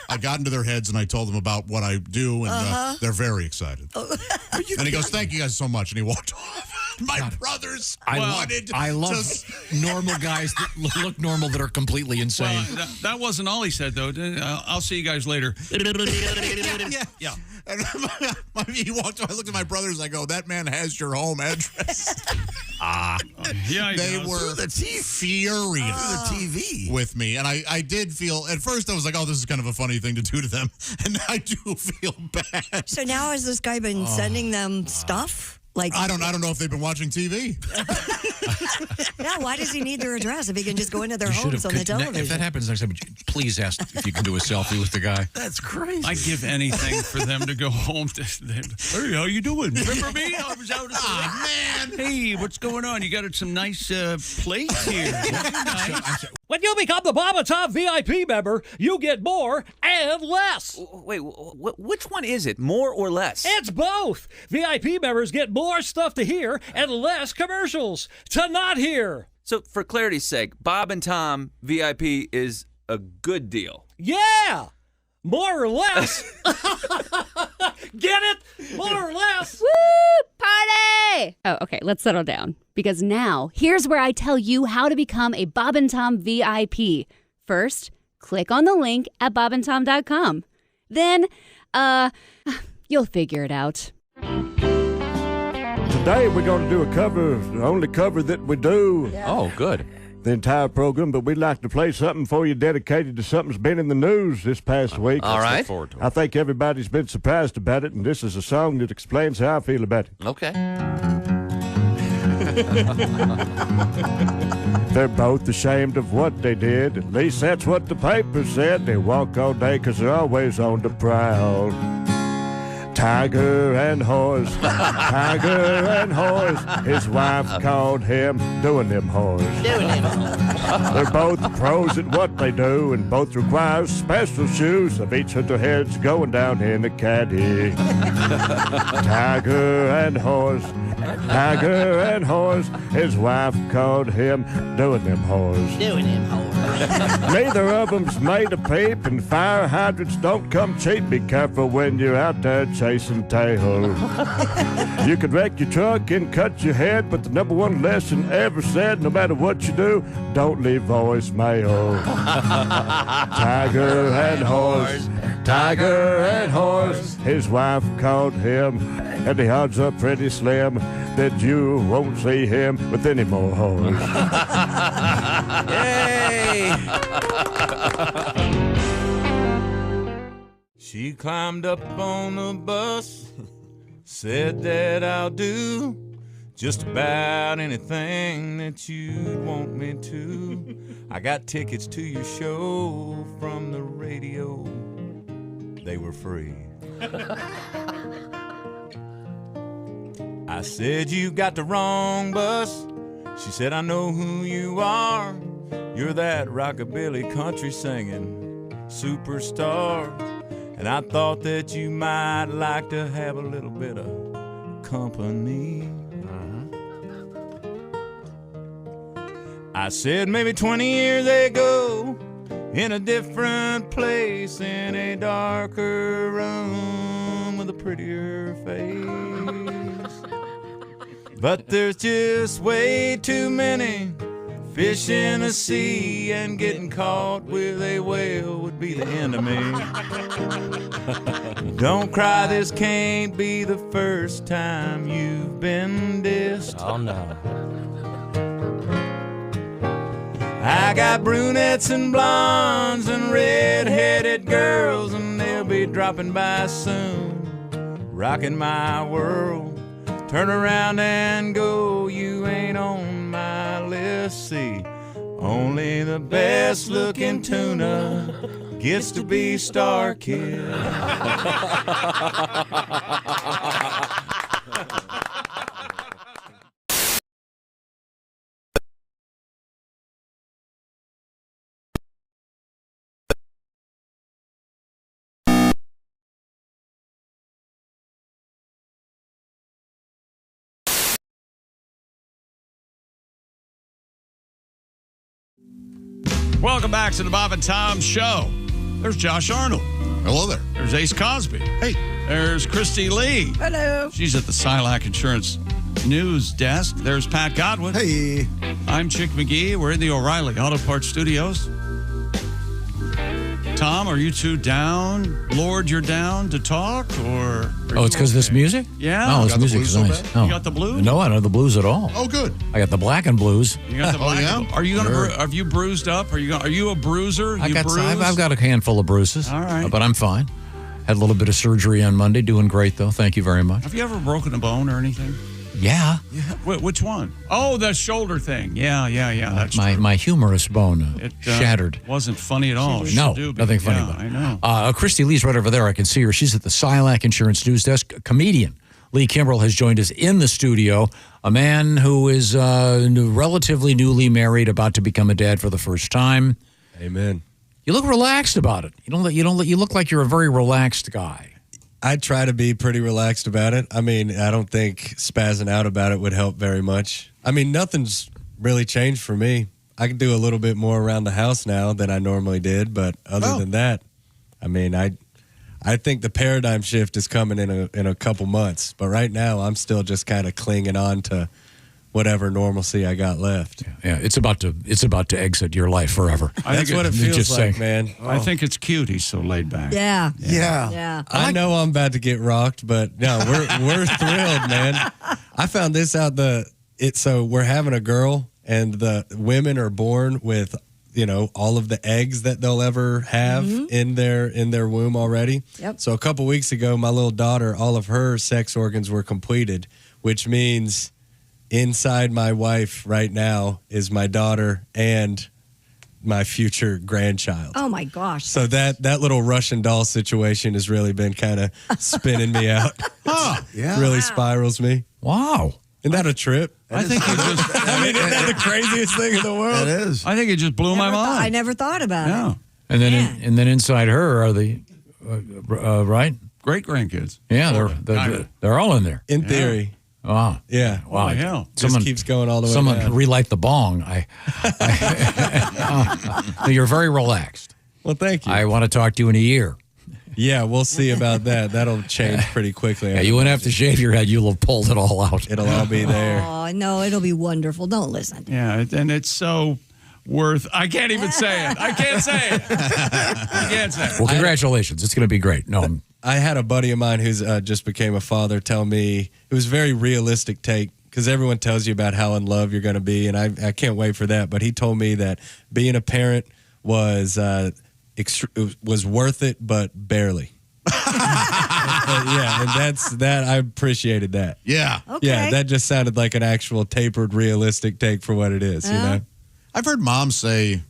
I got into their heads and I told them about what I do, and they're very excited." And he goes, "Thank you guys so much." And he walked off. My brothers wanted. I love normal guys that look normal that are completely insane. Well, that wasn't all he said, though. I'll see you guys later. Yeah. And he walked away. I looked at my brothers. I go, "That man has your home address." Yeah, they were furious with me. And I did feel, at first I was like, "Oh, this is kind of a funny thing to do to them." And I do feel bad. So now has this guy been sending them stuff? Like, I don't know if they've been watching TV. Yeah, why does he need their address if he can just go into their homes on the television? If that happens next time, please ask if you can do a selfie with the guy. That's crazy. I'd give anything for them to go home. Hey, how you doing? Remember me? I was out at the man. Hey, what's going on? You got some nice plates here. Nice. When you become the Bob and Tom VIP member, you get more and less. Wait, which one is it? More or less? It's both. VIP members get more stuff to hear and less commercials to not hear. So, for clarity's sake, Bob and Tom VIP is a good deal. Yeah. More or less. Get it? More or less. Woo! Party! Oh, okay, let's settle down. Because now, here's where I tell you how to become a Bob and Tom VIP. First, click on the link at bobandtom.com. Then, you'll figure it out. Today we're going to do a cover, the only cover that we do. Yeah. Oh, good. The entire program, but we'd like to play something for you dedicated to something that's been in the news this past week. All right. I think everybody's been surprised about it, and this is a song that explains how I feel about it. Okay. They're both ashamed of what they did. At least that's what the paper said. They walk all day because they're always on the prowl. Tiger and horse, tiger and horse. His wife called him doing them horse. They're both pros at what they do, and both require special shoes of each of their heads going down in the caddy. Tiger and horse, tiger and horse. His wife called him doing them horse. Neither of them's made a peep, and fire hydrants don't come cheap. Be careful when you're out there chasing tail. You could wreck your truck and cut your head, but the number one lesson ever said, no matter what you do, don't leave voicemail. Tiger and horse, tiger and horse. His wife called him, and the odds are pretty slim that you won't see him with any more horse. Yay! She climbed up on the bus, said that I'll do just about anything that you'd want me to. I got tickets to your show from the radio. They were free. I said, you got the wrong bus. She said, I know who you are. You're that rockabilly country singing superstar. And I thought that you might like to have a little bit of company. I said maybe 20 years ago, in a different place, in a darker room with a prettier face. But there's just way too many fish in the sea, and getting caught with a whale would be the end of me. Don't cry, this can't be the first time you've been dissed. Oh, no. I got brunettes and blondes and red-headed girls, and they'll be dropping by soon, rocking my world. Turn around and go, you ain't on my list. See, only the best-looking tuna gets to be Star Kid. Welcome back to the Bob and Tom Show. There's Josh Arnold. Hello there. There's Ace Cosby. Hey. There's Christy Lee. Hello. She's at the Silac Insurance News Desk. There's Pat Godwin. Hey. I'm Chick McGee. We're in the O'Reilly Auto Parts Studios. Tom, are you two down? Lord, you're down to talk? Or it's because of this music? Yeah. Oh, this music is nice. You got the blues? No, I don't have the blues at all. Oh, good. I got the black and blues. You got the black. Are you gonna? Have you bruised up? Are you a bruiser? I've got a handful of bruises. All right. But I'm fine. Had a little bit of surgery on Monday. Doing great, though. Thank you very much. Have you ever broken a bone or anything? Yeah. Which one? Oh, the shoulder thing. Yeah. That's my humerus bone shattered. Wasn't funny at all. No, nothing funny about it. I know. Christy Lee's right over there. I can see her. She's at the Silac Insurance News Desk. Comedian Lee Kimbrell has joined us in the studio. A man who is relatively newly married, about to become a dad for the first time. Amen. You look relaxed about it. You look like you're a very relaxed guy. I try to be pretty relaxed about it. I mean, I don't think spazzing out about it would help very much. I mean, nothing's really changed for me. I can do a little bit more around the house now than I normally did, but other than that, I mean, I think the paradigm shift is coming in a couple months, but right now I'm still just kind of clinging on to whatever normalcy I got left. Yeah, it's about to exit your life forever. That's what it feels like, man. I think it's cute. He's so laid back. Yeah. I know I'm about to get rocked, but no, we're thrilled, man. I found this out. So we're having a girl, and the women are born with all of the eggs that they'll ever have in their womb already. Yep. So a couple weeks ago, my little daughter, all of her sex organs were completed, which means inside my wife right now is my daughter and my future grandchild. Oh my gosh. So that little Russian doll situation has really been kind of spinning me out. Really spirals me. Wow. Isn't that a trip? I think you just. I mean, isn't that the craziest thing in the world? It is. I think it just blew my mind. I never thought about it. And then inside her are the right great grandkids. Yeah, they're all in there. In theory. Wow. Yeah. Wow. What the hell? Just keeps going all the way Someone down. relight the bong. You're very relaxed. Well, thank you. I want to talk to you in a year. Yeah, we'll see about that. That'll change pretty quickly. Yeah, you won't have to shave your head. You'll have pulled it all out. It'll all be there. Oh, no, it'll be wonderful. Don't listen. Yeah, and it's so worth. I can't even say it. I can't say it. I can't say it. Well, congratulations. It's going to be great. No, I had a buddy of mine who's just became a father tell me it was a very realistic take because everyone tells you about how in love you're going to be, and I can't wait for that. But he told me that being a parent was worth it, but barely. Yeah, and that I appreciated that. Yeah. Okay. Yeah, that just sounded like an actual tapered, realistic take for what it is, you know? I've heard moms say,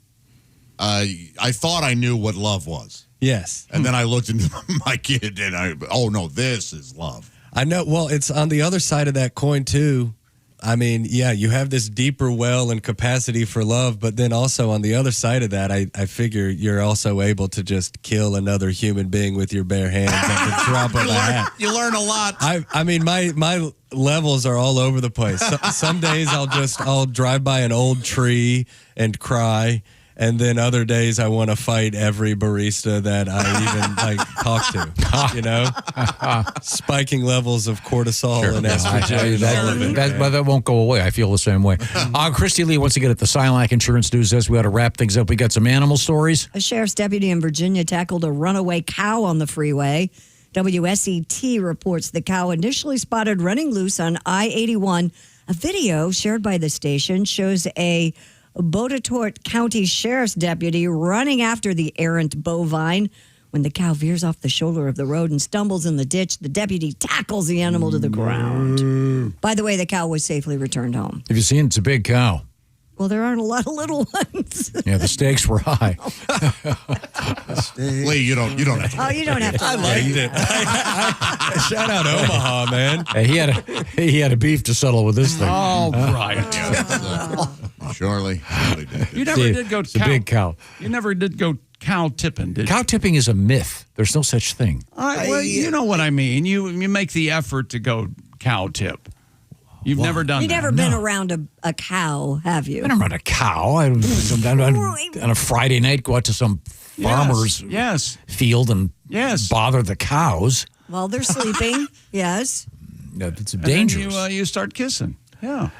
I thought I knew what love was. Yes. And then I looked into my kid and oh no, this is love. I know. Well, it's on the other side of that coin, too. I mean, yeah, you have this deeper well and capacity for love, but then also on the other side of that, I figure you're also able to just kill another human being with your bare hands at the drop of a hat. You learn a lot. I mean, my levels are all over the place. Some days I'll drive by an old tree and cry. And then other days I want to fight every barista that I even talk to, you know, spiking levels of cortisol and estrogen. But that won't go away. I feel the same way. Christy Lee, once again at the Silac Insurance News Desk, we got to wrap things up. We got some animal stories. A sheriff's deputy in Virginia tackled a runaway cow on the freeway. WSET reports the cow initially spotted running loose on I-81. A video shared by the station shows a Botetourt County Sheriff's deputy running after the errant bovine. When the cow veers off the shoulder of the road and stumbles in the ditch, the deputy tackles the animal to the ground. By the way, the cow was safely returned home. Have you seen? It's a big cow. Well, there aren't a lot of little ones. Yeah, the stakes were high. Lee, you don't have to. Oh, you don't have to. I liked it. Shout out Omaha, man. Hey, he had a beef to settle with this thing. Oh, right. Surely. You never did go It's a big cow. You never did go cow tipping, did you? Cow tipping is a myth. There's no such thing. Well, you know what I mean. You make the effort to go cow tip. You've never done You've that. never been around a cow, have you? I've been around a cow. On a Friday night, go out to some farmer's field and bother the cows. Well, they're sleeping. Yes. It's And dangerous. then you start kissing. Yeah.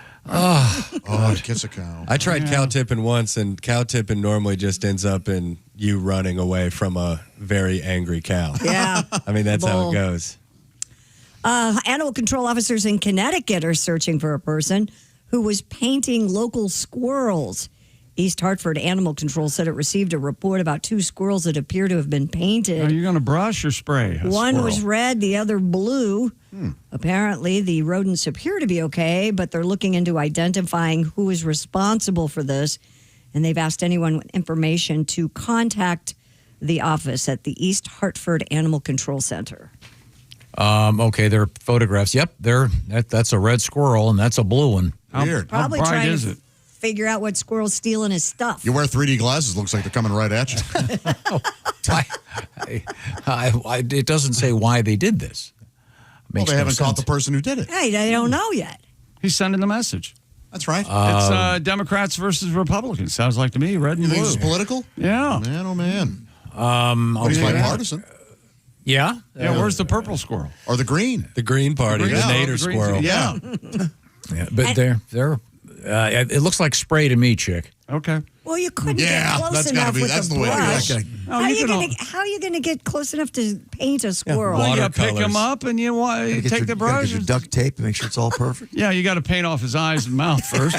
Kiss a cow. I tried cow tipping once, and cow tipping normally just ends up in you running away from a very angry cow. Yeah. I mean, that's how Bull. it goes. Animal control officers in Connecticut are searching for a person who was painting local squirrels. East Hartford Animal Control said it received a report about 2 squirrels that appear to have been painted. Are you going to brush or spray? One was red, the other blue. Apparently, the rodents appear to be okay, but they're looking into identifying who is responsible for this. And they've asked anyone with information to contact the office at the East Hartford Animal Control Center. Okay, there are photographs. Yep, that's a red squirrel, and that's a blue one. Weird. Probably How bright trying is to it? figure out what squirrel's stealing his stuff. You wear 3D glasses, looks like they're coming right at you. It doesn't say why they did this. Well, they haven't caught the person who did it. Hey, they don't know yet. He's sending the message. That's right. It's Democrats versus Republicans. Sounds like to me, red and You blue. think this is political? Yeah. Man, oh man. He's bipartisan. Yeah. Yeah, where's the purple squirrel? Or the green? The green party, the nader green squirrel. Yeah. Yeah, but it looks like spray to me, chick. Okay. Well, you couldn't get close enough with that's a the way brush. it is. How are you going to get close enough to paint a squirrel? Well, you got to pick him up and you take the brush. Get your duct tape and make sure it's all perfect. Yeah, you got to paint off his eyes and mouth first.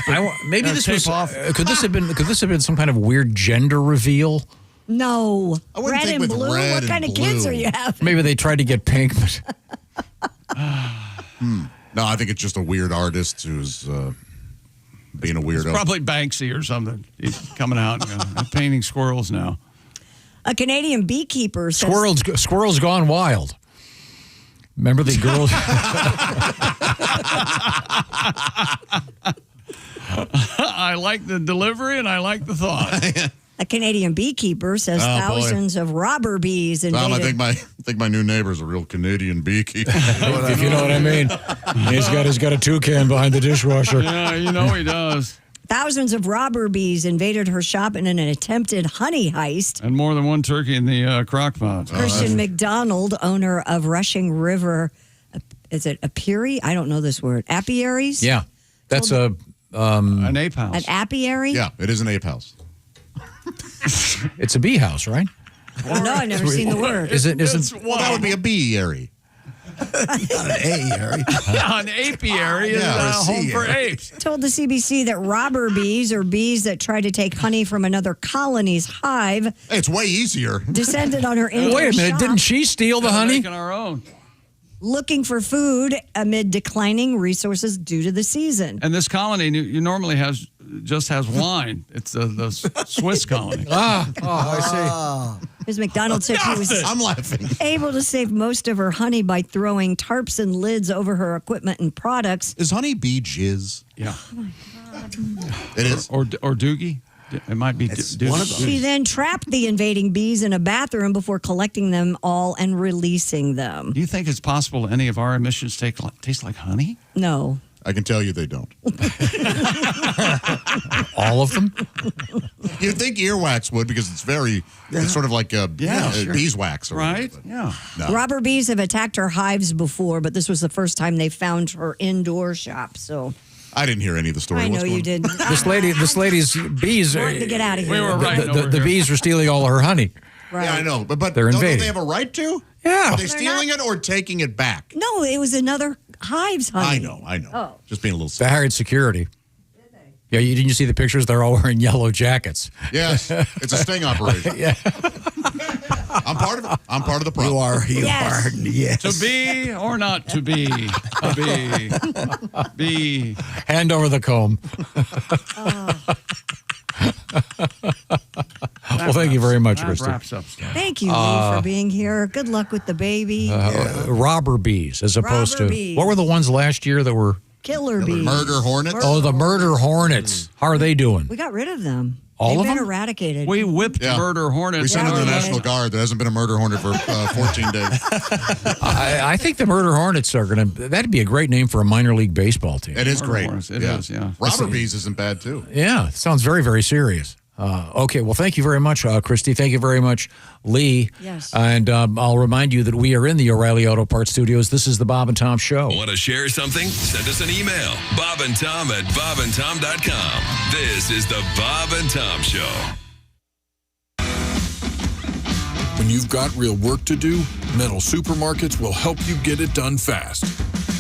Maybe this was could this have been some kind of weird gender reveal? No. I wouldn't Red think and with blue? red What kind and of kids blue. are you having? Maybe they tried to get pink, but No, I think it's just a weird artist who's being a weirdo. It's probably Banksy or something. He's coming out and painting squirrels now. A Canadian beekeeper says... Squirrels gone wild. Remember the girl? I like the delivery and I like the thought. A Canadian beekeeper says thousands of robber bees invaded... Tom, I think my new neighbor's a real Canadian beekeeper. If you know what I mean. He's got a toucan behind the dishwasher. Yeah, you know he does. Thousands of robber bees invaded her shop in an attempted honey heist. And more than one turkey in the crock pot. Christian McDonald, owner of Rushing River, is it apiary? I don't know this word. Apiaries? Yeah, that's an ape house. An apiary? Yeah, it is an ape house. It's a bee house, right? Oh, no, I've never seen the word. Isn't Well, that would be a bee-ary. Not an apiary. Yeah, an apiary is a home for apes. Told the CBC that robber bees, or bees that try to take honey from another colony's hive, Hey, it's way easier. descended on her indoor Wait a minute, shop, didn't she steal the We're honey? making our own. looking for food amid declining resources due to the season. And this colony you normally just has wine. It's the Swiss colony. I see. Ms. McDonald said she was I'm laughing. able to save most of her honey by throwing tarps and lids over her equipment and products. Is honey bee jizz? Yeah. Oh my God. It is. Or doogie. It might be doogie. one of those. She then trapped the invading bees in a bathroom before collecting them all and releasing them. Do you think it's possible any of our emissions taste like honey? No. I can tell you they don't. All of them? You'd think earwax would because it's sort of like sure. beeswax. Or right? whatever, Yeah. No. Robber bees have attacked her hives before, but this was the first time they found her indoor shop. So I didn't hear any of the story. I know What's you going didn't. This lady's bees. Wanted to get out of here. We were right over The here. bees are stealing all her honey. Right. Yeah, I know, but They're don't invading. they have a right to? Yeah. Are they stealing it or taking it back? No, it was another hive's honey. I know. Oh. Just being a little They hired security. Yeah, didn't you see the pictures? They're all wearing yellow jackets. Yes, it's a sting operation. Yeah. I'm part of it. I'm part of the problem. You Yes. are. Yes. To be or not to be? To be. Hand over the comb. Well, thank you very much, That Christy. wraps up stuff. Thank you, Lee, for being here. Good luck with the baby. Robber bees, as opposed Robber to bees. what were the ones last year that were? Killer bees. Murder hornets. Oh, the murder hornets. How are they doing? We got rid of them. All They've of been them? eradicated. We whipped murder hornets. We sent Yeah, in the we National did. Guard. There hasn't been a murder hornet for 14 days. I think the murder hornets are going to. That'd be a great name for a minor league baseball team. It is Murder great. hornets. It is, yeah. Robber bees isn't bad, too. Yeah, it sounds very, very serious. Okay, well, thank you very much, Christy. Thank you very much, Lee. Yes. And I'll remind you that we are in the O'Reilly Auto Parts Studios. This is the Bob and Tom Show. Want to share something? Send us an email. bobandtom@bobandtom.com. This is the Bob and Tom Show. When you've got real work to do, Metal Supermarkets will help you get it done fast.